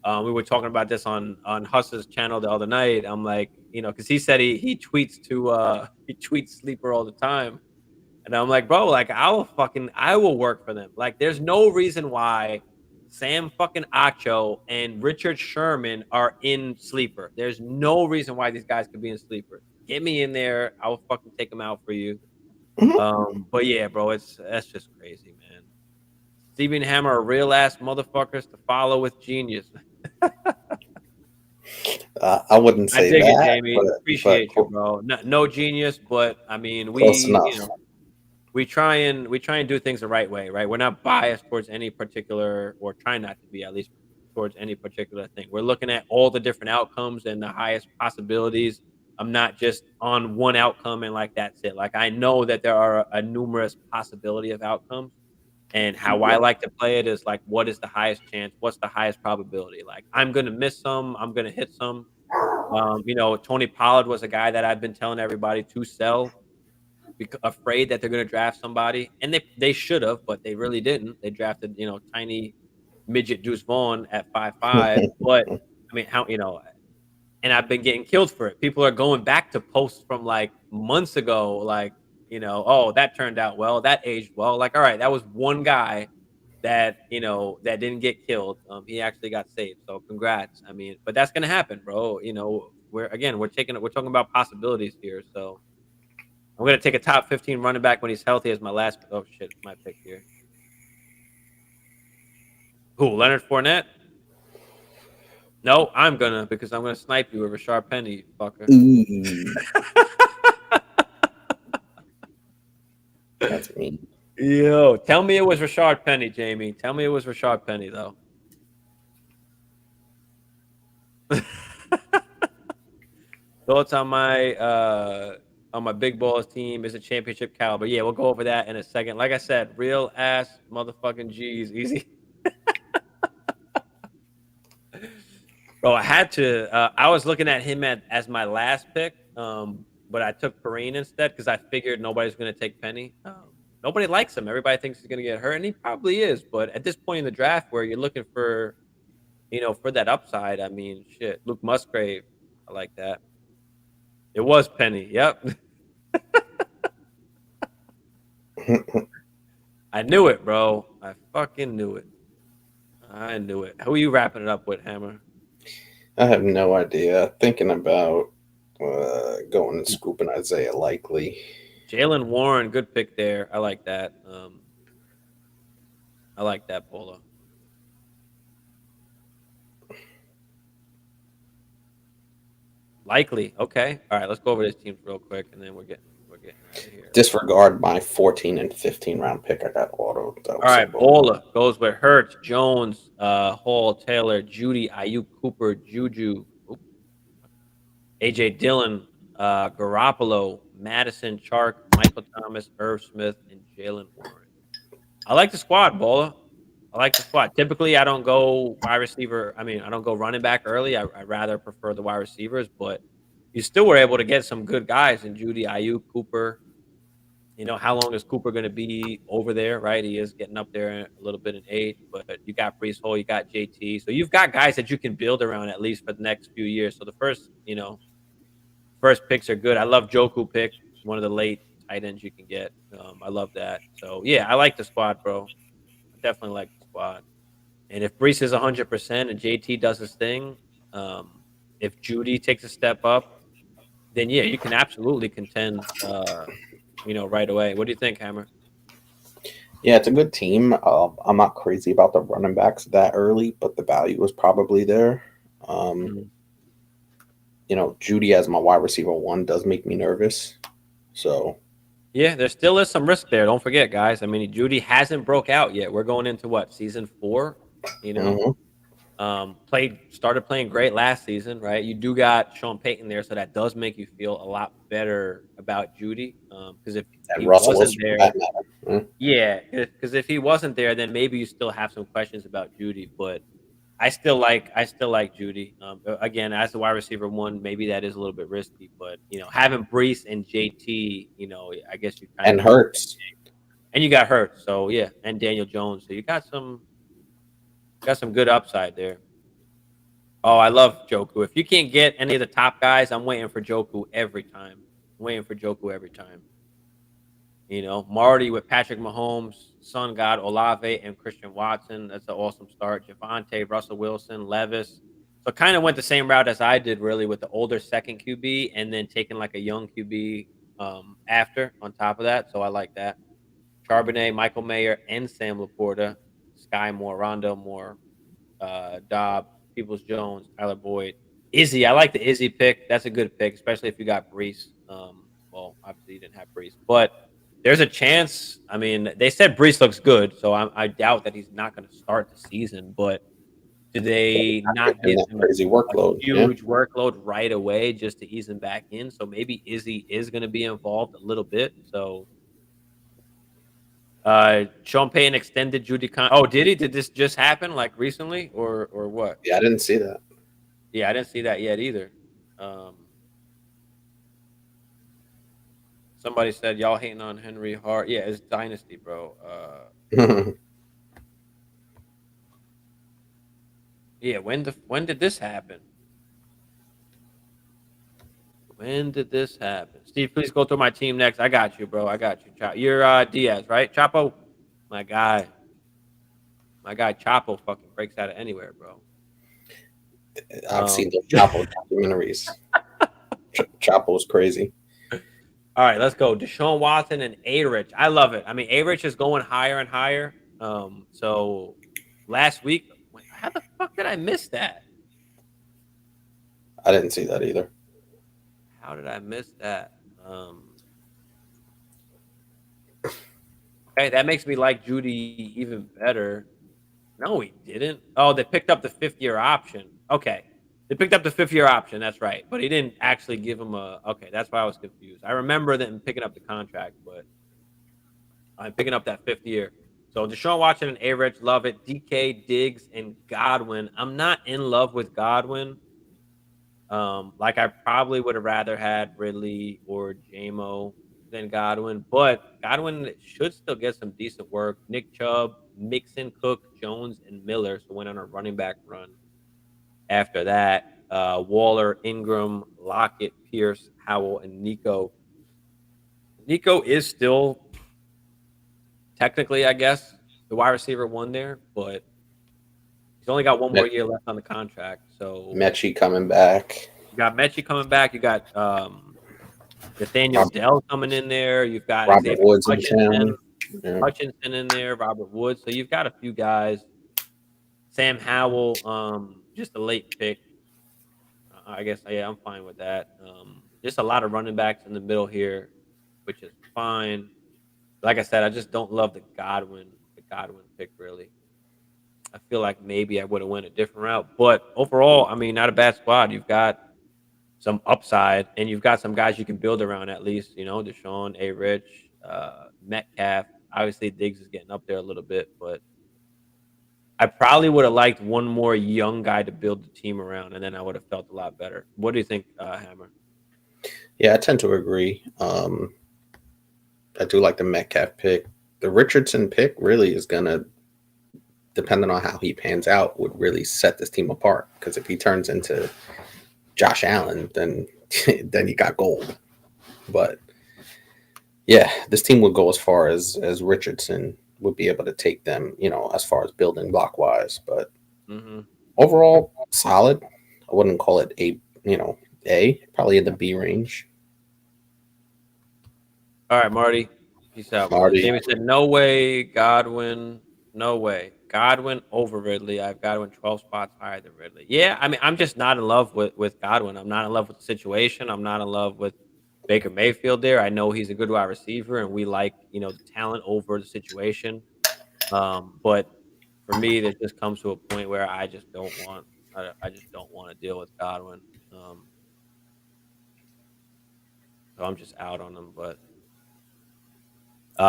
We were talking about this on Huss's channel the other night. I'm like, because he said he tweets Sleeper all the time. And I'm like, bro, like I will work for them. Like there's no reason why Sam fucking Acho and Richard Sherman are in Sleeper. There's no reason why these guys could be in Sleeper. Get me in there. I will fucking take them out for you. But yeah, bro, that's just crazy, man. Steven Hammer are real ass motherfuckers to follow with genius. I wouldn't say that. I dig it, Jamie. Appreciate you, bro. No genius, but I mean, we try and do things the right way, right? We're not biased towards any particular, or try not to be at least towards any particular thing. We're looking at all the different outcomes and the highest possibilities. I'm not just on one outcome and like that's it. Like I know that there are a numerous possibility of outcomes, and how I like to play it is like, what is the highest chance? What's the highest probability? Like I'm gonna miss some, I'm gonna hit some. Tony Pollard was a guy that I've been telling everybody to sell, afraid that they're going to draft somebody, and they should have, but they really didn't. They drafted tiny midget Deuce Vaughn at 5'5", but I mean and I've been getting killed for it. People are going back to posts from like months ago, like oh, that turned out well, that aged well. Like, all right, that was one guy that that didn't get killed. He actually got saved, so congrats. I mean, but that's gonna happen, bro. we're talking about possibilities here. So I'm gonna take a top 15 running back when he's healthy as my last. Oh shit, my pick here. Who? Leonard Fournette? No, I'm gonna because I'm gonna snipe you with Rashard Penny, you fucker. Ooh. That's mean. Yo, tell me it was Rashard Penny, Jamie. Tell me it was Rashard Penny though. Thoughts on my big balls team is a championship caliber. Yeah, we'll go over that in a second. Like I said, real ass motherfucking G's, easy. Bro, I had to. I was looking at him as my last pick, but I took Perrine instead because I figured nobody's going to take Penny. Nobody likes him. Everybody thinks he's going to get hurt, and he probably is. But at this point in the draft, where you're looking for, for that upside, I mean, shit. Luke Musgrave, I like that. It was Penny. Yep. I knew it, bro. I fucking knew it. I knew it. Who are you wrapping it up with, Hammer? I have no idea. Thinking about going and scooping Isaiah Likely. Jalen Warren, good pick there. I like that. I like that, Polo. Likely. Okay. All right. Let's go over these teams real quick, and then we're getting out of here. Disregard my 14 and 15 round pick. I got auto. All right. Bola goes with Hurts, Jones, Hall, Taylor, Judy, Ayuk, Cooper, Juju, AJ Dillon, Garoppolo, Madison, Chark, Michael Thomas, Irv Smith, and Jalen Warren. I like the squad, Bola. I like the squad. Typically, I don't go wide receiver. I don't go running back early. I rather prefer the wide receivers, but you still were able to get some good guys in Judy, Ayuk, Cooper. How long is Cooper going to be over there, right? He is getting up there a little bit in age, but you got Breece Hall, you got JT. So you've got guys that you can build around at least for the next few years. So the first picks are good. I love Joku pick, one of the late tight ends you can get. I love that. So, yeah, I like the squad, bro. I definitely like the squad. And if Breece is 100% and JT does his thing, if Judy takes a step up, then, yeah, you can absolutely contend, right away. What do you think, Hammer? Yeah, it's a good team. I'm not crazy about the running backs that early, but the value is probably there. Judy as my wide receiver 1 does make me nervous. So, yeah, there still is some risk there. Don't forget, guys. Judy hasn't broke out yet. We're going into what, season 4? Started playing great last season, right? You do got Sean Payton there, so that does make you feel a lot better about Judy. Because if he wasn't there, yeah, because if he wasn't there, then maybe you still have some questions about Judy. But I still like Judy. Again, as the wide receiver 1, maybe that is a little bit risky, but having Breece and JT, I guess you kind of Hurts, and you got Hurts, so yeah, and Daniel Jones, so you got some good upside there. Oh, I love Joku. If you can't get any of the top guys, I'm waiting for Joku every time. Marty with Patrick Mahomes, Sun God, Olave, and Christian Watson. That's an awesome start. Javonte, Russell Wilson, Levis. So kind of went the same route as I did, really, with the older second QB and then taking like a young QB after on top of that. So I like that. Charbonnet, Michael Mayer, and Sam Laporta. Sky Moore, Rondell Moore, Dobbs, Peoples-Jones, Tyler Boyd. Izzy, I like the Izzy pick. That's a good pick, especially if you got Breece. Well, obviously you didn't have Breece, but there's a chance. They said Breece looks good, so I doubt that he's not going to start the season. But do they not get him crazy workload, huge workload right away just to ease him back in? So maybe Izzy is going to be involved a little bit. So Sean Payton extended Judy. Oh, did he? Did this just happen like recently or what? Yeah, I didn't see that. Yeah, I didn't see that yet either. Somebody said y'all hating on Henry Hart. Yeah, it's Dynasty, bro. Yeah, when did this happen? When did this happen? Steve, please go through my team next. I got you, bro. I got you. You're Diaz, right? Chapo, my guy. My guy Chapo fucking breaks out of anywhere, bro. I've seen the Chapo documentaries. Chapo was crazy. All right, let's go. Deshaun Watson and A-Rich. I love it. I mean, A-Rich is going higher and higher. So last week, how the fuck did I miss that? I didn't see that either. How did I miss that? Okay, that makes me like Judy even better. No, he didn't. Oh, they picked up the 5th-year option. Okay. They picked up the 5th-year option. That's right. But he didn't actually give him a. Okay, that's why I was confused. I remember them picking up the contract, but I'm picking up that 5th year. So Deshaun Watson and A-Rich, love it. DK, Diggs, and Godwin. I'm not in love with Godwin. Like I probably would have rather had Ridley or JMO than Godwin, but Godwin should still get some decent work. Nick Chubb, Mixon, Cook, Jones, and Miller. So went on a running back run. After that, Waller, Ingram, Lockett, Pierce, Howell, and Nico. Nico is still technically, I guess, the wide receiver 1 there, but he's only got 1 more year left on the contract. So Mechie coming back. You got Mechie coming back. You got Nathaniel Dell coming in there. You've got Robert Woods Hutchinson in there. Robert Woods. So you've got a few guys. Sam Howell, just a late pick. I guess I'm fine with that. Just a lot of running backs in the middle here, which is fine. Like I said, I just don't love the Godwin pick really. I feel like maybe I would have went a different route, but overall, I mean, not a bad squad. You've got some upside, and you've got some guys you can build around at least. You know, Deshaun, A-Rich, Metcalf. Obviously, Diggs is getting up there a little bit, but I probably would have liked one more young guy to build the team around, and then I would have felt a lot better. What do you think, Hammer? Yeah, I tend to agree. I do like the Metcalf pick. The Richardson pick really is going to, depending on how he pans out, would really set this team apart. Because if he turns into Josh Allen, then you got gold. But yeah, this team would go as far as Richardson would be able to take them, you know, as far as building block wise. But overall, solid. I wouldn't call it A, probably in the B range. All right, Marty. Peace out. Marty. Jamie said, no way, Godwin. No way. Godwin over Ridley. I've Godwin 12 spots higher than Ridley. Yeah, I mean, I'm just not in love with Godwin. I'm not in love with the situation. I'm not in love with Baker Mayfield there. I know he's a good wide receiver, and we like, the talent over the situation. But for me, that just comes to a point where I just don't want to deal with Godwin. So I'm just out on him, but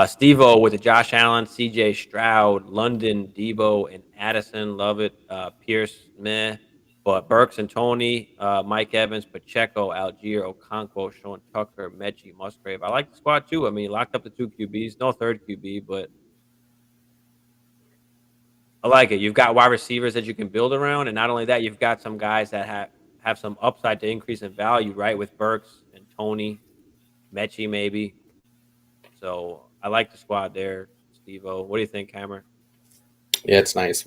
Steve-O with the Josh Allen, CJ Stroud, London, Debo, and Addison. Love it. Pierce, meh. But Burks and Tony, Mike Evans, Pacheco, Algier, Okonkwo, Sean Tucker, Mechie, Musgrave. I like the squad too. I mean, locked up the 2 QBs. No third QB, but I like it. You've got wide receivers that you can build around. And not only that, you've got some guys that have some upside to increase in value, right? With Burks and Tony, Mechie maybe. So I like the squad there, Steve-O. What do you think, Hammer? Yeah, it's nice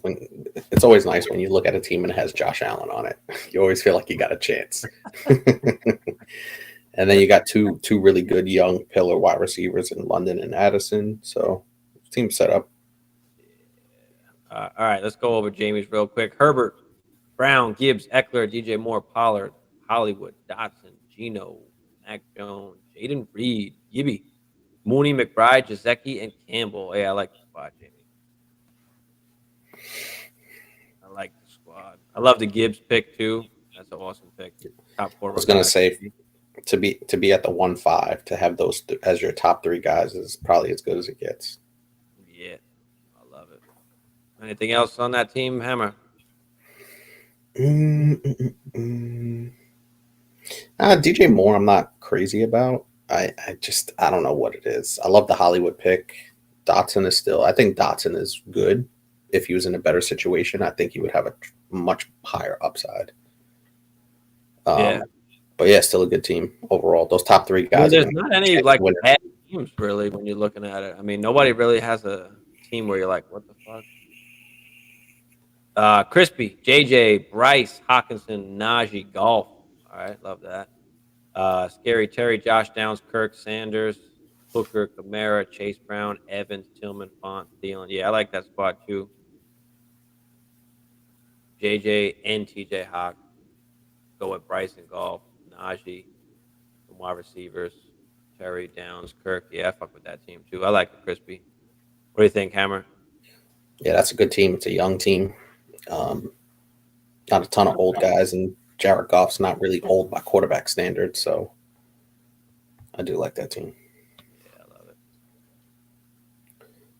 it's always nice when you look at a team and it has Josh Allen on it. You always feel like you got a chance. And then you got two really good young pillar wide receivers in London and Addison. So team set up. All right, let's go over Jamie's real quick. Herbert, Brown, Gibbs, Eckler, DJ Moore, Pollard, Hollywood, Dotson, Geno, Mac Jones, Jaden Reed, Gibby, Mooney, McBride, Jazeki, and Campbell. Hey, I like the squad, Jamie. I like the squad. I love the Gibbs pick too. That's an awesome pick. Top 4. I was gonna say to be at the 1-5 to have those as your top 3 guys is probably as good as it gets. Yeah, I love it. Anything else on that team, Hammer? DJ Moore, I'm not crazy about. I don't know what it is. I love the Hollywood pick. Dotson I think Dotson is good. If he was in a better situation, I think he would have a much higher upside. Yeah. But yeah, still a good team overall. Those top 3 guys. There's not any bad teams really when you're looking at it. I mean, nobody really has a team where you're like, what the fuck? Crispy, JJ, Bryce, Hawkinson, Najee, Golf. All right, love that. Scary Terry, Josh Downs, Kirk Sanders, Hooker, Kamara, Chase Brown, Evans, Tillman, Font, Thielen. Yeah, I like that squad too. JJ and TJ Hawk. Go with Bryson Golf, Najee, some wide receivers, Terry, Downs, Kirk. Yeah, I fuck with that team too. I like the crispy. What do you think, Hammer? Yeah, that's a good team. It's a young team. Not a ton of old guys, and Jared Goff's not really old by quarterback standards, so I do like that team. Yeah, I love it.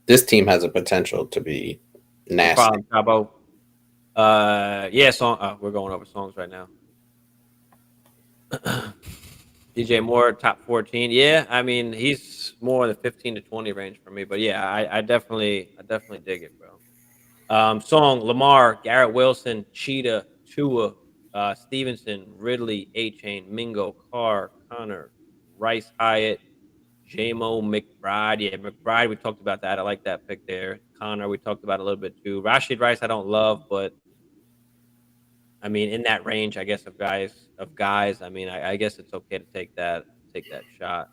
This team has a potential to be nasty. Cabo. Yeah, song. We're going over songs right now. DJ Moore, top 14. Yeah, I mean he's more in the 15 to 20 range for me, but yeah, I definitely dig it, bro. Song Lamar, Garrett Wilson, Cheetah, Tua, Stevenson, Ridley, A-Chain, Mingo, Carr, Connor, Rice Hyatt, J-Mo, McBride. Yeah, McBride, we talked about that. I like that pick there. Connor, we talked about a little bit too. Rashid Rice, I don't love, but I mean, in that range, I guess of guys. I mean, I guess it's okay to take that shot.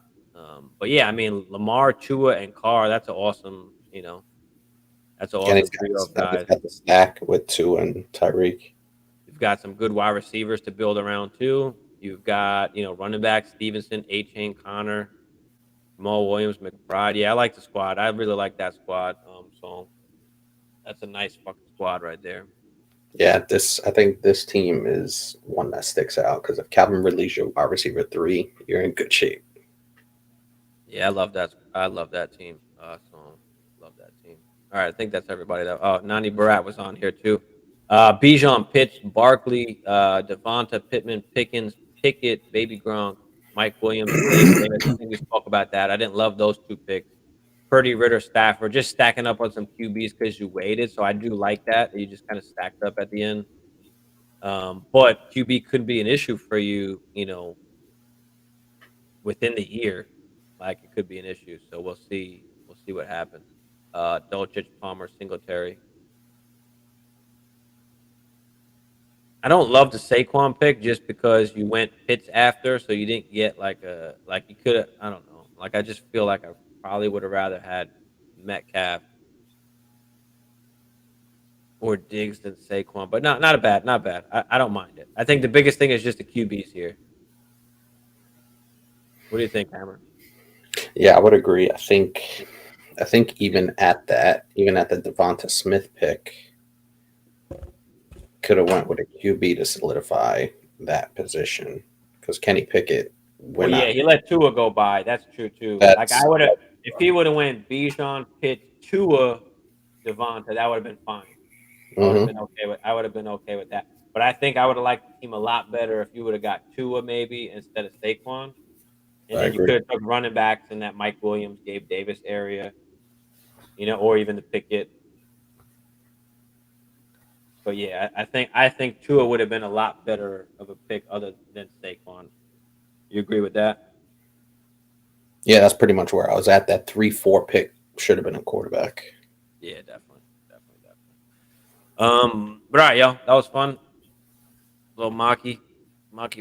But yeah, I mean, Lamar, Tua, and Carr. That's an awesome, that's an awesome trio of guys. Got the stack with Tua and Tyreek. You've got some good wide receivers to build around too. You've got running back Stevenson, A-Chain, Connor, Jamal Williams, McBride. Yeah, I like the squad. I really like that squad. So that's a nice fucking squad right there. Yeah, I think this team is one that sticks out because if Calvin Ridley's your wide receiver 3, you're in good shape. Yeah, I love that. I love that team. So love that team. All right, I think that's everybody. Nani Barat was on here too. Bijan, Pitts, Barkley, Devonta, Pittman, Pickens, Pickett, Baby Gronk, Mike Williams, Gabe Davis. I think we spoke about that. I didn't love those 2 picks. Purdy, Ritter, Stafford, just stacking up on some QBs because you waited. So I do like that. You just kind of stacked up at the end. But QB could be an issue for you, within the year. Like it could be an issue. So we'll see. We'll see what happens. Dolchich, Palmer, Singletary. I don't love the Saquon pick just because you went Pitts after, so you didn't get like you could have. I don't know. Like I just feel like I probably would have rather had Metcalf or Diggs than Saquon, but not bad. I don't mind it. I think the biggest thing is just the QBs here. What do you think, Hammer? Yeah, I would agree. I think even at the Devonta Smith pick, could have went with a QB to solidify that position because Kenny Pickett. He let Tua go by. That's true too. Like I would have, if he would have went Bijan, Pitt, Tua, Devonta, that would have been fine. I would have been okay with that. But I think I would have liked the team a lot better if you would have got Tua maybe instead of Saquon. And then you could have took running backs in that Mike Williams, Gabe Davis area, or even the Pickett. But yeah, I think Tua would have been a lot better of a pick other than Saquon. You agree with that? Yeah, that's pretty much where I was at. That 3-4 pick should have been a quarterback. Yeah, definitely. But all right, y'all, that was fun. A little mocky. But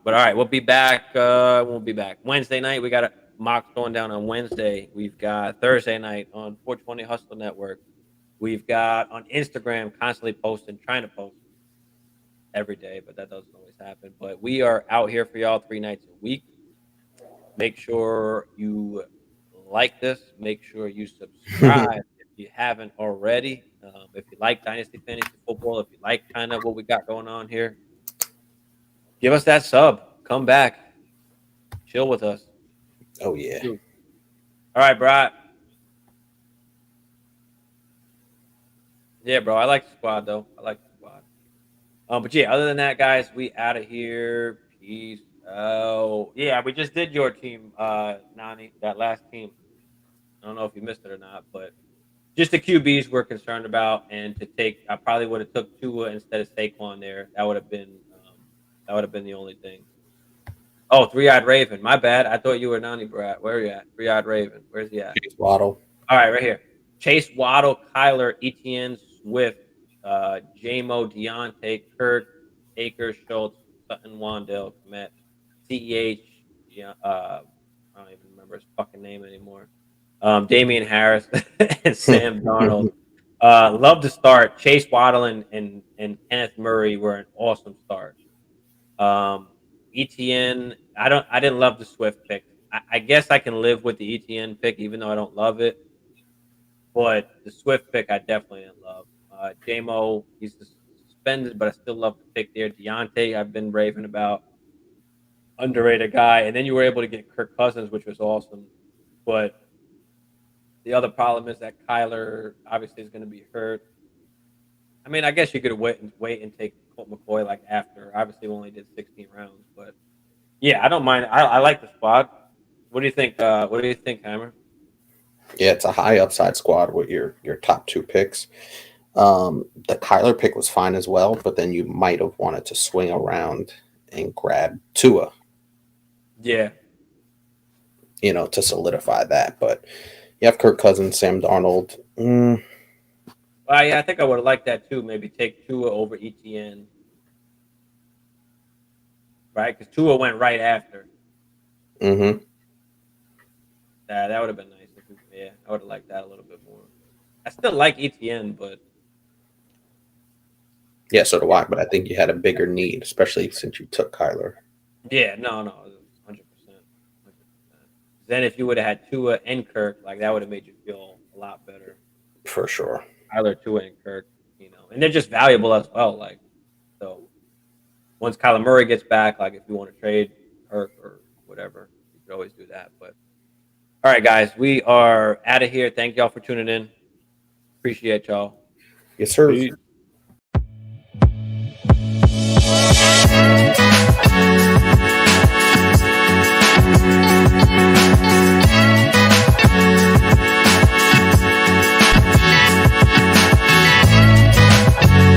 all right, we'll be back. We'll be back Wednesday night. We got a mock going down on Wednesday. We've got Thursday night on 420 Hustle Network. We've got on Instagram constantly trying to post every day, but that doesn't always happen. But we are out here for y'all 3 nights a week. Make sure you like this. Make sure you subscribe if you haven't already. If you like Dynasty Fantasy Football, if you like kind of what we got going on here, give us that sub. Come back. Chill with us. Oh, yeah. All right, Brad. Yeah, bro. I like the squad, though. But yeah, other than that, guys, we out of here. Peace out. Yeah, we just did your team, Nani, that last team. I don't know if you missed it or not, but just the QBs we're concerned about. And I probably would have took Tua instead of Saquon there. That would have been the only thing. Oh, 3-Eyed Raven. My bad. I thought you were Nani Brat. Where are you at? 3-Eyed Raven. Where's he at? Chase Waddle. All right, right here. Chase Waddle, Kyler, Etienne, Swift, J-Mo, Deontay, Kirk, Akers, Schultz, Sutton, Wandell, Komet, CEH, yeah, I don't even remember his fucking name anymore. Damian Harris and Sam Darnold. Love the start. Chase Waddle and Kenneth Murray were an awesome start. ETN, I didn't love the Swift pick. I guess I can live with the ETN pick, even though I don't love it. But the Swift pick, I definitely didn't love. JMO, he's suspended, but I still love the pick there. Deontay, I've been raving about. Underrated guy. And then you were able to get Kirk Cousins, which was awesome. But the other problem is that Kyler obviously is going to be hurt. I mean, I guess you could wait and take Colt McCoy like after. Obviously, we only did 16 rounds, but yeah, I don't mind. I like the squad. What do you think? What do you think, Hammer? Yeah, it's a high upside squad with your top 2 picks. The Kyler pick was fine as well, but then you might have wanted to swing around and grab Tua. Yeah. You know, to solidify that. But you have Kirk Cousins, Sam Darnold. Well, yeah, I think I would have liked that too. Maybe take Tua over ETN. Right? Because Tua went right after. Mm-hmm. That would have been nice. Yeah, I would have liked that a little bit more. I still like ETN, but yeah, so do I. But I think you had a bigger need, especially since you took Kyler. Yeah, no, 100%. Then if you would have had Tua and Kirk, like that would have made you feel a lot better. For sure. Kyler, Tua, and Kirk, you know, and they're just valuable as well. Like, so once Kyler Murray gets back, like if you want to trade Kirk or whatever, you could always do that. But all right, guys, we are out of here. Thank y'all for tuning in. Appreciate y'all. Yes, sir. Peace.